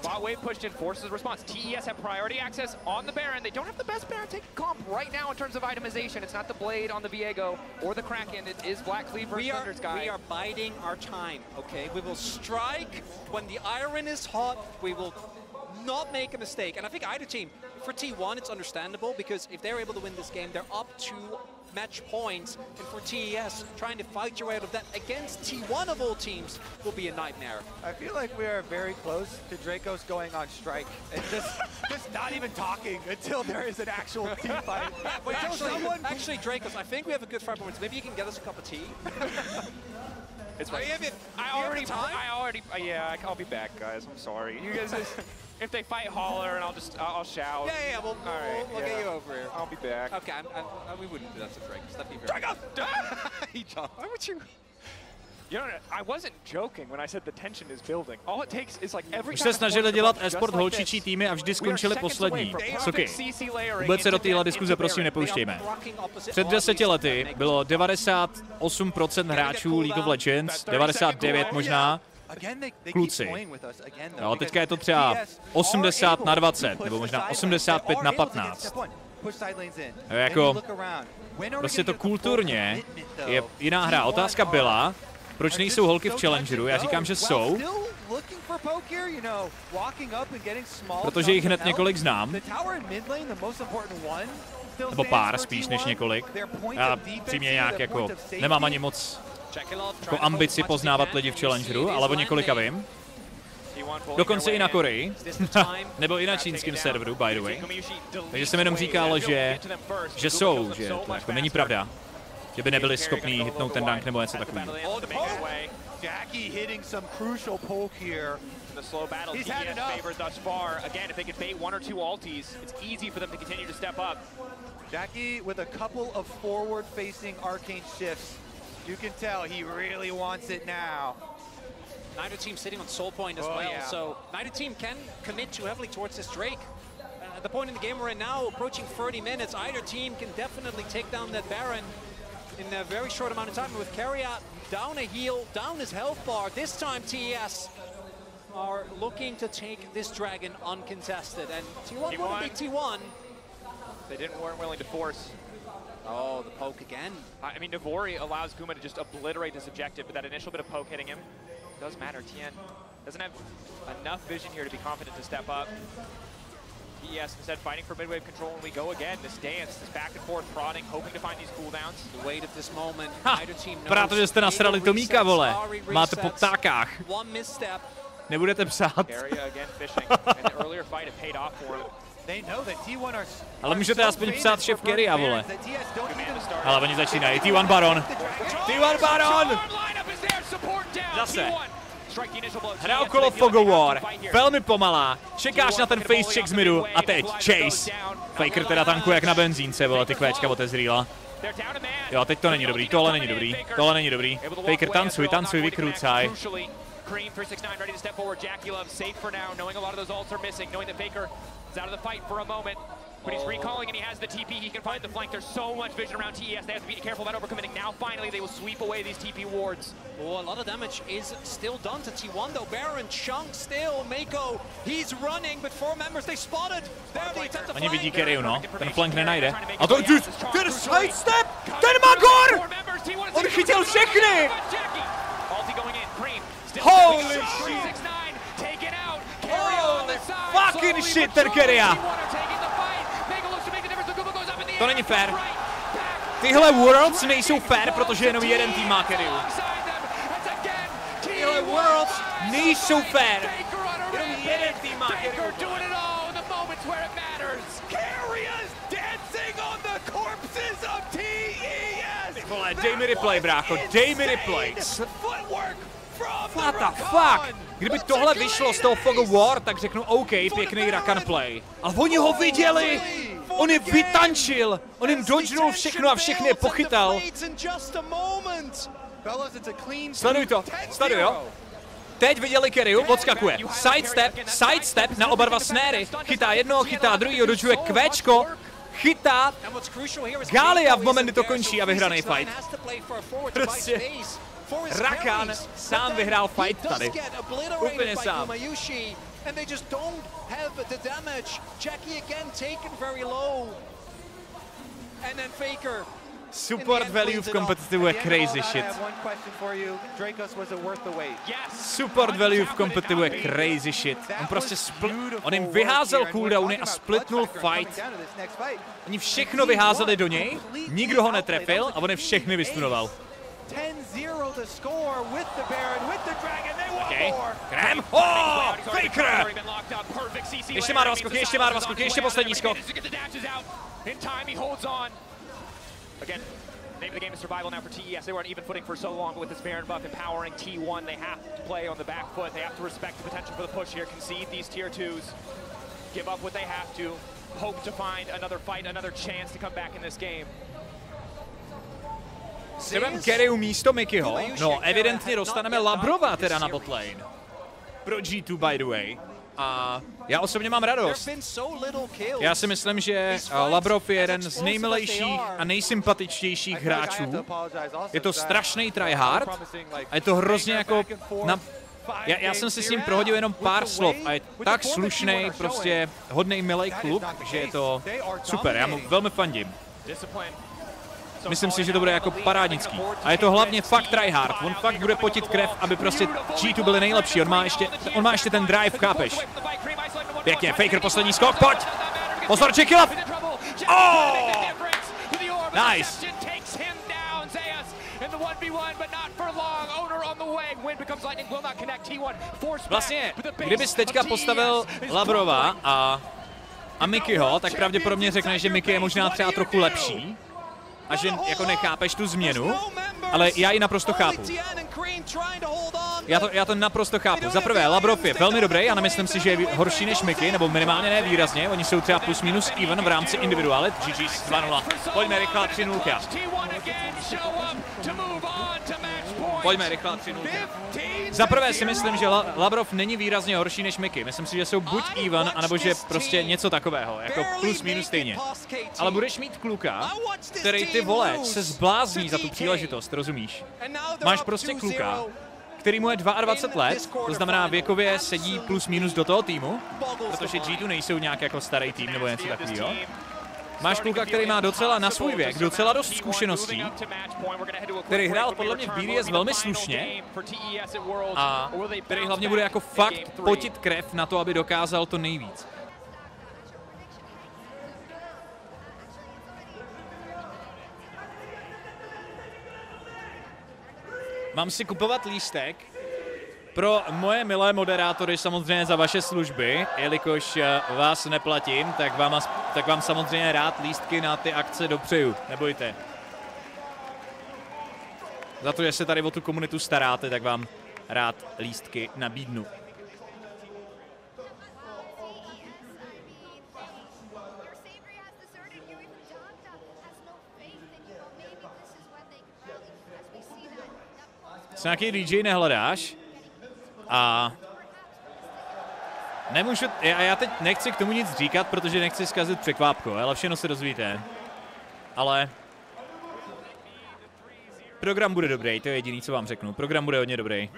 Bot wave pushed in, forces response. TES have priority access on the Baron. They don't have the best Baron taking comp right now in terms of itemization. It's not the Blade on the Viego or the Kraken. It is Black Cleave versus Thunder's guy. We are biding our time, okay? We will strike when the iron is hot. We will not make a mistake. And I think either team, for T1, it's understandable because if they're able to win this game, they're up 2 match points. And for TES, trying to fight your way out of that against T1 of all teams will be a nightmare. I feel like we are very close to Draco's going on strike and just not even talking until there is an actual team fight. Wait, actually, Draco's, I think we have a good fight points. Maybe you can get us a cup of tea. It's right. I'll be back, guys. I'm sorry. You guys, if they fight, holler, and I'll shout. Yeah, we'll get you over here. I'll be back. Okay, we wouldn't do that to Drake. That'd be very He jumped. Why would you? You know, I wasn't joking when I said the tension is building. All it takes is like every. Už se snažili dělat esport holčičí týmy a vždy skončili poslední. Soky. Vůbec se do téhle diskuze prosím nepouštějme. Před 10 lety bylo 98% hráčů League of Legends, 99 možná kluci. No, teďka je to třeba 80/20, nebo možná 85/15. Jako, prostě to kulturně je jiná hra. Otázka byla, proč nejsou holky v Challengeru? Já říkám, že jsou. Protože jich hned několik znám. Nebo pár spíš než několik. Já přímě nějak jako nemám ani moc jako ambici poznávat lidi v Challengeru, ale o několika vím. Dokonce i na Koreji, nebo i na čínském serveru, by the way. Takže jsem jenom říkal, že jsou, že to jako není pravda. Že by nebyli schopní hitnout ten dunk nebo něco takového. Jackie hitting some crucial poke here. The slow battle TES favored thus far. Again, if they can bait 1 or 2 ultis, it's easy for them to continue to step up. Jackie with a couple of forward-facing arcane shifts. You can tell he really wants it now. Neither team sitting on soul point as well, so neither team can commit too heavily towards this Drake. At the point in the game we're in now, approaching 30 minutes, either team can definitely take down that Baron in a very short amount of time. With Carriot down a heal, down his health bar, this time TES are looking to take this dragon uncontested, and T1 want to be T1. They weren't willing to force. Oh, the poke again. I mean, Navori allows Guma to just obliterate this objective, but that initial bit of poke hitting him does matter. Tien doesn't have enough vision here to be confident to step up. TES instead fighting for mid-wave control, and we go again. This dance, this back and forth prodding, hoping to find these cooldowns. The weight of this moment. Protože jste nasrali Tomíka, vole. Máte po ptákách. Nebudete psát. Ale můžete aspoň psát šéf Keria, vole. Ale oni začínají. T1 Baron. T1 Baron! Zase. Hra okolo Fog of War. Velmi pomalá. Čekáš na ten face check z midu a teď chase. Faker teda tankuje jak na benzínce, vole, ty kvéčka od Ezreala. Jo, teď to není dobrý, tohle není dobrý, tohle není dobrý. Faker, tancuj, vykrucaj. Cream 369 ready to step forward. Jackie Love safe for now, knowing a lot of those ults are missing, knowing that Faker is out of the fight for a moment. But he's recalling and he has the TP, he can find the flank. There's so much vision around TES, they have to be careful about overcommitting. Now finally they will sweep away these TP wards. Oh, a lot of damage is still done to T1 though. Baron, Chunk still, Mako, he's running, but 4 members they spotted. There they attempt to flank. Oni vidí Kerriu, no, ten flank nenajde. A to ten sidestep, ten Magor! On chytil všechny! Holy shit! Holy fucking shit, ten Keria! To není fair. Tyhle Worlds nejsou fair, protože jenom jeden tým má Keriu. Tyhle Worlds nejsou fair. Jenom jeden tým má Keriu. Ty vole, dej mi replay, brácho, dej mi replay. What the fuck? Kdyby tohle vyšlo z toho Fog of War, tak řeknu OK, pěkný Rakan play. Ale oni ho viděli! On je vytančil! On jim dodgenul všechno a všechny je pochytal. Sleduj to, sleduj jo? Teď viděli Kerriu, odskakuje. Sidestep na oba dva snéry. Chytá jednoho, chytá druhýho, dodžuje kvéčko. Chytá Galia v moment, kdy to končí a vyhraný fight. Prostě Rakan sám vyhrál fight tady. Úplně sám. And they just don't have the damage. Jackie again taken very low. And then Faker. Support value v kompetitivu je crazy shit. Support value v kompetitivu je crazy shit. On prostě on jim vyházel cooldowny a splitnul fight. Oni všechno vyházeli do něj, nikdo ho netrefil a on je všechny vystunoval. 10-0 to score with the Baron, with the Dragon, they want more! Krem! Oh! Faker! Ještě má dva skoky, ještě poslední skok. Again, name of the game is survival now for TES. They were on even footing for so long, but with this Baron buff empowering T1, they have to play on the back foot. They have to respect the potential for the push here, concede these tier 2s, give up what they have to, hope to find another fight, another chance to come back in this game. Třeba Kerriu místo Mikyho, no evidentně dostaneme Labrova teda na botlane. Pro G2 by the way. A já osobně mám radost. Já si myslím, že Labrov je jeden z nejmilejších a nejsympatičtějších hráčů. Je to strašný tryhard a je to hrozně jako... Já jsem si s ním prohodil jenom pár slov a je tak slušný, prostě hodnej milej kluk, že je to super, já mu velmi fandím. Myslím si, že to bude jako parádnický. A je to hlavně fakt tryhard. On fakt bude potit krev, aby prostě G2 byli nejlepší. On má ještě ten drive, chápeš? Pěkně, Faker, poslední skok, pojď! Pozor, Jackie Love! Oh! Nice! Vlastně, kdybys teďka postavil Labrova a Mikyho, tak pravděpodobně řekneš, že Miky je možná třeba trochu lepší. A že jako nechápeš tu změnu, ale já ji naprosto chápu. Já to naprosto chápu. Za prvé, Labrov je velmi dobrý, já nemyslím si, že je horší než Miky, nebo minimálně ne výrazně, oni jsou třeba plus minus even v rámci individualit. GG's 2-0. Pojďme rychle 3-0. Pojďme rychle 3-0. Za prvé si myslím, že Labrov není výrazně horší než Miky. Myslím si, že jsou buď even, anebo že prostě něco takového, jako plus minus stejně. Ale budeš mít kluka, který ty vole se zblázní za tu příležitost, rozumíš? Máš prostě kluka, který mu je 22 let, to znamená věkově sedí plus minus do toho týmu, protože G2 nejsou nějak jako starý tým nebo něco takového. Máš kluka, který má docela na svůj věk, docela dost zkušeností, který hrál podle mě v BDS velmi slušně a který hlavně bude jako fakt potit krev na to, aby dokázal to nejvíc. Mám si kupovat lístek? Pro moje milé moderátory samozřejmě za vaše služby, jelikož vás neplatím, tak vám samozřejmě rád lístky na ty akce dopřeju, nebojte. Za to, že se tady o tu komunitu staráte, tak vám rád lístky nabídnu. Co nějaký DJ nehledáš? A nemůžu, já teď nechci k tomu nic říkat, protože nechci zkazit překvápko, ale všechno se dozvíte. Ale program bude dobrý, to je jediný, co vám řeknu. Program bude hodně dobrý.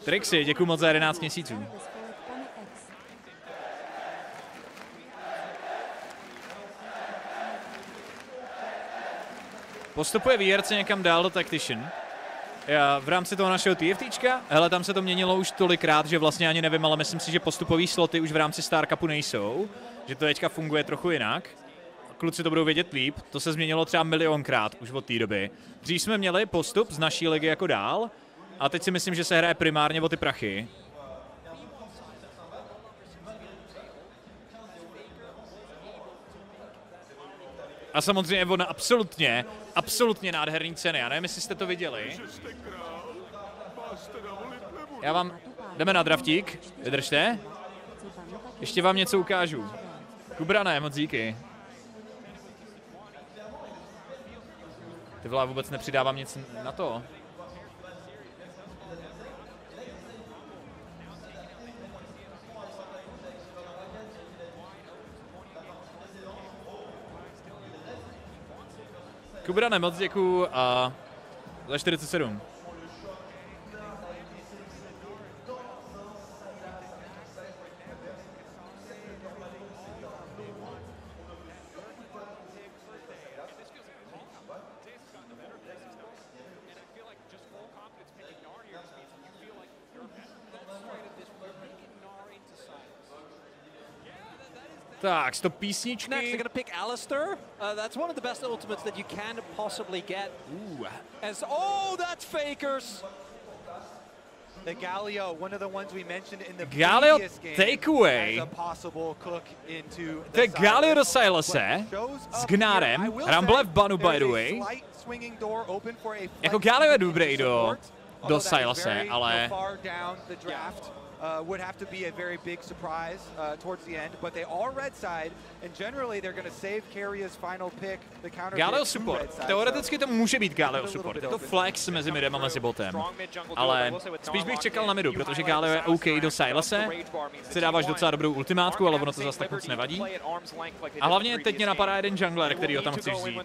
Trixie, děkuji moc za 11 měsíců. Postupuje VRC někam dál do Tactician. V rámci toho našeho TFTčka, hele, tam se to měnilo už tolikrát, že vlastně ani nevím, ale myslím si, že postupový sloty už v rámci Star Cupu nejsou, že to teďka funguje trochu jinak. Kluci to budou vědět líp, to se změnilo třeba milionkrát už od té doby. Dřív jsme měli postup z naší ligy jako dál, a teď si myslím, že se hraje primárně o ty prachy. A samozřejmě on absolutně nádherný ceny. Já nevím, jestli jste to viděli. Já vám... Jdeme na draftík. Vydržte. Ještě vám něco ukážu. Kubrané, moc díky. Ty vole, vůbec nepřidávám nic na to. Kubrane, moc děkuju a za 47. Tak, stop písničky. Next, they're going to pick Alistair. That's one of the best ultimates that you can possibly get. Ooh. That's Fakers. The Galio, one of the ones we mentioned in the Galio previous game, takeaway. as a possible cook into the Galio do Silese s Gnárem. Rumble v banu, by the way. Jako Galio je dobrý do Silese, ale... Would have to be a very big surprise towards the end, but they are red side, and generally they're going to save Carrier's final pick, the counter. Galio support. Teoreticky to může být Galio support. Je to flex mezi midem a mezi botem. Ale spíš bych čekal na midu, protože Galio je OK do Silese. Si dáváš docela dobrou ultimátku, ale ono to zase tak moc nevadí. A hlavně teď mě napadá jeden jungler, který ho tam chceš vzít.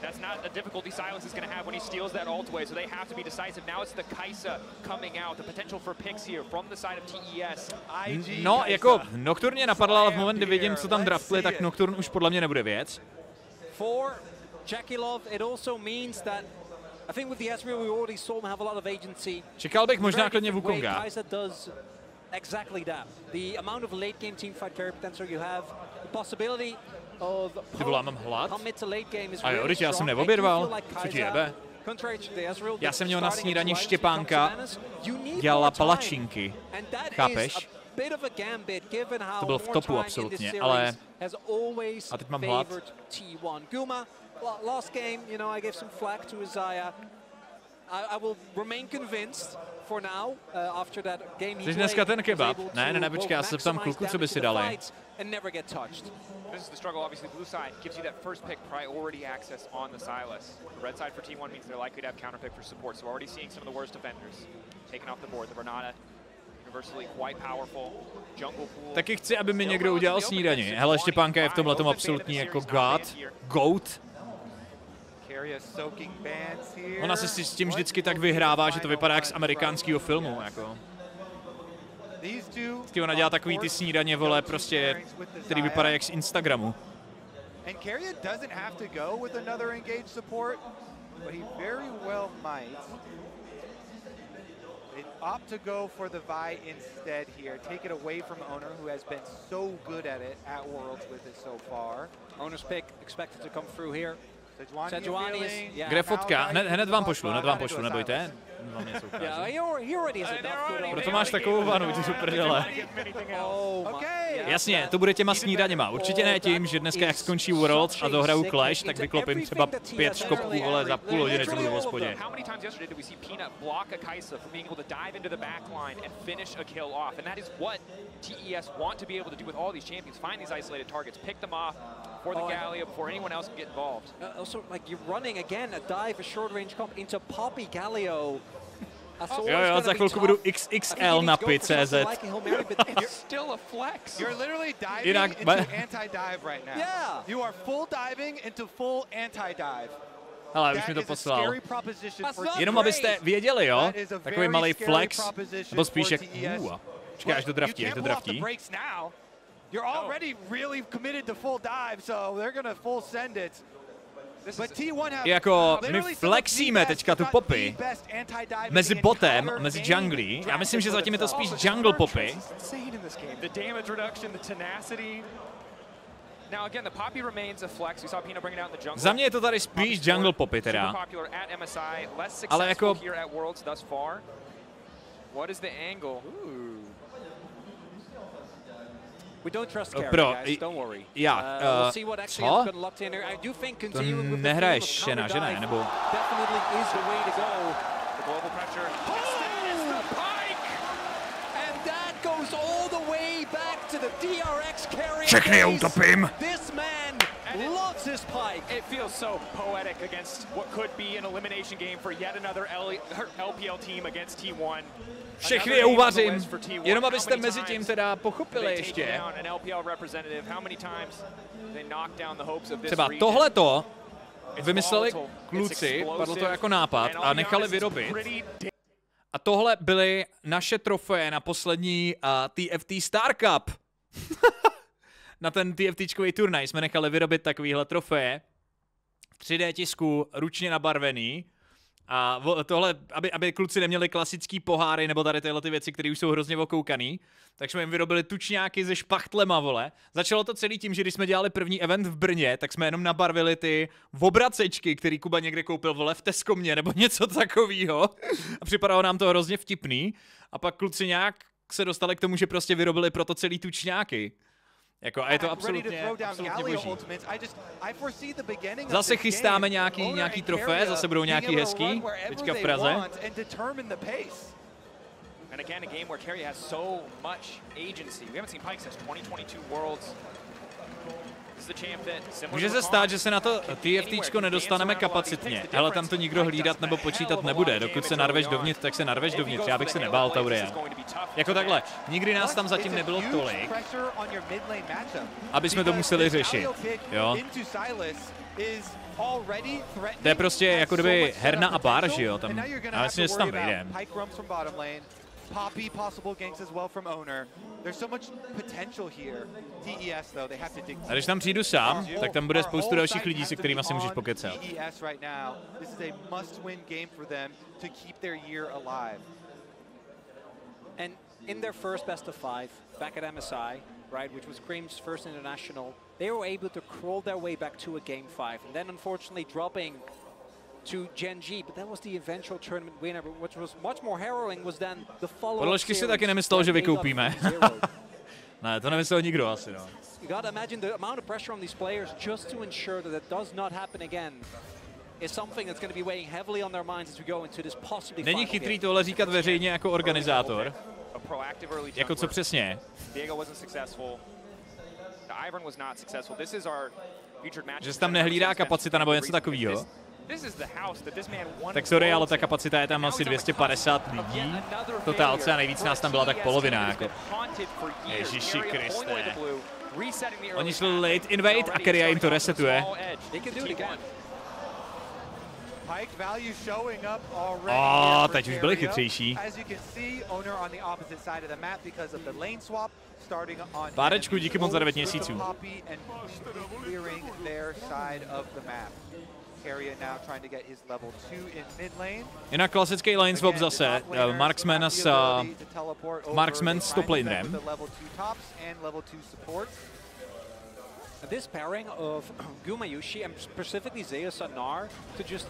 That's not a difficulty Silence is going to have when he steals that ult away, so they have to be decisive. Now it's the Kai'Sa coming out, the potential for picks here from the side of TES. No, jako Nocturne napadla, ale v moment, kdy vidím, co tam draftli, tak Nocturne už podle mě nebude věc. For Jackie Love, it also means that I think with the Ezreal we already saw him have a lot of agency. Čekal bych možná klidně Wukonga. Kai'Sa does exactly that. The amount of late game teamfight carry potential you have, the possibility Ty vole, mám hlad? A jo, teď já jsem neobědval. Co ti jebe? Já jsem měl na snídani Štěpánka, dělala palačinky. Chápeš? To bylo v topu absolutně, ale... A teď mám hlad. Jsi dneska ten kebab? Ne, počkej, já se ptám kluku, co by si dali. This is the struggle. Obviously, blue side gives you that first pick priority access on the Sylas. The red side for T1 means they're likely to have counter pick for support. So we're already seeing some of the worst defenders taken off the board. The Renata, universally quite powerful. Jungle pool. Taky chci, aby mi někdo udělal snídani. Hele, Štěpánka je v tomhletom absolutní jako goat. Ona se s tím vždycky tak vyhrává, že to vypadá jak z amerikánského filmu. Jako. Vždycky ona dělá takový ty snídaně, vole, prostě, který vypadá jak z Instagramu. Opt to go for the Vi instead here. Take it away from Owner, who has been so good at it at Worlds with it so far. Owner's pick expected to come through here. Kde fotka? Hned vám pošlu, nebojte. Proto máš takovou vanu, ty superdele. Jasně, to bude těma snídaněma. Určitě ne tím, že dneska jak skončí Worlds a dohraju Clash, tak vyklopím třeba 5 škopků, vole, za půl hodiny, co budu v hospodě. TES want to be able to do with all these champions, find these isolated targets, pick them off for the Galio before anyone else can get involved. Also, like you're running again a dive, a short range comp into Poppy Galio. Jo, za chvilku budu XXL na CZ. You're still a flex. You're literally diving into anti-dive right now. Yeah. You are full diving into full anti-dive. Hele, už mi to poslal. Jenom abyste věděli, jo, takový malý flex, nebo spíš jak... Počkej, až to draftí. You're already really committed to full dive, so they're gonna full send it. Jako my flexíme teďka tu Poppy mezi botem, mezi junglí. Já myslím, že zatím je to spíš jungle Poppy. Za mě je to tady spíš jungle Poppy teda. Ale jako... Pro, co? To nehraješ Shena, že ne? Nebo... Všechny je utopím! Loves his pike. It feels so poetic against what could be an elimination game for yet another LPL team against T1. Všechny je uvařím, jenom abyste mezi tím teda pochopili ještě. Třeba tohleto vymysleli kluci, padlo to jako nápad a nechali vyrobit. A tohle byly naše trofeje na poslední TFT Star Cup. Na ten TFTčkový turnaj jsme nechali vyrobit takovýhle trofeje. 3D tisku, ručně nabarvený. A tohle, aby kluci neměli klasický poháry nebo tady tyhle ty věci, které už jsou hrozně okoukaný, tak jsme jim vyrobili tučňáky ze špachtlema, vole. Začalo to celý tím, že když jsme dělali první event v Brně, tak jsme jenom nabarvili ty obracečky, který Kuba někde koupil, vole, v Teskomě nebo něco takového. A připadalo nám to hrozně vtipný. A pak kluci nějak se dostali k tomu, že prostě vyrobili proto celý tučňáky. Jako, a je to absolutně boží. Zase chystáme nějaký trofé, zase budou nějaký hezký, teďka v Praze. And again, a game where Carry has so much agency. We haven't seen Pike since 2022 Worlds. Může se stát, že se na to TFTčko nedostaneme kapacitně, ale tam to nikdo hlídat nebo počítat nebude. Dokud se narveš dovnitř, tak se narveš dovnitř. Já bych se nebál, Tauria. Jako takhle, nikdy nás tam zatím nebylo tolik, aby jsme to museli řešit. Jo? To je prostě jako kdyby herna a bar, že jo? Tam, já myslím, že se tam vejdem. Poppy, possible ganks as well from Owner. There's so much potential here. TES though, they have to dig. A když tam přijdu sám, tak tam bude spoustu dalších lidí, se kterými si můžeš pokecat. TES right now. This is a must-win game for them to keep their year alive. And in their first best of 5 back at MSI, right, which was Cream's first international, they were able to crawl their way back to a game 5, and then unfortunately dropping to Gen G, but that was the eventual tournament winner, but what was much more harrowing was then the follow-up. Podložky si taky nemyslel, že vykoupíme. Ne, to nemyslel nikdo asi, no. You gotta imagine the amount of pressure on these players just to ensure that that does not happen again is something that's going to be weighing heavily on their minds as we go into this possibly. Není chytrý tohle říkat veřejně jako organizátor. Jako co přesně? Že se tam nehlídá kapacita nebo něco takového. Tak sorry, ale ta kapacita je tam asi 250 lidí. Totálce a nejvíc nás tam byla tak polovina. Jako. Ježiši Kriste. Oni šli late invade a Keria jim to resetuje. Teď už byli chytřejší. Párečku, díky moc za 9 měsíců. Jinak klasický lane swap zase, Marksman s top lanerem. this pairing of Gumayushi and specifically Zeus and Nar to just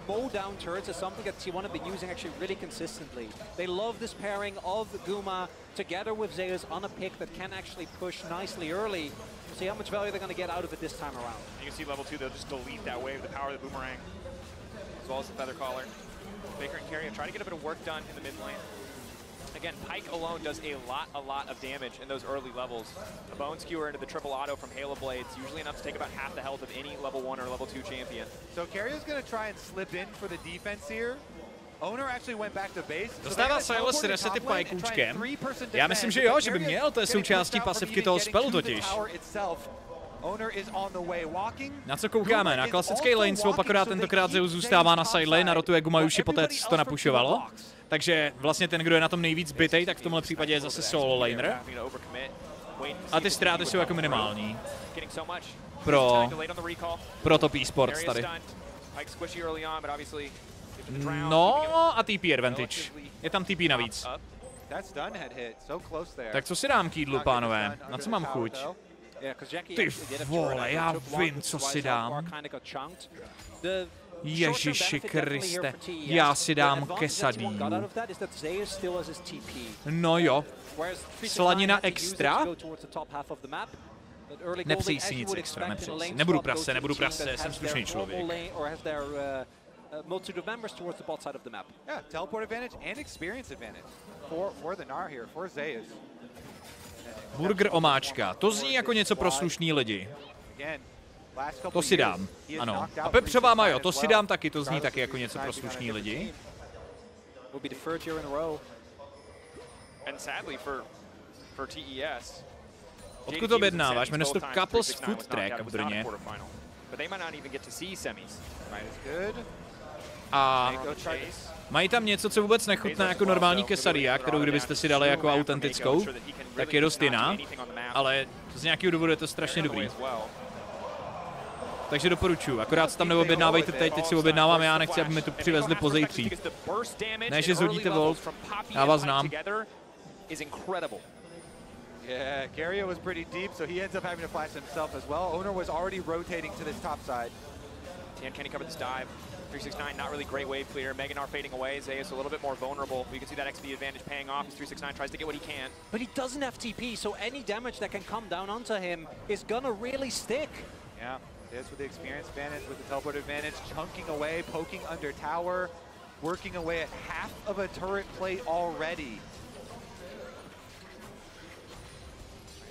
mow down turrets is something that T1 have been using actually really consistently. They love this pairing of Guma together with Zeus on a pick that can actually push nicely early. See how much value they're going to get out of it this time around. You can see level 2, they'll just delete that wave, the power of the boomerang, as well as the feather collar. Baker and Carrier try to get a bit of work done in the mid lane. Again, Pyke alone does a lot of damage in those early levels. A Bone Skewer into the triple auto from Halo Blades, usually enough to take about half the health of any level 1 or level 2 champion. So Carrier's going to try and slip in for the defense here. Owner actually went back to base. Dostává Silas resety Pajkůčkem. Já myslím, že jo, že by měl, to je součástí pasivky toho spelu totiž. Na co koukáme? Na klasický lane swap, akorát tentokrát Zeus zůstává na sidelane, narotuje Gumayushi poté, co to napušovalo. Takže vlastně ten, kdo je na tom nejvíc bitej, tak v tomhle případě je zase solo laner. A ty ztráty jsou jako minimální. Pro top e-sports tady. No a TP advantage. Je tam TP navíc. Tak co si dám k jídlu, pánové? Na co mám chuť? Ty vole, já vím, co si dám. Ježiši Kriste, já si dám quesadillu. No jo. Slanina extra? Nepřeji si nic extra, nepřeji si. Nebudu prase, jsem slušný člověk. Multitude of members towards the bot side of the map. Yeah, teleport advantage and experience advantage for the Gnar here, for Zeus. Burger omáčka, to zní jako něco pro slušný lidi. To si dám, ano. A pepřová majo, to si dám taky, to zní taky jako něco pro slušný lidi. Odkud to objednáváš? Jmenuje se to Couples Food Track v Brně. A mají tam něco, co vůbec nechutná jako normální quesadilla, kterou kdybyste si dali jako autentickou, tak je dost jiná, ale z nějakého důvodu je to strašně dobrý. Takže doporučuji, akorát se tam neobjednávejte teď si objednávám já, nechci, aby mi to přivezli pozejtří. Ne, že zhodíte World, já vás znám. Yeah, Carrier was pretty deep, so he ends up having to flash himself as well. Owner was already rotating to this top side. Can he cover this dive? 369, not really great wave clear. Meganar fading away. Zeus a little bit more vulnerable. You can see that XP advantage paying off as 369 tries to get what he can. But he doesn't have TP, so any damage that can come down onto him is gonna really stick. Yeah, this with the experience advantage, with the teleport advantage, chunking away, poking under tower, working away at half of a turret plate already.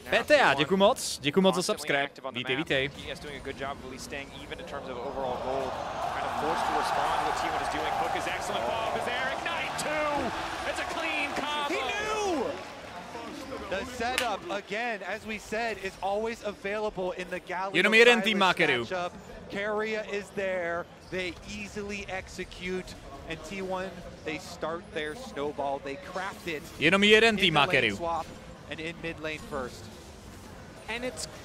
PTA, děkuji moc za subscribe. Vítej. The setup, again, as we said, is always available in the Galio. Jenom jeden tým má Keru. Carrier is there. They easily execute. And T1, they start their snowball. They craft it. Jenom jeden tým má Keru. And in mid lane first.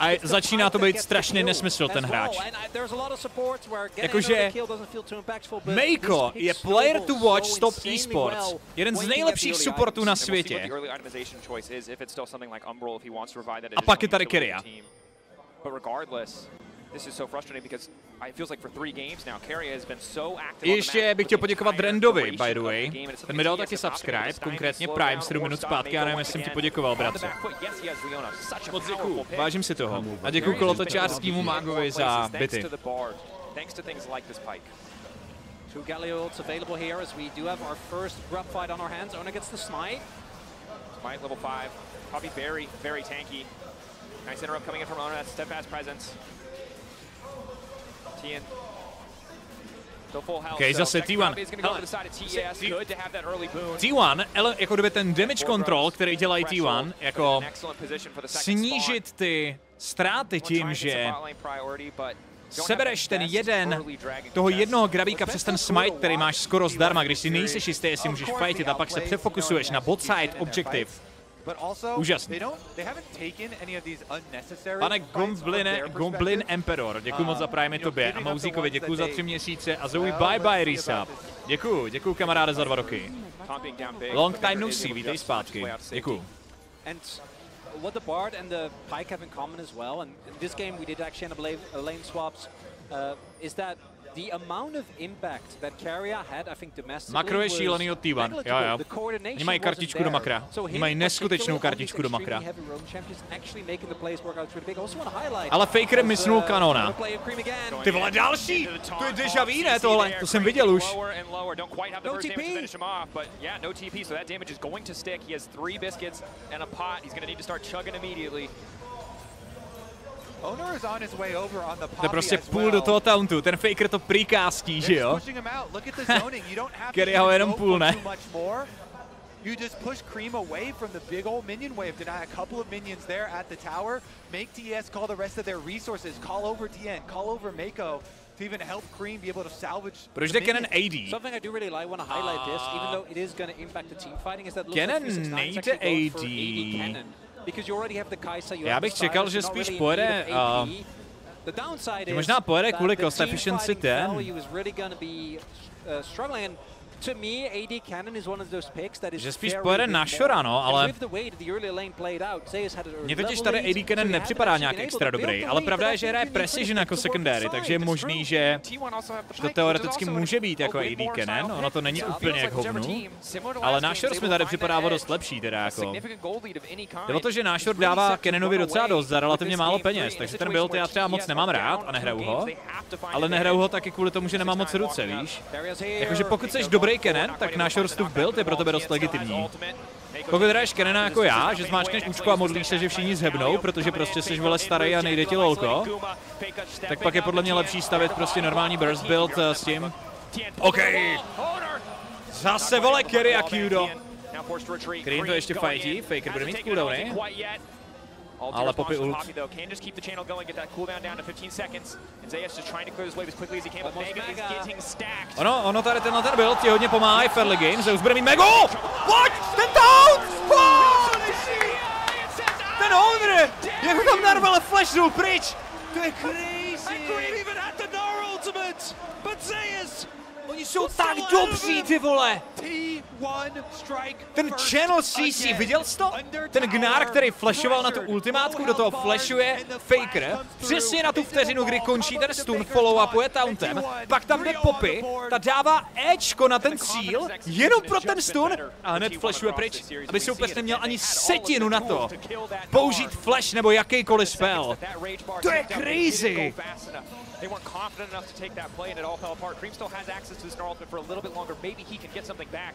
A začíná to být strašně nesmysl ten hráč. Jakože Meiko je player to watch stop esports. Jeden z nejlepších supportů na světě. A pak je tady Keria. Ještě bych chtěl poděkovat Randovi, by the way. Ten mi dal taky subscribe, konkrétně Prime 7 minut zpátky, já nevím, jestli jsem ti poděkoval, bratře. Moc děkuju, vážím si toho. A děkuju kolotočářskému mágovi za byty. Two Galio ults available here as we do have our first grub fight on our hands. Ona gets the smite. Smite level 5. Probably very tanky. Nice interrupt coming in from Ona, that's steadfast presence. Tien. Okay, zase T1. T1, jako kdyby ten damage control, který dělají T1, jako snížit ty ztráty tím, že sebereš ten toho jednoho grabíka přes ten smite, který máš skoro zdarma, když si nejseš jistý, jestli můžeš fightit a pak se přefokusuješ na bot side objective. Úžasný. Pane Goblin Emperor, děkuji moc za Prime tobě a Mouzíkovi děkuji za 3 měsíce a Zoe bye resub. Děkuji kamaráde za 2 roky. Long time no see, vítej zpátky. Děkuji. what the Bard and the Pike have in common as well, and in this game we did actually end up lane swaps, is that the amount of impact that Keria had, I think, domestically. Makro je šílený od T1, jo. Oni mají kartičku do makra. Oni mají neskutečnou kartičku do makra. Ale Faker misnul kanona. Ty vole, další! To je déjà vu, ne tohle? To jsem viděl už. No TP. No TP, so that damage is going to stick. He has 3 biscuits and a pot. He's going to need to start chugging immediately. To je prostě půl do toho tauntu, ten Faker to prikástí, že jo? Keria ho jenom půl, ne? You just push Cream away from the big old minion wave. Deny a couple of minions there at the tower. Make TS call the rest of their resources. Call over TN, call over Mako to even help Cream be able to salvage. Proč jde Kennen AD? Something I do really like, want to highlight this, even though it is going to impact the team fighting, is that Kennen nejde AD. Já bych čekal, že spíš pojede, možná pojede kvůli cost efficiency ten. Že spíš pojede na Shora, no, ale mně totiž tady AD Cannon nepřipadá nějak extra dobrý, ale pravda je, že hraje Precision jako secondary, takže je možný, že to teoreticky může být jako AD Cannon, ono to není úplně jak hovnu, ale Nashor mi tady připadá o dost lepší teda jako. Jde o to, že Nashor dává Cannonovi docela dost za relativně málo peněz, takže ten build já třeba moc nemám rád a nehraju ho, ale nehraju ho taky kvůli tomu, že nemám moc ruce, víš? Jakože pokud jsi dobrý Kennen, tak náš Horstův build je pro tebe dost legitimní. Pokud hraješ Kennena jako já, že zmáčkneš účko a modlíš se, že všichni zhebnou, protože prostě jsi vole starý a nejde ti lolko, tak pak je podle mě lepší stavět prostě normální burst build s tím. OK. Zase vole Kerry a Kudo. Kterým to ještě fightí, Faker bude mít cooldowny. Ale Poppy ult. Ono tady tenhle ten build ti hodně pomáhá i v early game. Zeus bude mít mega. What? Ten taunt! Ten over! Jak ho tam narvale flashnul pryč! To je crazy! Oni jsou tak dobří, ty vole! Ten channel CC, viděl jsi to? Ten Gnar, který flashoval na tu ultimátku, do toho flashuje Faker, přesně na tu vteřinu, kdy končí ten stun, follow-upuje tauntem, pak tam jde Poppy, ta dává Ečko na ten cíl, jenom pro ten stun, a hned flashuje pryč, aby soupeř neměl ani setinu na to použít flash nebo jakýkoliv spell. To je crazy! They weren't confident enough to take that play, and it all fell apart. Cream still has access to this Snarl ultimate for a little bit longer. Maybe he can get something back,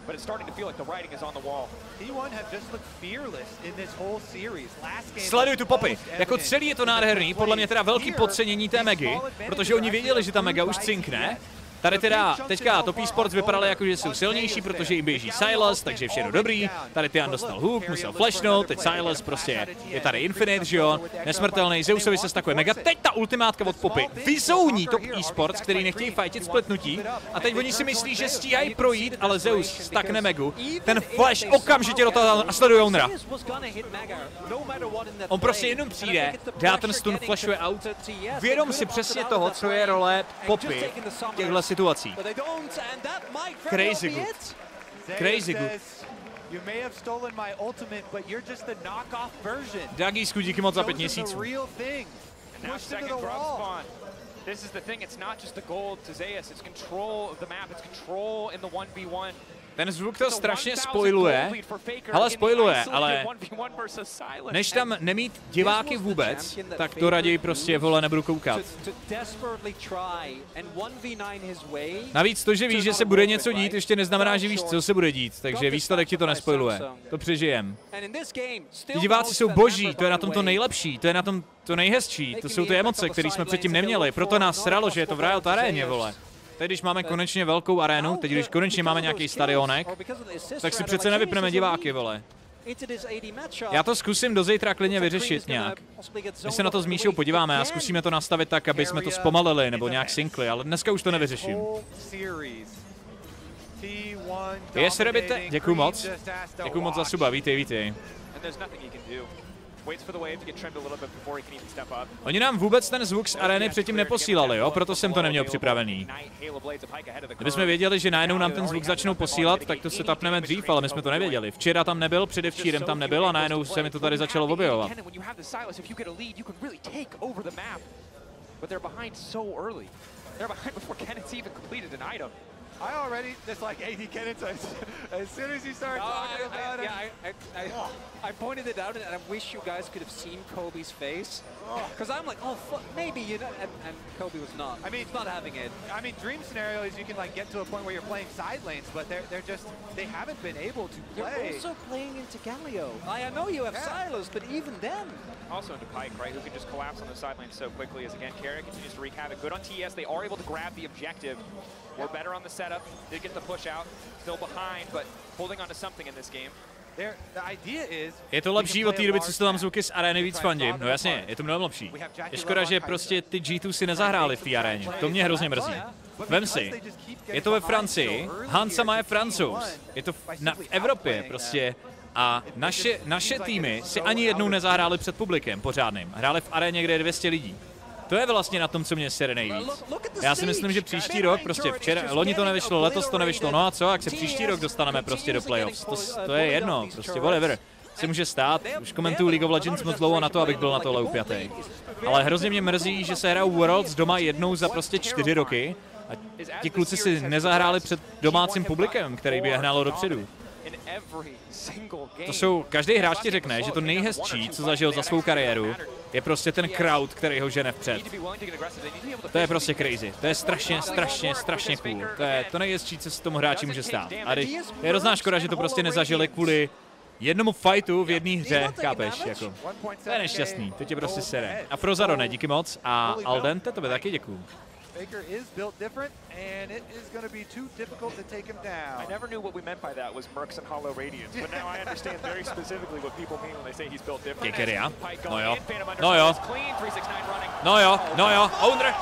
but it's starting to feel like the writing is on the wall. T1 have just looked fearless in this whole series. Last game. Sleduj tu Poppy. Jako celý je to nádherný, podle mě teda velký podcenění té Megy, protože oni věděli, že ta Mega už cinkne. Tady teda teďka Top eSports vypadaly jako, že jsou silnější, protože jim běží Silas, takže je všechno dobrý. Tady Tian dostal hook, musel flashnout, teď Silas prostě je tady Infinite, že jo, nesmrtelný, Zeusovi se stakuje mega. Teď ta ultimátka od Poppy vyzouní Top eSports, který nechtějí fightit splitnutí. A teď oni si myslí, že stíhají projít, ale Zeus stakne Megu. Ten flash okamžitě do toho a sleduje Onra. On prostě jenom přijde, dá ten stun, flashuje out. Vědom si přesně toho, co je role Poppy v těchto situací. Crazy good. Crazy good. Dagi schudíky moc za 5 měsíců. This is the thing, it's not just the gold to Zeus, it's control of the map, it's control in the 1v1. Ten zvuk to strašně spoiluje, ale spoiluje, ale než tam nemít diváky vůbec, tak to raději prostě vole nebudu koukat. Navíc to, že víš, že se bude něco dít, ještě neznamená, že víš, co se bude dít, takže výsledek ti to nespoiluje. To přežijem. Ti diváci jsou boží, to je na tom to nejlepší, to je na tom to nejhezčí, to jsou ty emoce, které jsme předtím neměli, proto nás sralo, že je to v Riot aréně, vole. Teď, když máme konečně velkou arénu, teď, když konečně máme nějaký stadionek, tak si přece nevypneme diváky, vole. Já to zkusím do zítra klidně vyřešit nějak. My se na to s Míšou podíváme a zkusíme to nastavit tak, aby jsme to zpomalili nebo nějak synkli, ale dneska už to nevyřeším. Yes, Rebite, děkuju moc za suba, vítej. Oni nám vůbec ten zvuk z arény předtím neposílali, jo? Proto jsem to neměl připravený. Kdybychom věděli, že najednou nám ten zvuk začnou posílat, tak to se tapneme dřív, ale my jsme to nevěděli. Včera tam nebyl, předevčírem tam nebyl a najednou se mi to tady začalo objevovat. I already dislike AD Kenneth as soon as you start talking about it. I pointed it out, and I wish you guys could have seen Kobe's face, because I'm like, oh, fuck, maybe you know, and Kobe was not. I mean, he's not having it. I mean, dream scenario is you can like get to a point where you're playing side lanes, but they haven't been able to play. You're also playing into Galio. I know you have Silos, but even then. Also into Pike, right, who can just collapse on the side lane so quickly as again, Carrier continues to wreak havoc. Good on TS, they are able to grab the objective. We're better on the setup, did get the push out, still behind, but holding on to something in this game. Je to lepší od té doby, co se tam zvuky z arény víc fandím. No jasně, je to mnohem lepší. Je škoda, že prostě ty G2 si nezahráli v té aréně. To mě hrozně mrzí. Vem si, je to ve Francii, Hansama je Francouz. Je to v Evropě prostě. A naše týmy si ani jednou nezahráli před publikem pořádným. Hráli v aréně, kde je 200 lidí. To je vlastně na tom, co mě sere nejvíc. Já si myslím, že příští rok, prostě loni to nevyšlo, letos to nevyšlo, no a co, jak se příští rok dostaneme prostě do playoffs, to je jedno, prostě whatever. Se může stát, už komentuju League of Legends moc dlouho na to, abych byl na tohle upjatý. Ale hrozně mě mrzí, že se hrajou Worlds doma jednou za prostě 4 roky a ti kluci si nezahráli před domácím publikem, který by je hnálo dopředu. To jsou, každý hráč ti řekne, že to nejhezčí, co zažil za svou kariéru, je prostě ten crowd, který ho žene vpřed. To je prostě crazy. To je strašně cool. To je to nejhezčí, co se tomu hráči může stát. A je hrozná škoda, že to prostě nezažili kvůli jednomu fightu v jedné hře, chápeš, jako. To je nešťastný, to tě prostě sere. A Frozarone, díky moc. A Aldente, tebe taky děkuju. Faker is built different, and it is going to be too difficult to take him down. I never knew what we meant by that was Mercs and Hollow Radiance, but now I understand very specifically what people mean when they say he's built different. Kekeria. No jo. No jo. No jo. No jo. Owner.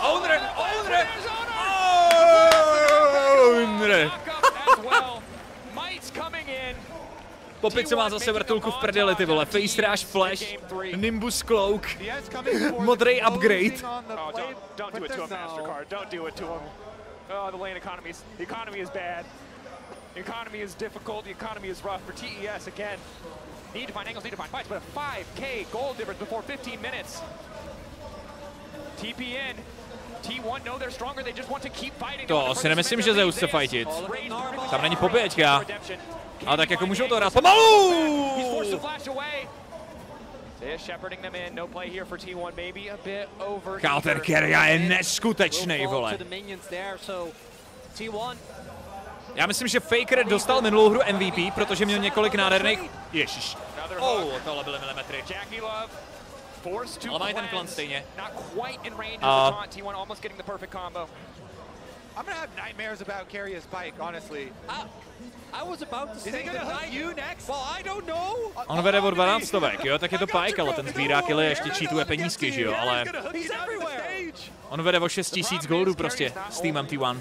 Popic se má zase vrtulku v prdeli, ty vole. Face Rush, Flash, Nimbus Cloak, modrý upgrade. Don't do it to him, MasterCard. Don't do it to him. Oh, the lane economy is bad. The economy is difficult. The economy is rough for TES again. Need to find angles, need to find fights, but a 5K gold difference before 15 minutes. TP in. T1 know they're stronger. They just want to keep fighting. To si nemyslím, že Zeus se fightit. Tam není poběďka. Ale tak jako můžou to hrát pomalu! Kámo, ten Keria je neskutečnej, vole. Já myslím, že Faker dostal minulou hru MVP, protože měl několik nádherných... Ježiš. Tohle byly milimetry. Ale mají ten klan stejně. I'm gonna have nightmares about Keria's bike, honestly. I was about to say, is he gonna hit you next? Well, I don't know. On vede o 12, jo, tak je to Pike, ale ten sbírá killy ještě cheatuje penízky, že jo, ale... On vede o 6000 goldů prostě s týmem T1.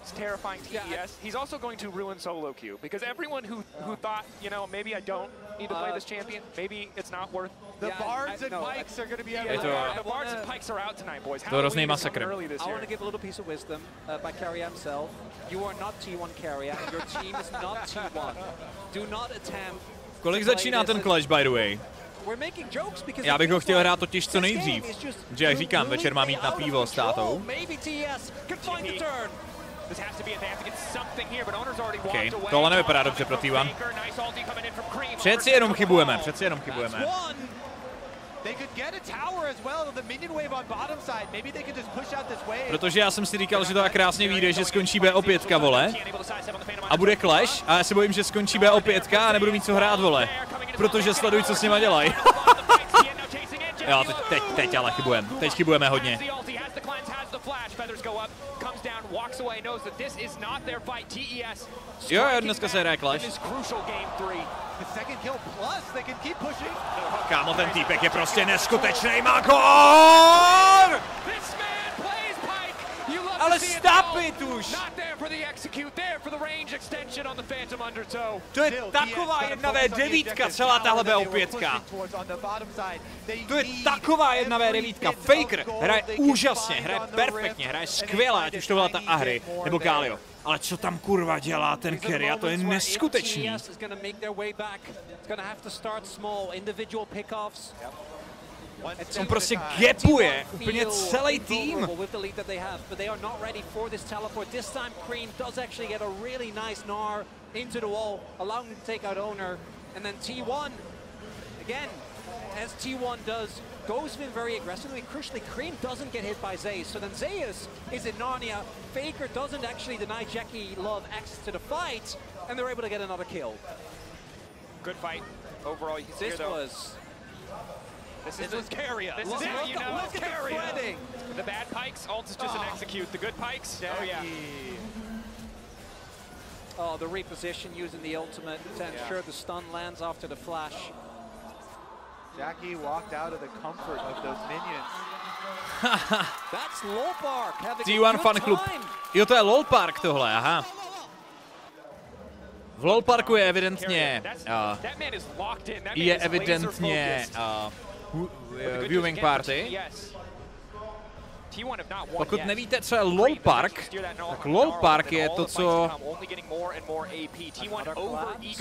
It's terrifying TES. He's also going to ruin solo queue because everyone who thought, you know, maybe I don't need to play this champion, maybe it's not worth. The Bards and Pikes are going to be out. The Bards and Pikes are out tonight, boys. To hrozný masakr. I want to give a little piece of wisdom by Keria himself. You are not T1 Keria. Your team is not T1. Do not attempt. Kolik začíná ten clash, by the way? Já bych ho chtěl hrát totiž co nejdřív. Že jak říkám, večer mám jít na pivo s tátou. Okay, tohle nevypadá dobře pro T1. Přeci jenom chybujeme. Protože já jsem si říkal, že to tak krásně vyjde, že skončí BO5, vole. A bude clash a já se bojím, že skončí BO5 a nebudu mít co hrát, vole. Protože sleduj, co s nima dělají. Jo, teď ale chybujeme. Teď chybujeme hodně. Jo, dneska se hraje clash. Kámo, ten týpek je prostě neskutečný, Makor! Ale stop opět už. To je taková 1v9, celá tahle BO5. To je taková 1v9. Faker hraje úžasně, hraje perfektně, hraje skvěle, ať už to byla ta Ahry nebo Galio. Ale co tam kurva dělá ten Kerry, a to je neskutečný. On prostě gapuje úplně celý tým. As T1 does, goes in very aggressively. Crucially, Cream doesn't get hit by Zayas, so then Zayas is in Narnia. Faker doesn't actually deny Jackie Love access to the fight, and they're able to get another kill. Good fight overall. You can This was Carrier. This is you know, look at the threading. The bad pikes, ult is just an execute. The good pikes, Jackie. oh yeah. Oh, the reposition using the ultimate to ensure the stun lands after the flash. Jackie walked out of the comfort of those minions. That's Lolpark having T1 fan klub. Jo, to je Lolpark tohle, aha. V Lolparku je evidentně viewing party. Pokud nevíte, co je Lolpark, tak Lolpark je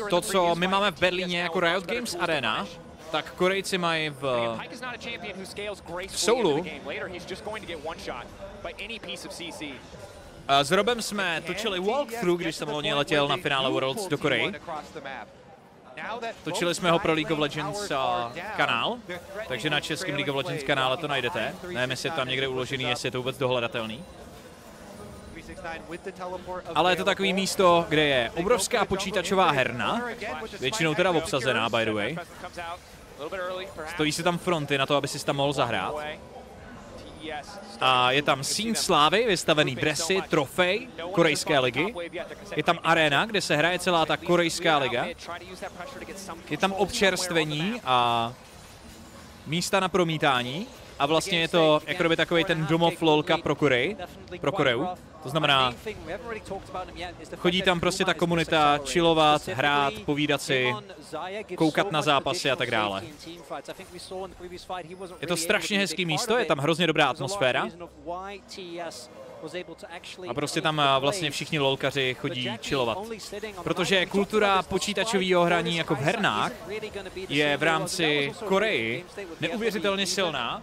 to, co my máme v Berlíně jako Riot Games Arena, tak Korejci mají v Soulu. S Robem jsme točili walkthrough, když jsem loni letěl na finále Worlds do Koreji. Točili jsme ho pro League of Legends kanál, takže na českém League of Legends kanále to najdete. Nevím, jestli je tam někde uložený, jestli je to vůbec dohledatelný. Ale je to takový místo, kde je obrovská počítačová herna, většinou teda obsazená, by the way. Stojí se tam fronty na to, aby si tam mohl zahrát. A je tam scene slávy, vystavený dresy, trofej korejské ligy. Je tam arena, kde se hraje celá ta korejská liga. Je tam občerstvení a místa na promítání. A vlastně je to jako by takový ten domov lolka pro Koreu. To znamená, chodí tam prostě ta komunita chillovat, hrát, povídat si, koukat na zápasy a tak dále. Je to strašně hezký místo, je tam hrozně dobrá atmosféra. A prostě tam vlastně všichni lolkaři chodí chillovat. Protože kultura počítačového hraní jako v hernách je v rámci Koreji neuvěřitelně silná.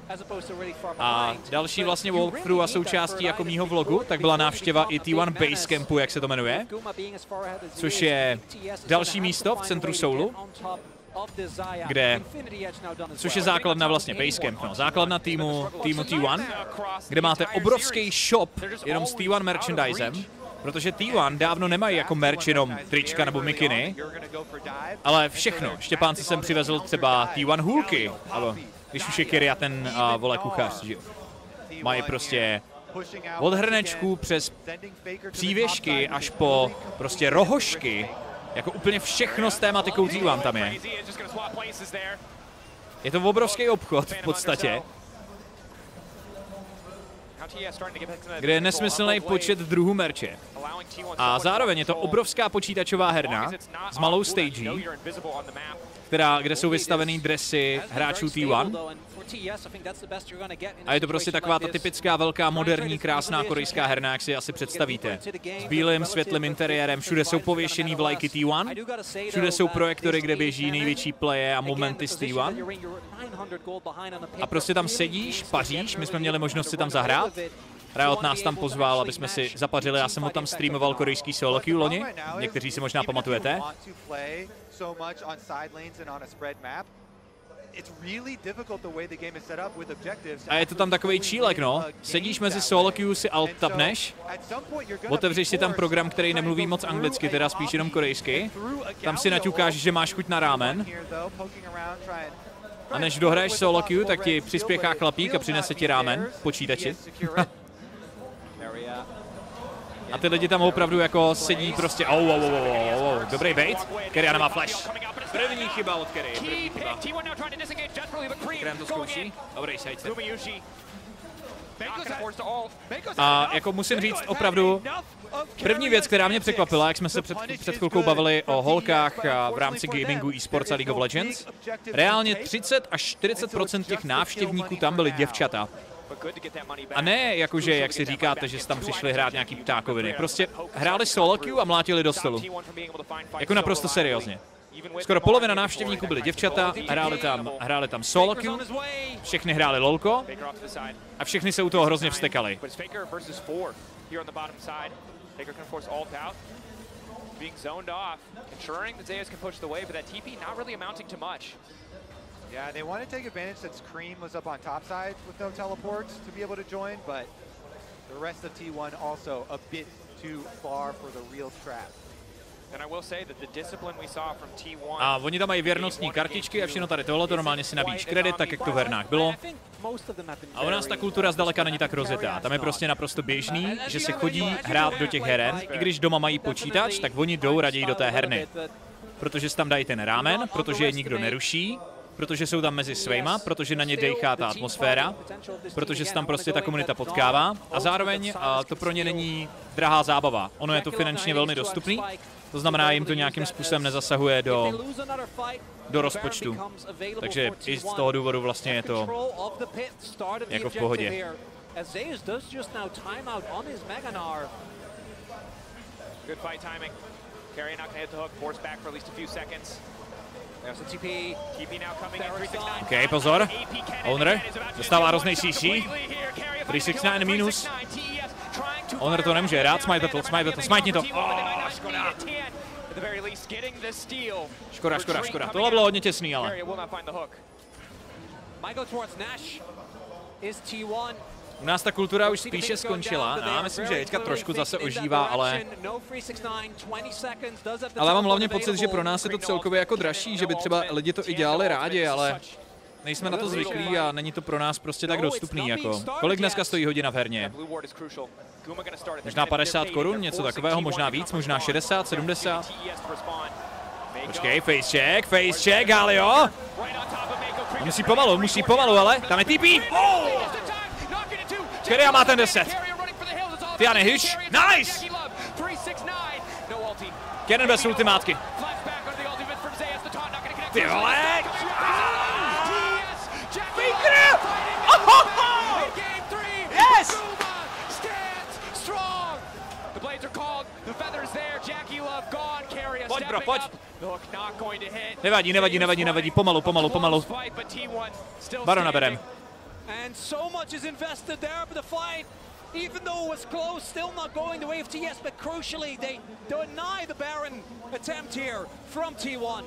A další vlastně walkthrough a součástí jako mýho vlogu, tak byla návštěva i T1 Basecampu, jak se to jmenuje, což je další místo v centru Soulu, což je základna vlastně Basecamp, no, základna týmu T1, kde máte obrovský shop jenom s T1 merchandisem, protože T1 dávno nemají jako merch jenom trička nebo mikiny, ale všechno. Štěpán si sem přivezl třeba T1 hůlky, nebo když už je Kyria ten vole kuchař, že mají prostě od hrnečků přes přívěšky až po prostě rohošky. Jako úplně všechno s tématikou T1 tam je. Je to obrovský obchod v podstatě, kde je nesmyslný počet druhů merče. A zároveň je to obrovská počítačová herna s malou stagí, kde jsou vystavený dresy hráčů T1. A je to prostě taková ta typická velká, moderní, krásná korejská herna, jak si asi představíte. S bílým, světlým interiérem, všude jsou pověšený vlajky T1, všude jsou projektory, kde běží největší pleje a momenty z T1. A prostě tam sedíš, paříš, my jsme měli možnost si tam zahrát. Riot nás tam pozval, aby jsme si zapařili, já jsem ho tam streamoval korejský solo queue loni, někteří si možná pamatujete. A je to tam takovej čílek, no. Sedíš mezi solo queue, si alt tabneš, otevřeš si tam program, který nemluví moc anglicky, teda spíš jenom korejsky. Tam si naťukáš, že máš chuť na rámen. A než dohraješ solo queue, tak ti přispěchá chlapík a přinese ti rámen v počítači. A ty lidi tam opravdu jako sedí prostě, dobrý bait, Kerry nemá flash. První chyba od Kerry, Krém to zkouší, dobrý side. A jako musím říct opravdu, první věc, která mě překvapila, jak jsme se před chvilkou bavili o holkách v rámci gamingu, e-sports a League of Legends, reálně 30 až 40% těch návštěvníků tam byly děvčata. A ne jakože, jak si říkáte, že tam přišli hrát nějaký ptákoviny. Prostě hráli solo queue a mlátili do stolu. Jako naprosto seriózně. Skoro polovina návštěvníků byly děvčata, hráli tam solo queue, všechny hráli lolko a všechny se u toho hrozně vztekali. Yeah, they want to take advantage that Cream was up on top side with no teleports to be able to join, but the rest of T1 also a bit too far for the real trap. A oni tam mají věrnostní kartičky a všechno tady tohle, to normálně si nabíjíš kredit, tak jak to v hernách bylo. A u nás ta kultura zdaleka není tak rozjetá. Tam je prostě naprosto běžný, že se chodí hrát do těch heren, i když doma mají počítač, tak oni jdou raději do té herny. Protože si tam dají ten rámen, protože je nikdo neruší, protože jsou tam mezi svejma, protože na ně dejchá ta atmosféra, protože se tam prostě ta komunita potkává a zároveň to pro ně není drahá zábava. Ono je to finančně velmi dostupný, to znamená, jim to nějakým způsobem nezasahuje do rozpočtu. Takže i z toho důvodu vlastně je to jako v pohodě. OK, pozor. Owner dostává hrozný CC. 369 minus. Owner to nemůže hrát, smite battle, smite to. Škoda. Škoda. Tohle bylo hodně těsný, ale. U nás ta kultura už spíše skončila. Já myslím, že teďka trošku zase ožívá, ale mám hlavně pocit, že pro nás je to celkově jako dražší, že by třeba lidi to i dělali rádi, ale nejsme na to zvyklí a není to pro nás prostě tak dostupný. Jako. Kolik dneska stojí hodina v herně? Možná 50 korun, něco takového, možná víc, možná 60, 70. Počkej, face check, Galio. Musí pomalu, ale tam je TP. Keria má ten 10. Tiane Hyš. Nice! Kennen bez ultimátky. Ty vole! Faker! Yes! Pojď, bro, pojď. Nevadí, pomalu. Baron naberem. And so much is invested there, but the fight, even though it was close, still not going the way of TS, but crucially, they deny the Baron attempt here from T1.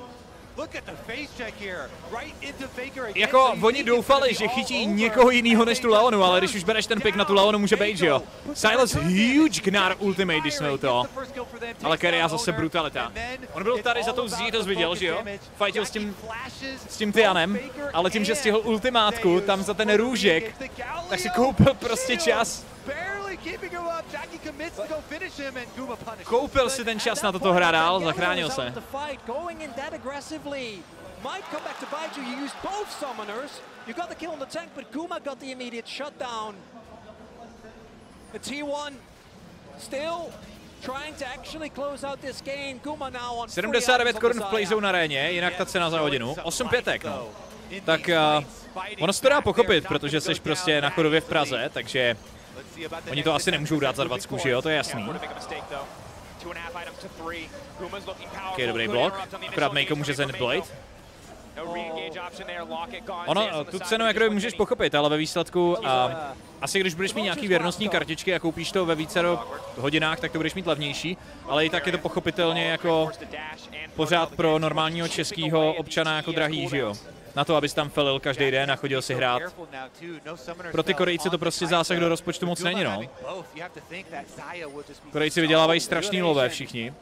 Look at the face check here, right into Faker again. Jako oni doufali, že chytí někoho jiného než tu Leonu, ale když už bereš ten pick na tu Leonu, může být, že jo. Silas huge Gnar ultimate, když jsme u toho. Ale Keria zase brutalita. On byl tady za tou zdí, to jsi viděl, že jo? Fightil s tím Tianem, ale tím, že stihl ultimátku tam za ten růžek, tak si koupil prostě čas. Koupil si ten čas na toto hra dál, zachránil se. Might come back to bite you. You used both summoners. You got the kill on the tank, but Guma got the immediate shutdown. The T1 still trying to actually close out this game. Guma now on 79 korun v Playzone aréně, jinak ta cena za hodinu. 8 pětek, no. Tak ono se to dá pochopit, protože jsi prostě na chodově v Praze, takže oni to asi nemůžou dát za 20, že jo, to je jasný. Ok, dobrý blok, akorát Meiko může zenit Blade. Ono, tu cenu jak můžeš pochopit, ale ve výsledku asi když budeš mít nějaký věrnostní kartičky a koupíš to ve vícero hodinách, tak to budeš mít levnější, ale i tak je to pochopitelně jako pořád pro normálního českého občana jako drahý, že jo. Na to, abys tam felil každý den a chodil si hrát. Pro ty Korejci to prostě zásah do rozpočtu moc není, no. Korejci vydělávají strašný lové všichni.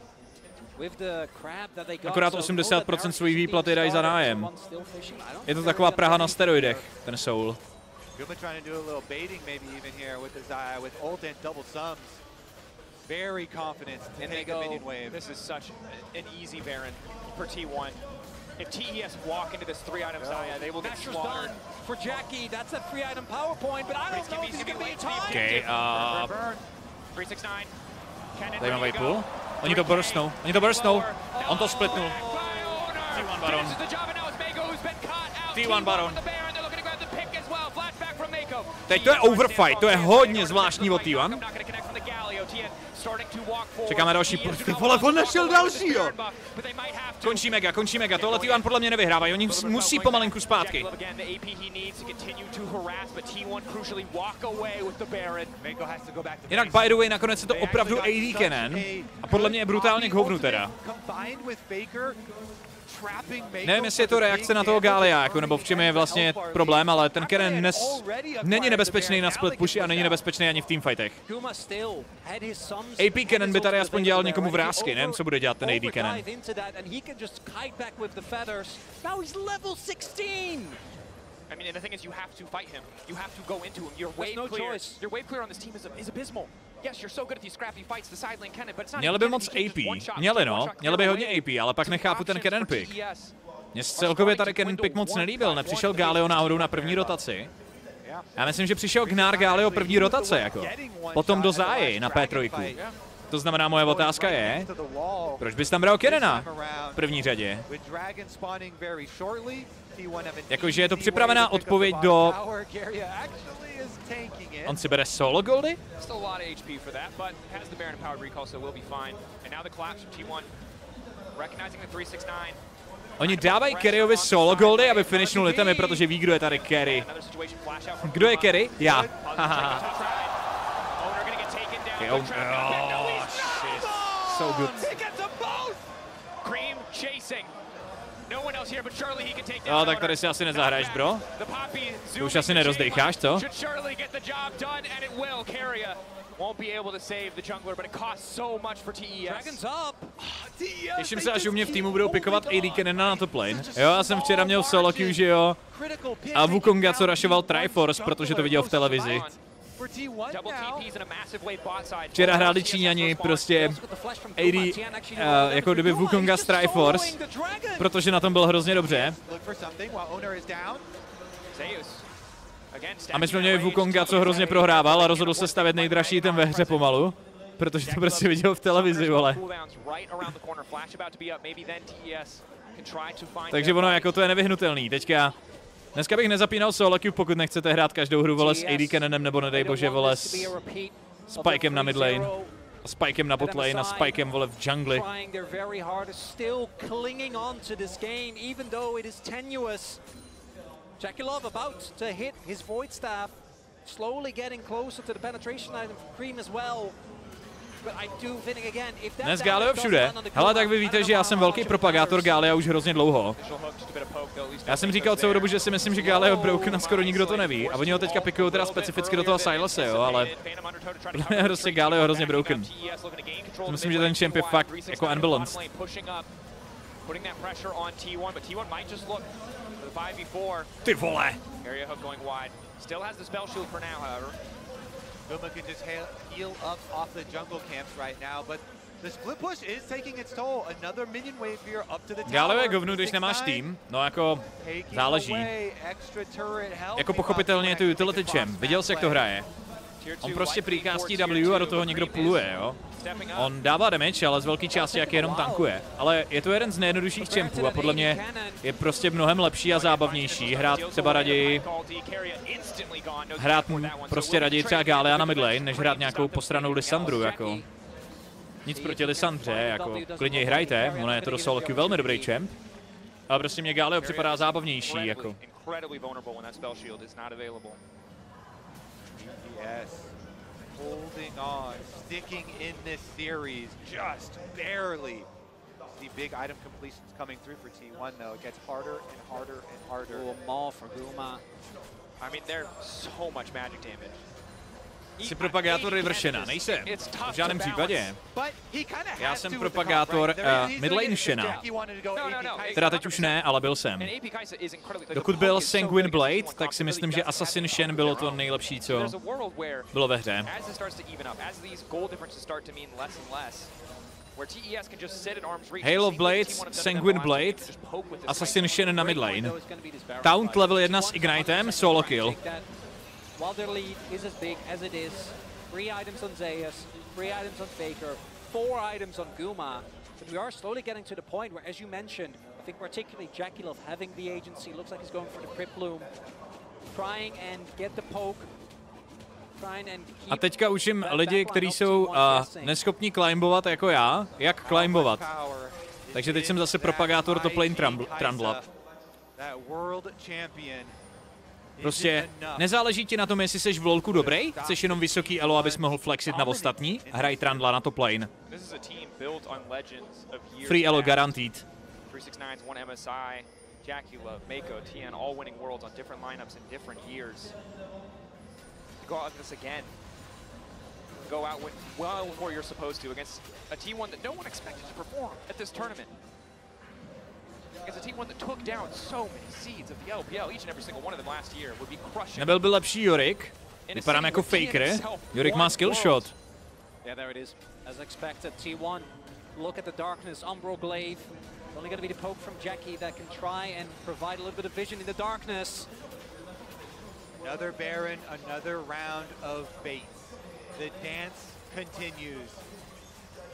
Akorát 80% svých výplaty dají za nájem. Je to taková Praha na steroidech, ten Soul. If TES walk into this 3-item Zaya, they will get slaughtered. For Jackie, that's a 3-item power point, but I don't know if he's gonna be in time. Okay, 369. tady mám Vejpůl. Oni to burstnou, on to splitnul. T1 Baron. T1 Baron. Teď to je overfight, to je hodně zvláštní od T1. Čekáme další, ty vole, on našel dalšího. Končí mega, tohle T1 podle mě nevyhrávají, oni musí pomalinku zpátky. Jinak by the way, nakonec je to opravdu AD Cannon a podle mě je brutálně k hovnu teda. Nevím, jestli je to reakce na toho Galea, jako, nebo v čem je vlastně problém, ale ten Cannon není nebezpečný na split pushy a není nebezpečný ani v teamfightech. AP Cannon by tady aspoň dělal někomu vrásky, nevím, co bude dělat ten AD Cannon. I mean, and the thing is, you have to fight him. You have to go into him. Your wave clear on this team is abysmal. Yes, you're so good at these scrappy fights, the side lane cannon, but it's not. Měli by moc AP, měli by hodně AP, ale pak nechápu ten cannon pick. Mně celkově tady cannon pick moc nelíbil, nepřišel Galio náhodou na první rotaci. Já myslím, že přišel Gnar Galio první rotace, jako. Potom do Záji na P3. To znamená, moje otázka je, proč bys tam bral Cannona v první řadě? Jakože je to připravená odpověď do... On si bere solo goldy? Oni dávají Carryovi solo goldy, aby finishnuli temy, protože ví, kdo je tady carry. Kdo je carry? Já. So good. No, tak tady si asi nezahraješ, bro. To už asi nerozdejcháš, co? Těším se, až u mě v týmu budou pikovat AD Cannona na top lane. Jo, já jsem včera měl solo queue, že jo. A Wukonga, co rushoval Triforce, protože to viděl v televizi. Včera hráli Číňani prostě AD, jako kdyby Wukonga z Triforce, protože na tom byl hrozně dobře. A my jsme měli Wukonga, co hrozně prohrával a rozhodl se stavět nejdražší item ve hře pomalu, protože to prostě viděl v televizi, vole. Takže ono jako to je nevyhnutelný. Teďka dneska bych nezapínal solo queue, pokud nechcete hrát každou hru, vole, s AD Cannonem, nebo nedej bože, vole, s Spikem na midlane, a Spikem na botlane a Spikem, vole, v jungli. Jackie Love about to hit his Void Staff, slowly getting closer to the penetration item for Cream as well. Dnes Galio všude. Hele, tak vy víte, že já jsem velký propagátor Galia už hrozně dlouho. Já jsem říkal celou dobu, že si myslím, že Galio broken a skoro nikdo to neví. A oni ho teďka pikují teda specificky do toho Silose, jo, ale prostě Galio hrozně broken. Myslím, že ten champ je fakt jako unbalanced. Ty vole! Guma can just heal up off the jungle camps right now, but the split push is taking its toll. Another minion wave here up to the tower. Galio je govnu, když nemáš tým, no jako záleží. Jako pochopitelně je to utility champ, viděl jsi, jak to hraje. On prostě prýkástí W a do toho někdo puluje, jo. On dává damage, ale z velké části jak jenom tankuje. Ale je to jeden z nejjednodušších champů a podle mě je prostě mnohem lepší a zábavnější hrát třeba raději prostě raději třeba Galia na midlane, než hrát nějakou posranou Lissandru, jako. Nic proti Lissandře, jako klidně ji hrajte, ono je to do solo queue velmi dobrý champ. Ale prostě mě Galio připadá zábavnější, jako. Yes, holding on, sticking in this series, just barely. See big item completions coming through for T1 though. It gets harder and harder and harder. More for Guma. I mean, they're so much magic damage. Jsi propagátor Rivershena, nejsem, v žádném případě. Já jsem propagátor midlane Shena. Teda teď už ne, ale byl jsem. Dokud byl Sanguine Blade, tak si myslím, že Assassin Shen bylo to nejlepší, co bylo ve hře. Hail of Blades, Sanguine Blade, Assassination na midlane. Taunt level 1 s Ignitem, solo kill. While their lead is as big as it is, 3 items on Zeus, 3 items on Faker, 4 items on Guma. But we are slowly getting to the point where, as you mentioned, I think particularly Jackie Love having the agency, looks like he's going for the Crypt Bloom, trying and get the poke. A teďka učím lidi, kteří jsou neschopní climbovat jako já, jak climbovat. Takže teď jsem zase propagátor top lane Trundla. Prostě nezáleží ti na tom, jestli jsi v lolku dobrý, chceš jenom vysoký elo, abys mohl flexit na ostatní, hraj Trundla na top lane. Free elo guaranteed. 369's one MSI, Jackie Love, Mako, TN, all winning worlds on different lineups in different years. Go out like this again. Go out well before you're supposed to against a T1 that no one expected to perform at this tournament. Against a T1 that took down so many seeds of the LPL, each and every single one of them last year would be crushing. Nebyl by lepší Yorick. Vypadám jako faker. Yorick má skill shot. Yeah, there it is. As expected, T1. Look at the darkness, Umbral Glaive. Only going to be the poke from Jackie that can try and provide a little bit of vision in the darkness. Another Baron, another round of baits. The dance continues.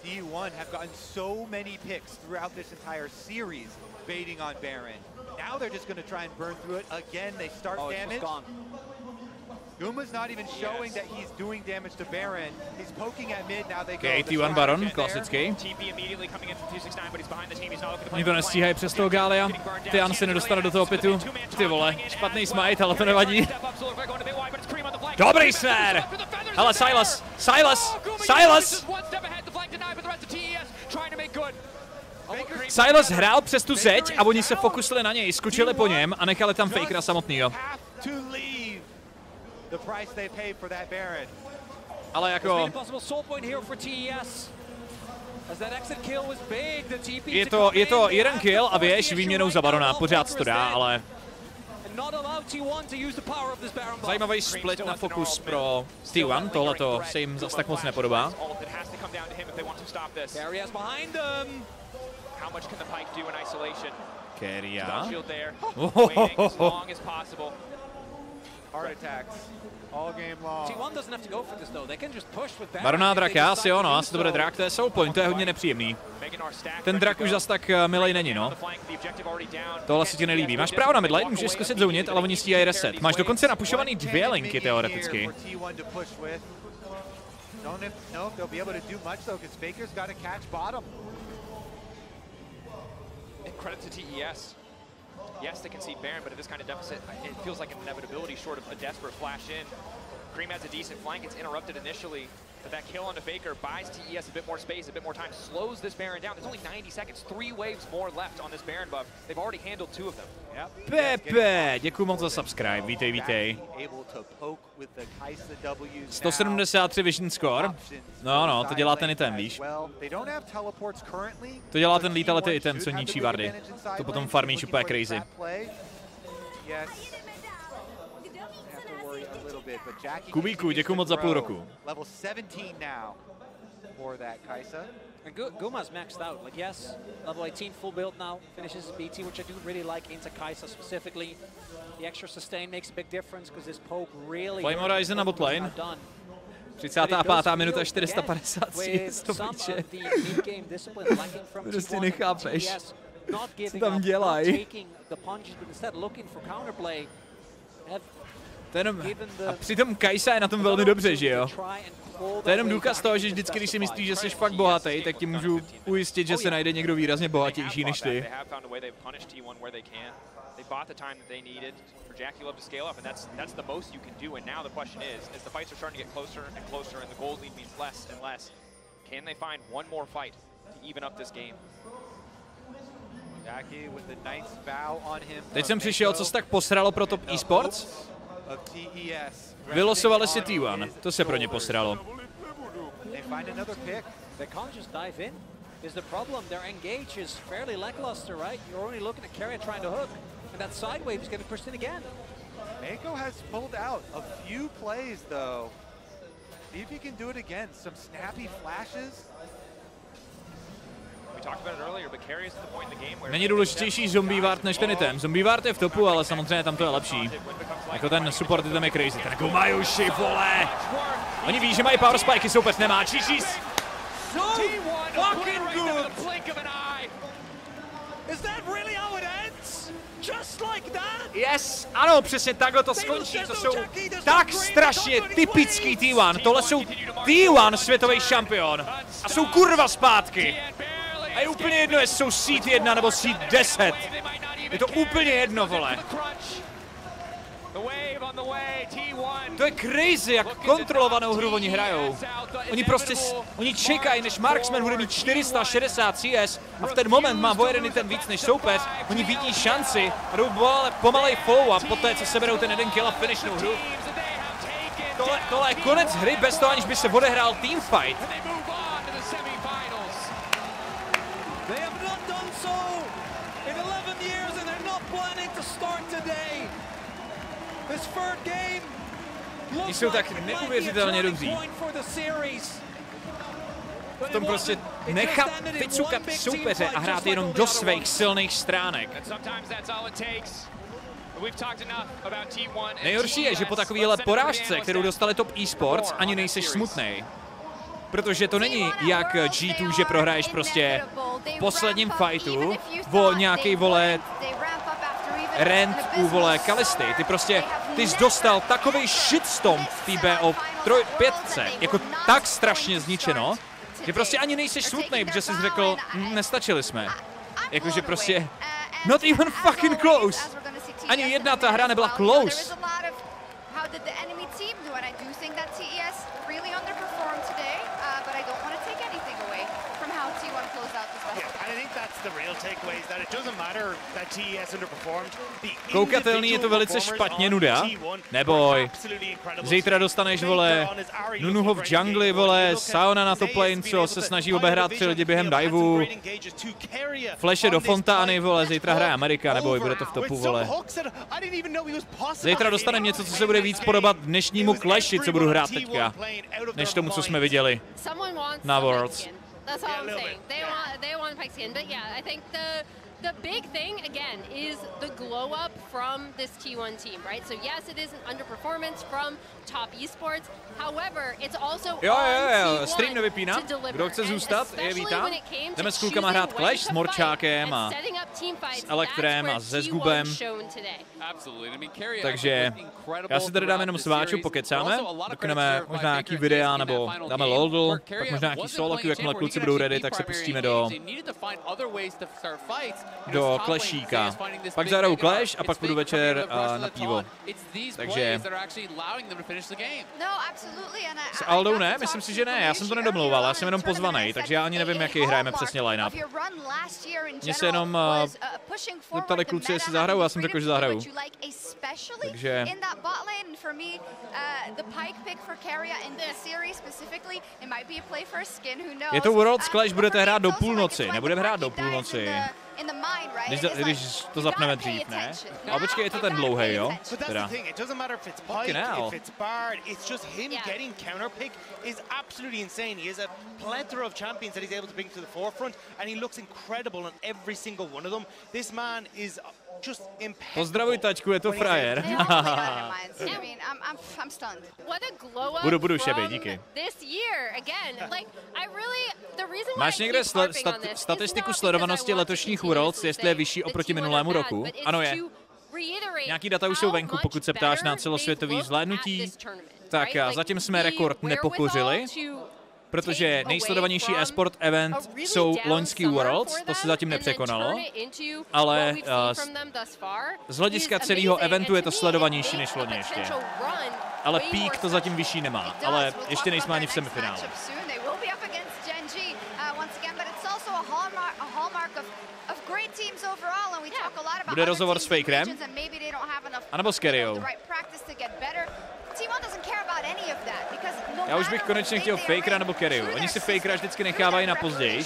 D1 have gotten so many picks throughout this entire series baiting on Baron. Now they're just going to try and burn through it. Again, they start damage. Guma's not even showing that he's doing damage to Baron. He's poking at mid, now they go. Okay, T1 Baron, klasický. Oni to nestíhají přes toho Gália. Tian se nedostane do toho pitu. Ty vole, špatný smite, ale to nevadí. Dobrý sfér! Hele, Silas! Silas hrál přes tu zeď a oni se fokusili na něj, skočili po něm a nechali tam Fakera samotnýho. Ale jako... Je to jeden kill a věž výměnou za Barona, pořád to dá, ale... Zajímavý split na fokus pro T1, tohleto se jim zase tak moc nepodobá. Keria. Barona Draka, asi ono, asi to bude drak, to je soul point, to je hodně nepříjemný. Ten drak už zas tak milej není, no. Tohle se ti nelíbí. Máš právo na midlane, můžeš zkusit zounit, ale oni stíhají reset. Máš dokonce napušovaný 2 linky teoreticky. Yes, they concede Baron, but at this kind of deficit, it feels like an inevitability short of a desperate flash in. Cream has a decent flank, it's interrupted initially, but that kill on the Faker buys TES a bit more space, a bit more time, slows this Baron down. There's only 90 seconds, 3 waves more left on this Baron buff. They've already handled 2 of them. Pepe, děkuji moc za subscribe, vítej. 173 vision score. No, to dělá ten item, víš. To dělá ten letality item, co ničí wardy. To potom farmíš úplně crazy. Kubíku, děkuji moc za půl roku. Guma's maxed out. Like, yes, level 18 full build now, finishes his BT, which I do really like into Kai'Sa specifically. The extra sustain makes a big difference because this poke really... Flame Horizon na botlane. 35. minuta 453. Prostě nechápeš, co tam dělají. A přitom Kai'Sa je na tom velmi dobře, že jo? To je jenom důkaz toho, že vždycky, když si myslíš, že jsi fakt bohatý, tak ti můžu ujistit, že se najde někdo výrazně bohatější než ty. Jackie Love to scale up, and that's the most you can do. And now the question is the fights are starting to get closer and closer, and the gold lead means less and less. Can they find one more fight to even up this game? Jackie with the Knight's Vow on him. Teď jsem přišel, co se tak posralo pro top esports? Vylosovali si T1, to se pro ně posralo. They find another pick. They can't just dive in. Is the problem their engage is fairly lackluster, right? You're only looking at Keria trying to hook. And that side wave is getting pushed in again. Mako has pulled out a few plays though. See if he can do it again. Some snappy flashes. Není důležitější zombie ward než ten item. Zombie ward je v topu, ale samozřejmě tam to je lepší. Jako ten support item je crazy. Ten Gumajuši, vole! Oni ví, že mají power spikey, soupeř nemá. GG's! So fucking good! Is that really how it ends? Just like that? Yes, ano, přesně takhle to skončí. To jsou tak strašně typický T1. Tohle jsou T1 světový šampion. A jsou kurva zpátky. A je úplně jedno, jestli jsou seed 1 nebo seed 10. Je to úplně jedno, vole. To je crazy, jak kontrolovanou hru oni hrajou. Oni prostě, oni čekají, než Marksman bude mít 460 CS a v ten moment má o jeden ten víc než soupeř. Oni vidí šanci a jdou pomalej flow a poté, co seberou ten jeden kill a finishnou hru. Tohle je konec hry bez toho, aniž by se odehrál teamfight. Oni jsou tak neuvěřitelně dobří. V tom prostě nechat vycukat soupeře a hrát jenom do svých silných stránek. Nejhorší je, že po takovéhle porážce, kterou dostali top eSports, ani nejseš smutnej. Protože to není jak G2, že prohraješ prostě v posledním fightu o nějaký, vole, rent u, vole, Kalisty. Ty jsi dostal takovej shitstorm v té BO5, jako tak strašně zničeno, že prostě ani nejseš smutnej, protože jsi řekl, nestačili jsme. Jakože prostě, not even fucking close. Ani jedna ta hra nebyla close. Koukatelný je to velice špatně, Nuda. Neboj. Zítra dostaneš, vole, Nunuho v jungli, vole, Saona na top lane, co se snaží obehrát 3 lidi během diveu. Flashe do fontány, vole, zítra hraje Amerika, neboj, bude to v topu, vole. Zítra dostaneme něco, co se bude víc podobat dnešnímu Clashi, co budu hrát teďka, než tomu, co jsme viděli na Worlds. That's all I'm saying. They want Pike skin, but yeah, I think the big thing again is the glow up from this T1 team, right? So yes, it is an underperformance from top esports. However, it's also on T1 stream nevypínám. Kdo chce zůstat, je vítám. Jdeme s klukama hrát Clash s Morčákem a s Elektrem a se Zgubem. Takže já si tady dám jenom sváču, pokecáme. Dokoneme možná nějaký videa, nebo dáme Lidl, pak možná nějaký solo, jakmile kluci budou ready, tak se pustíme do Clashíka. Pak zahraju Clash a pak půjdu večer na pivo. Takže s Aldou ne? Myslím si, že ne. Já jsem to nedomlouval, já jsem jenom pozvaný, takže já ani nevím, jaký hrajeme přesně line-up. Mně se jenom zeptali kluci, jestli zahraju, já jsem řekl, že zahraju. Takže je to Worlds Clash, budete hrát do půlnoci, nebudeme hrát do půlnoci. Když to zapneme dřív, ne? A počkej, je to ten dlouhej, jo? Teda. Fucking hell. Pozdravuj, taťku, je to frajer. Budu šebej, díky. Máš někde statistiku sledovanosti letošních Worlds, jestli je vyšší oproti minulému roku? Ano, je. Nějaký data už jsou venku, pokud se ptáš na celosvětový zvládnutí. Tak zatím jsme rekord nepokořili, protože nejsledovanější e-sport event jsou loňský Worlds, to se zatím nepřekonalo, ale z hlediska celého eventu je to sledovanější než loni ještě. Ale peak to zatím vyšší nemá, ale ještě nejsme ani v semifinále. Bude rozhovor s Fakerem? A nebo s Carryou? Já už bych konečně chtěl Fakera nebo Carryu. Oni si Fakera vždycky nechávají na později.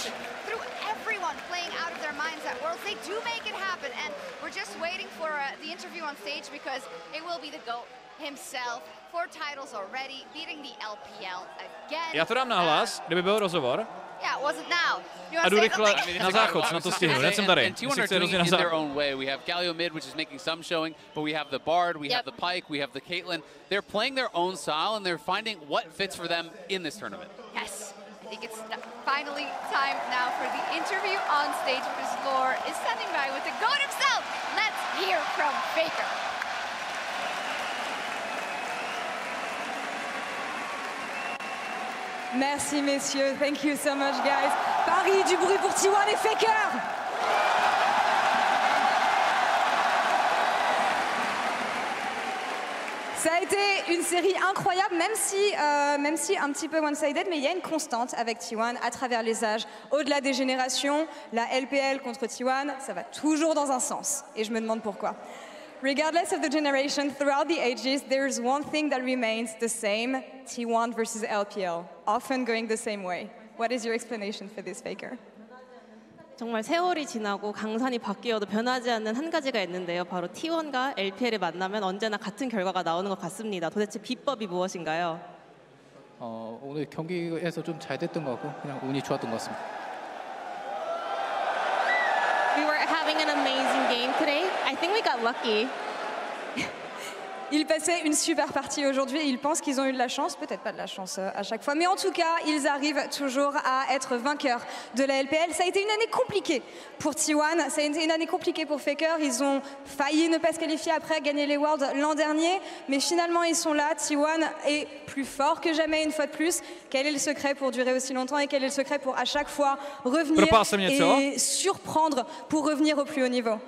Já to dám nahlas, kdyby byl rozhovor. Yeah, it wasn't now. A jdu rychle na záchod, na to stihnu, hned jsem tady. And T1 are doing it in their own way. We have Galio mid, which is making some showing, but we have the Bard, we have the Pyke, we have the Caitlyn. They're playing their own style, and they're finding what fits for them in this tournament. Yes, I think it's finally time now for the interview on stage, because Lore is standing by with the GOAT himself. Let's hear from Faker. Merci messieurs, thank you so much guys. Paris, du bruit pour T1 et Faker. Ça a été une série incroyable, même si un petit peu one-sided, mais il y a une constante avec T1 à travers les âges. Au-delà des générations, la LPL contre T1, ça va toujours dans un sens. Et je me demande pourquoi. Regardless of the generation, throughout the ages, there's one thing that remains the same, T1 versus LPL, often going the same way. What is your explanation for this, Faker? 정말 세월이 지나고 강산이 바뀌어도 변하지 않는 한 가지가 있는데요. 바로 T1과 LPL이 만나면 언제나 같은 결과가 나오는 것 같습니다. 도대체 비법이 무엇인가요? 오늘 경기에서 좀 잘 됐던 것 같고 그냥 운이 좋았던 것 같습니다. We were having an amazing game today. I think we got lucky. Ils passaient une super partie aujourd'hui et ils pensent qu'ils ont eu de la chance, peut-être pas de la chance à chaque fois, mais en tout cas, ils arrivent toujours à être vainqueurs de la LPL. Ça a été une année compliquée pour T1, ça a été une année compliquée pour Faker. Ils ont failli ne pas se qualifier après gagner les Worlds l'an dernier, mais finalement ils sont là. T1 est plus fort que jamais une fois de plus. Quel est le secret pour durer aussi longtemps et quel est le secret pour à chaque fois revenir et surprendre pour revenir au plus haut niveau?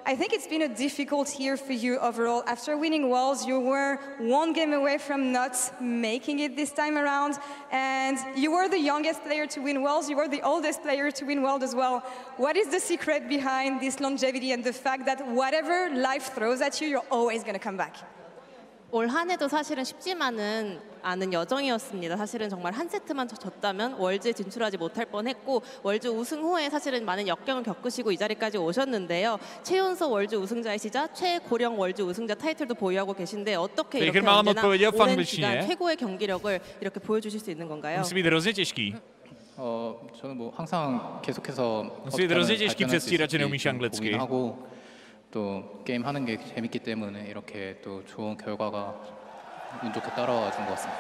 I think it's been a difficult year for you overall. After winning Worlds, you were one game away from not making it this time around. And you were the youngest player to win Worlds. You were the oldest player to win Worlds as well. What is the secret behind this longevity and the fact that whatever life throws at you, you're always going to come back? 올 한 해도 사실은 쉽지만은 않은 여정이었습니다. 사실은 정말 한 세트만 졌다면 월즈에 진출하지 못할 뻔했고 월즈 우승 후에 사실은 많은 역경을 겪으시고 이 자리까지 오셨는데요. 최연소 월즈 우승자이시자 최고령 월즈 우승자 타이틀도 보유하고 계신데 어떻게 이렇게 언제나 오랜 기간 최고의 경기력을 이렇게 보여주실 수 있는 건가요? 저는 뭐 항상 계속해서 어떻게 하면 발전할 수 있을지 고민하고 또 게임 하는 게 재밌기 때문에 이렇게 또 좋은 결과가 운 좋게 따라와 준 것 같습니다.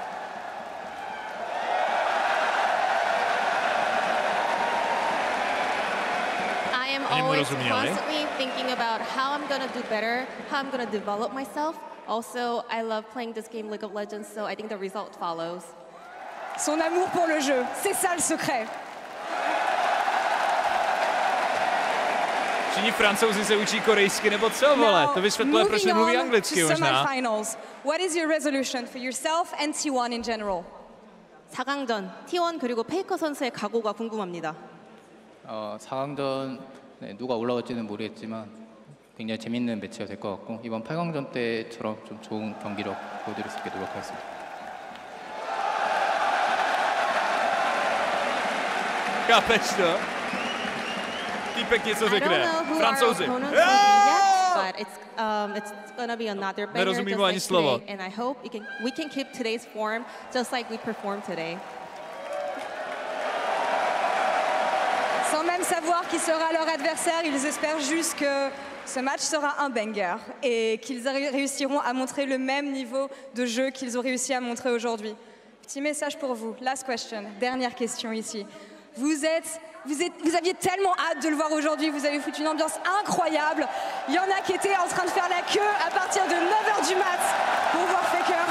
I am always constantly thinking about how I'm going to do better, how I'm going to develop myself. Also, I love playing this game League of Legends, so I think the result follows. Son amour pour le jeu, c'est ça le secret. Všichni Francouzi se učí korejsky nebo co, vole? To vysvětluje, proč nemluví anglicky možná. What is your resolution for yourself and T1 in general? 4강전, T1 그리고 페이커 선수의 각오가 궁금합니다. 4강전 누가 올라올지는 모르겠지만 굉장히 재밌는 매치가 될 것 같고 이번 8강전 때처럼 좀 좋은 경기력 보여드릴 수 있게 노력하겠습니다. Chápeš to? Týpek něco řekne. Francouzi. But it's gonna be another banger just like today, and I hope we can keep today's form just like we performed today. Sans même savoir qui sera leur adversaire, ils espèrent juste que ce match sera un banger et qu'ils réussiront à montrer le même niveau de jeu qu'ils ont réussi à montrer aujourd'hui. Petit message pour vous. Last question. Dernière question ici. Vous aviez tellement hâte de le voir aujourd'hui, vous avez foutu une ambiance incroyable. Il y en a qui étaient en train de faire la queue à partir de 9h du mat pour voir Faker.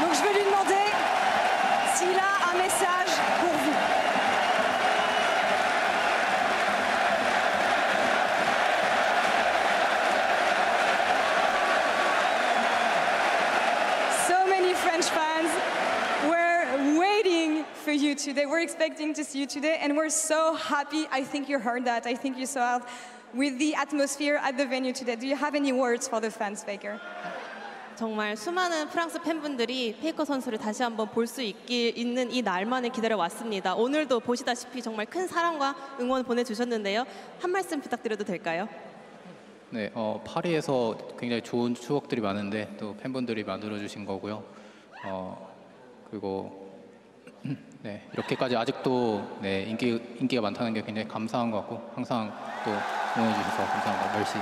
Donc je vais lui demander s'il a un message pour vous. French fans were waiting for you today. We're expecting to see you today, and we're so happy. I think you heard that. I think you saw it with the atmosphere at the venue today. Do you have any words for the fans, Faker? 정말 수많은 프랑스 팬분들이 페이커 선수를 다시 한번 볼 수 있는 이 날만을 기다려 왔습니다. 오늘도 보시다시피 정말 큰 사랑과 응원 보내주셨는데요. 한 말씀 부탁드려도 될까요? 네, 파리에서 굉장히 좋은 추억들이 많은데 또 팬분들이 만들어주신 거고요. 그리고 네, 이렇게까지 아직도 네, 인기가 많다는 게 굉장히 감사한 것 같고 항상 또 응원해 주셔서 감사합니다. 멸시.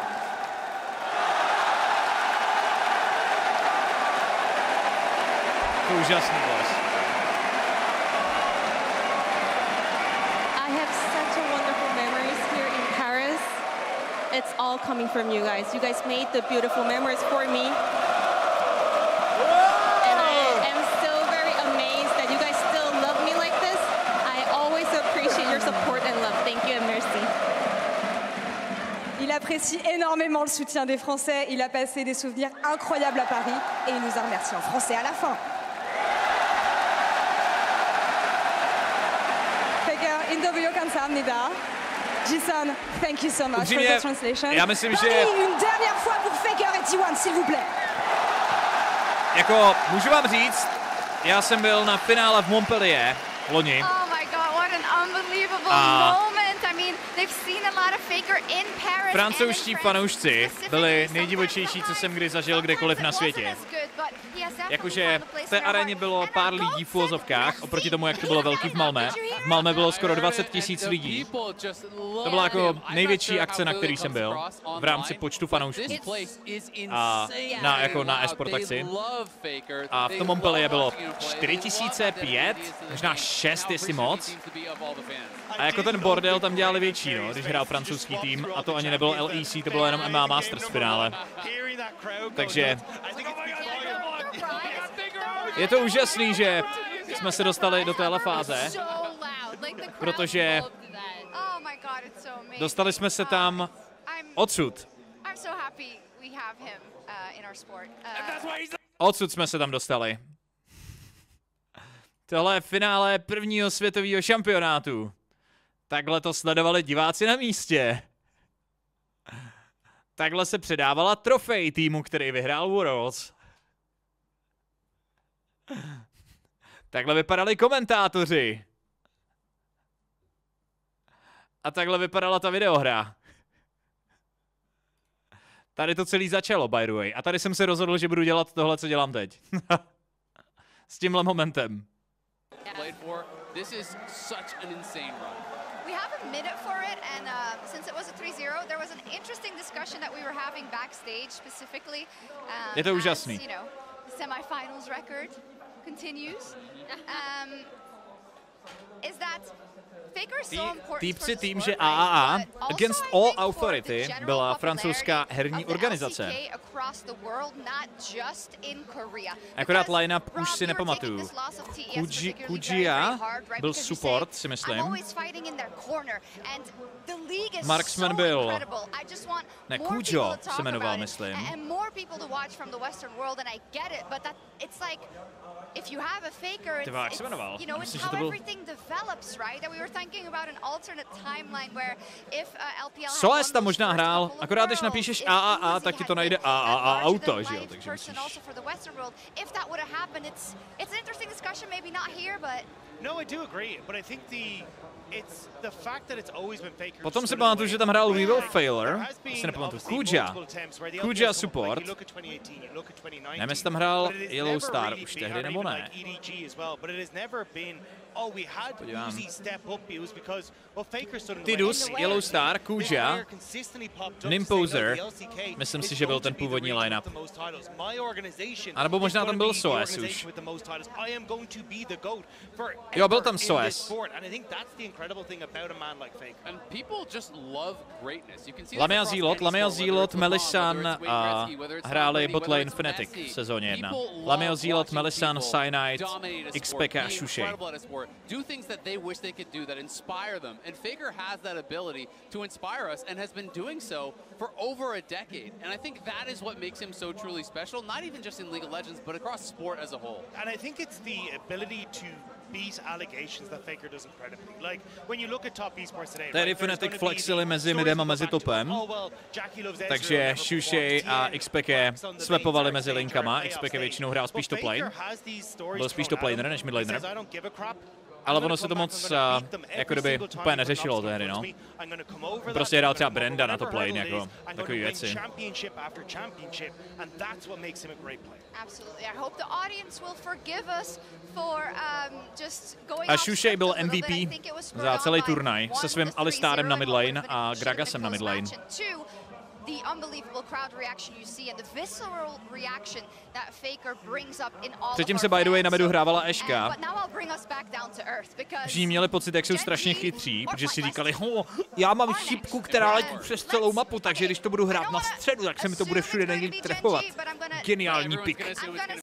Úžasný hlas. I have such a wonderful memories here in Paris. It's all coming from you guys. You guys made the beautiful memories for me. And I am still very amazed that you guys still love me like this. I always appreciate your support and love. Thank you and merci. Il apprécie énormément le soutien des Français. Il a passé des souvenirs incroyables à Paris et il nous a remerciés en français à la fin. Xnapyho 감사합니다. Jason, thank you so much for the translation. Já myslím, že une dernière fois pour Faker et T1, s'il vous plaît. Jako, můžu vám říct, já jsem byl na finále v Montpellier loni. Oh my god, what an unbelievable moment. I mean, they've seen a lot of Faker in Paris. Francouzští fanoušci byli nejdivočejší, co jsem kdy zažil kdekoliv na světě. Jakože v té aréně bylo pár lidí v uvozovkách, oproti tomu, jak to bylo velký v Malmö. V Malmö bylo skoro 20 000 lidí. To byla jako největší akce, na který jsem byl v rámci počtu fanoušků. A na e-sport akci. A v tom Montpellier bylo 4500, možná 6, jestli moc. A jako ten bordel tam dělali větší, no, když hrál francouzský tým. A to ani nebylo LEC, to bylo jenom MMA Masters finále. Takže je to úžasný, že jsme se dostali do téhle fáze, protože dostali jsme se tam odsud. Odsud jsme se tam dostali. Tohle je finále prvního světového šampionátu. Takhle to sledovali diváci na místě. Takhle se předávala trofej týmu, který vyhrál Worlds. Takhle vypadali komentátoři. A takhle vypadala ta videohra. Tady to celý začalo, by the way. A tady jsem se rozhodl, že budu dělat tohle, co dělám teď. S tímhle momentem. We have a minute for it, and since it was a 3-0, there was an interesting discussion that we were having backstage specifically. Je to úžasný. As, you know, the semifinals record continues. Is that Týpci tým, že AAA Against All Authority byla francouzská herní organizace. Akorát line-up už si nepamatuju. Kujia byl support, si myslím. Marksman byl... Ne, Kujo se jmenoval, myslím. If you have a Faker, it's you know, it's how everything develops, right? And we were thinking about an alternate timeline where if LPL Soes tam možná hrál, akorát když napíšeš AAA, tak ti to najde AAA auto, že jo? Takže musíš... If that would have happened, it's an interesting discussion, maybe not here, but no, I do agree, but I think Potom si pamatuju, že tam hrál We Will Failure, si nepamatuju, Kujia support, nevím, jestli tam hrál Yellow Star už tehdy nebo ne. Podívám. Tidus, Yellow Star, Kujia, Nimposer, myslím si, že byl ten původní line-up. A nebo možná tam byl Soes už. Jo, byl tam Soes. Lameo Zilot, Melissan hráli botlane Fnatic v sezóně 1. Lameo Zilot, Melissan, Cyanide, XPK a Xuxi. Do things that they wish they could do that inspire them. And Faker has that ability to inspire us and has been doing so for over a decade. And I think that is what makes him so truly special, not even just in League of Legends, but across sport as a whole. And I think it's the ability to beat allegations that Faker does incredibly. Like when you look at top esports today. Tady Fnatic flexili mezi midem a mezi topem. Takže Xuxi a XPK swapovali mezi linkama. XPK většinou hrál spíš top lane. Byl spíš top laner než mid laner. Ale ono se to moc jako kdyby úplně neřešilo té hry, no. Prostě hrál třeba Brenda na top lane, jako takové věci. A Shushei byl MVP za celý turnaj se svým Alistárem na midlane a Gragasem na midlane. The unbelievable crowd reaction you see and the visceral reaction that Faker brings up in all. Předtím se by the way na medu hrávala Eška. Všichni měli pocit, jak jsou strašně chytří, protože si říkali, já mám šipku, která letí přes celou mapu, takže když to budu hrát na středu, tak se mi to bude všude nejlíp trefovat. Geniální pick.